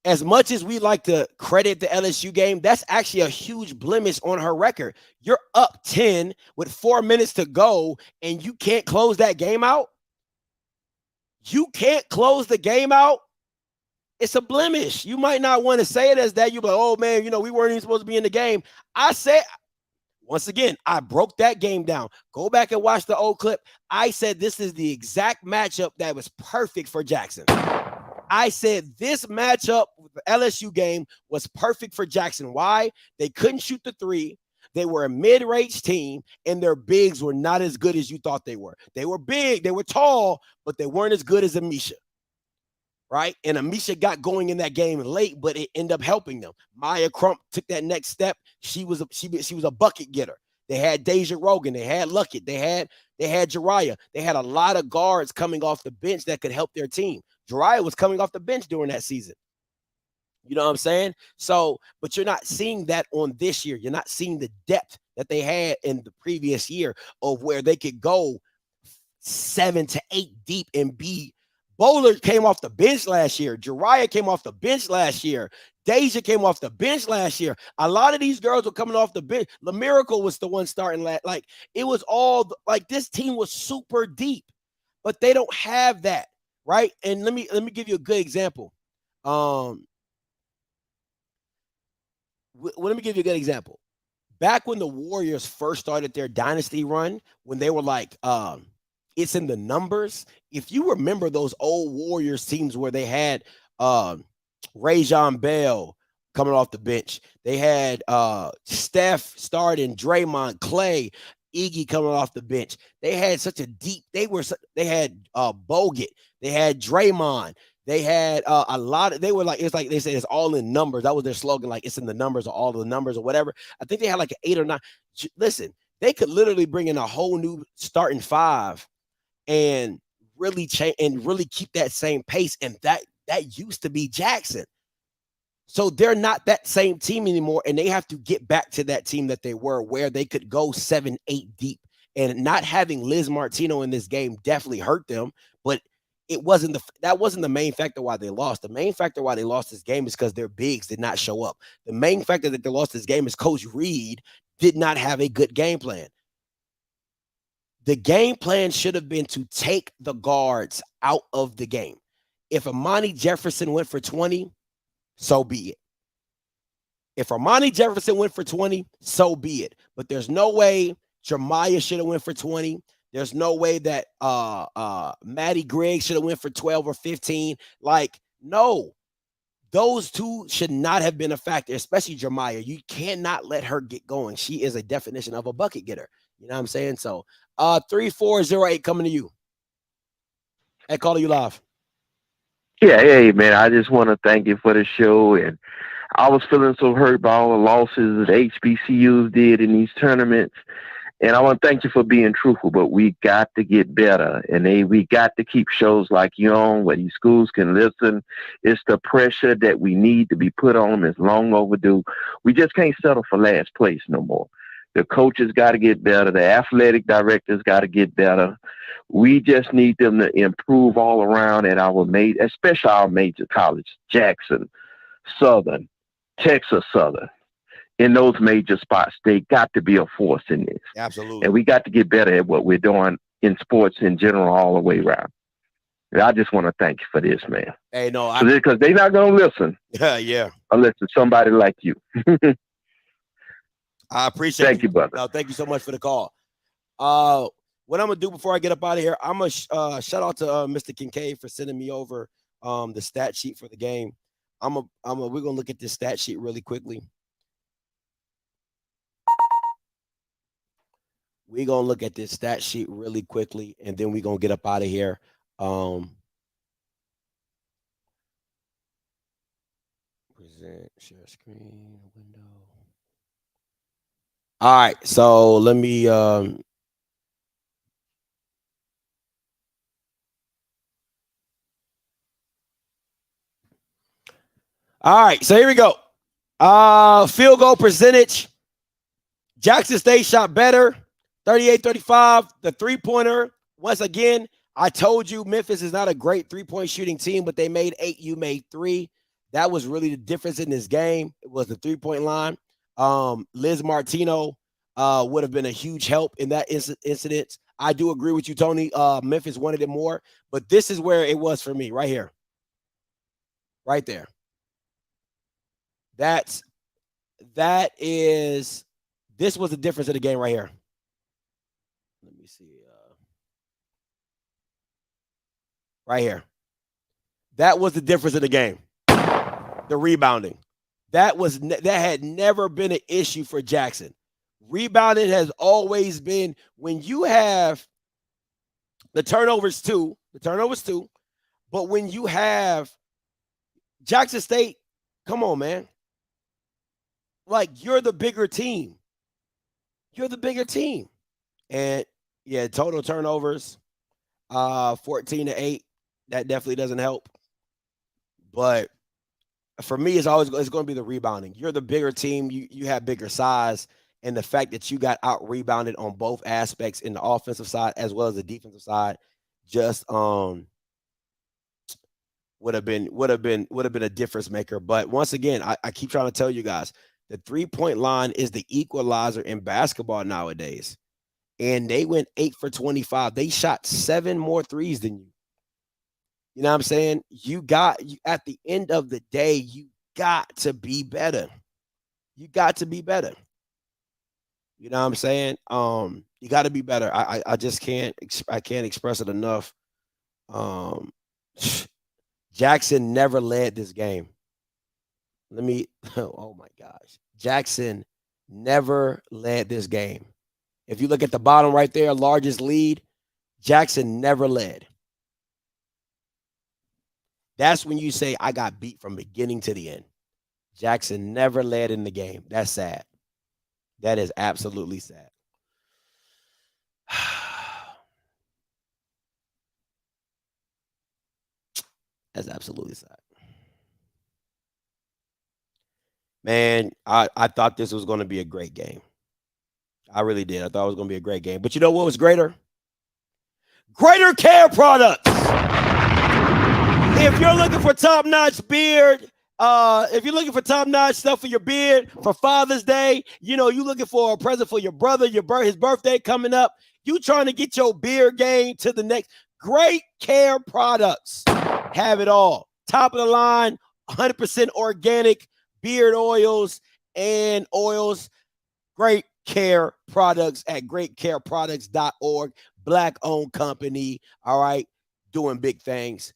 as much as we like to credit the LSU game, that's actually a huge blemish on her record. You're up 10 with 4 minutes to go, and you can't close that game out. You can't close the game out. It's a blemish. You might not want to say it as that. You're like, oh, man, we weren't even supposed to be in the game. I said, once again, I broke that game down. Go back and watch the old clip. I said this is the exact matchup that was perfect for Jackson. I said this matchup with the LSU game was perfect for Jackson. Why? They couldn't shoot the three. They were a mid-range team, and their bigs were not as good as you thought they were. They were big. They were tall, but they weren't as good as Amisha. right? And Amisha got going in that game late, but it ended up helping them. Maya Crump took that next step. She was a bucket getter. They had Deja Rogan. They had Luckett. They had Jariah. They had a lot of guards coming off the bench that could help their team. Jariah was coming off the bench during that season. You know what I'm saying? So, but you're not seeing that on this year. You're not seeing the depth that they had in the previous year of where they could go 7 to 8 deep and be. Bowler came off the bench last year. Jariah came off the bench last year. Deja came off the bench last year. A lot of these girls were coming off the bench. The Miracle was the one starting last. Like, it was all like this team was super deep, but they don't have that, right? And let me give you a good example. Let me give you a good example. Back when the Warriors first started their dynasty run, when they were like, it's in the numbers. If you remember those old Warriors teams where they had Rajon Bell coming off the bench, they had Steph starting, Draymond, Clay, Iggy coming off the bench. They had such a deep. They had Bogut. They had Draymond. They had a lot of, they were like, it's like they said, it's all in numbers. That was their slogan, like it's in the numbers or all the numbers or whatever. I think they had like an 8 or 9. Listen, they could literally bring in a whole new starting 5 and really change and really keep that same pace. And that used to be Jackson. So they're not that same team anymore. And they have to get back to that team that they were, where they could go 7, 8 deep. And not having Liz Martino in this game definitely hurt them, but that wasn't the main factor why they lost. The main factor why they lost this game is because their bigs did not show up. The main factor that they lost this game is Coach Reed did not have a good game plan. The game plan should have been to take the guards out of the game. If Amani Jefferson went for 20, so be it. If Amani Jefferson went for 20, so be it. But there's no way Jeremiah should have went for 20. There's no way that Maddie Gregg should have went for 12 or 15. Like, no. Those two should not have been a factor, especially Jeremiah. You cannot let her get going. She is a definition of a bucket getter. You know what I'm saying? So 3408 coming to you. Hey, calling you live. Yeah, hey, man, I just want to thank you for the show. And I was feeling so hurt by all the losses that HBCUs did in these tournaments. And I want to thank you for being truthful, but we got to get better. And we got to keep shows like you on where these schools can listen. It's the pressure that we need to be put on them. It's long overdue. We just can't settle for last place no more. The coaches got to get better. The athletic directors got to get better. We just need them to improve all around at especially our major colleges, Jackson, Southern, Texas Southern. In those major spots, they got to be a force in this. Absolutely. And we got to get better at what we're doing in sports in general all the way around. And I just want to thank you for this, man. Hey, no. Because they're not going to listen. Yeah. Unless it's somebody like you. I appreciate it. Thank you, brother. No, thank you so much for the call. What I'm going to do before I get up out of here, I'm going to shout out to Mr. Kincaid for sending me over the stat sheet for the game. We're going to look at this stat sheet really quickly. We're going to look at this stat sheet really quickly, and then we're going to get up out of here. Present, share screen, window. All right, so let me all right, so here we go. Field goal percentage. Jackson State shot better, 38-35. The three-pointer, once again, I told you Memphis is not a great three-point shooting team, but they made 8, you made 3. That was really the difference in this game. It was the three-point line. Liz Martino would have been a huge help in that incident. I do agree with you, Tony. Memphis wanted it more, but this is where it was for me, right here. Right there. This was the difference in the game right here. Let me see. Right here. That was the difference in the game. The rebounding. That had never been an issue for Jackson. Rebounding has always been, when you have the turnovers too, but when you have Jackson State, come on, man. Like, you're the bigger team. You're the bigger team. And yeah, total turnovers, 14-8. That definitely doesn't help. But for me, it's going to be the rebounding. You're the bigger team. You have bigger size, and the fact that you got out rebounded on both aspects in the offensive side as well as the defensive side, just would have been a difference maker. But once again, I keep trying to tell you guys, the 3-point line is the equalizer in basketball nowadays. And they went 8 for 25. They shot 7 more threes than you. You know what I'm saying? At the end of the day, you got to be better. You got to be better. You know what I'm saying? You got to be better. I just can't express it enough. Jackson never led this game. Oh my gosh. Jackson never led this game. If you look at the bottom right there, largest lead, Jackson never led. That's when you say, I got beat from beginning to the end. Jackson never led in the game. That's sad. That is absolutely sad. That's absolutely sad. Man, I thought this was going to be a great game. I really did. I thought it was going to be a great game. But you know what was greater? Greater Care products. If you're looking for top-notch beard, if you're looking for top-notch stuff for your beard for Father's Day, you looking for a present for your brother, his birthday coming up, you trying to get your beard game to the next. Great Care products have it all. Top of the line, 100% organic beard oils and oils. Great Care products at greatcareproducts.org. Black-owned company, all right, doing big things.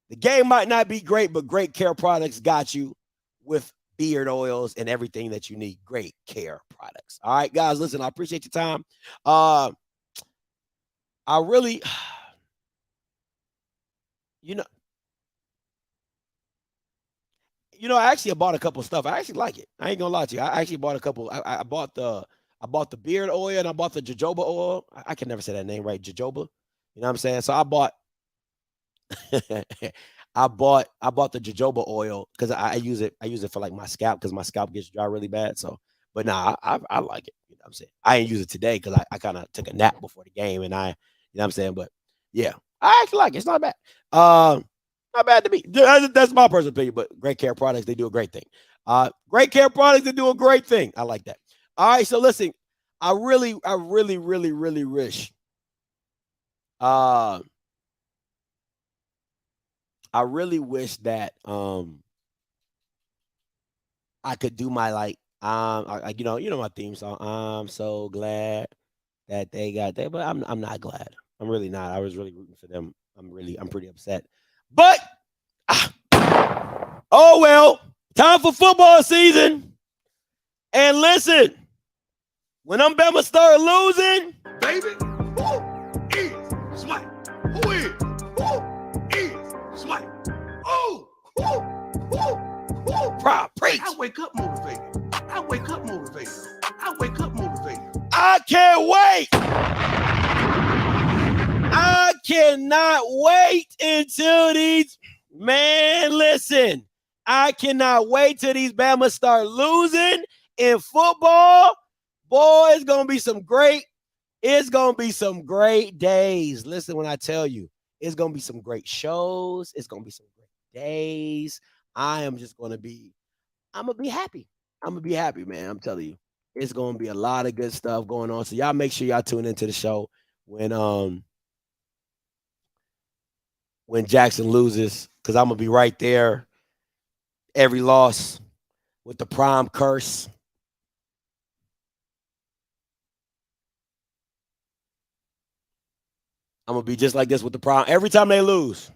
The game might not be great, but Great Care Products got you with beard oils and everything that you need. Great Care Products. All right, guys, listen, I appreciate your time. I actually bought a couple of stuff. I actually like it. I ain't gonna lie to you. I actually bought a couple. I bought the beard oil and I bought the jojoba oil. I can never say that name right. Jojoba. You know what I'm saying? So I bought I bought the jojoba oil because I use it for like my scalp because my scalp gets dry really bad. So, but nah, I like it. You know what I'm saying? I ain't use it today because I kind of took a nap before the game and you know what I'm saying? But yeah, I actually like it. It's not bad. Not bad to me. That's my personal opinion, but Great Care Products, they do a great thing. Great Care Products, they do a great thing. I like that. All right, so listen, I really wish I really wish that I could do my my theme song. I'm so glad that they got that, but I'm not glad. I'm really not. I was really rooting for them. I'm pretty upset. But oh well, time for football season. And listen, when them Bama start losing, Baby, who is Swipe? Who is Swipe? Oh, preach. I wake up motivated. I can't wait. I cannot wait until these listen. I cannot wait till these Bama start losing in football. Boy, it's gonna be some great days. Listen when I tell you, it's gonna be some great shows. It's gonna be some great days. I'm gonna be happy. I'm gonna be happy, man. I'm telling you, it's gonna be a lot of good stuff going on. So y'all make sure y'all tune into the show when Jackson loses, because I'm gonna be right there every loss with the prime curse. I'm gonna be just like this with the prime every time they lose.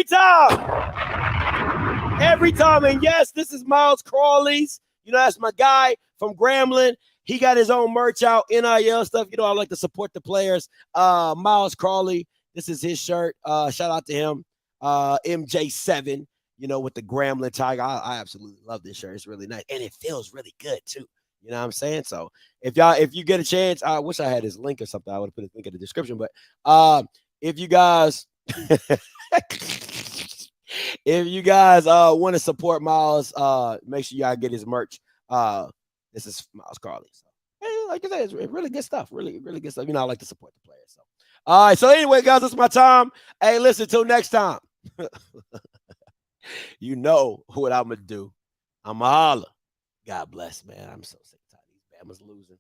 time. Every time. And yes, this is Miles Crawley's. You know, that's my guy from Grambling. He got his own merch out, NIL stuff. You know, I like to support the players. Miles Crawley, this is his shirt. Shout out to him. MJ7, you know, with the Grambling Tiger. I absolutely love this shirt. It's really nice. And it feels really good, too. You know what I'm saying? So if you get a chance, I wish I had his link or something. I would have put his link in the description. But if you guys want to support Miles, make sure y'all get his merch. This is Miles Crawley. So, hey, like I said, it's really good stuff. Really, really good stuff. You know, I like to support the players. So, all right. So anyway, guys, that's my time. Hey, listen, till next time. You know what I'm gonna do. I'm a holler. God bless, man. I'm so sick of these Bama's losing.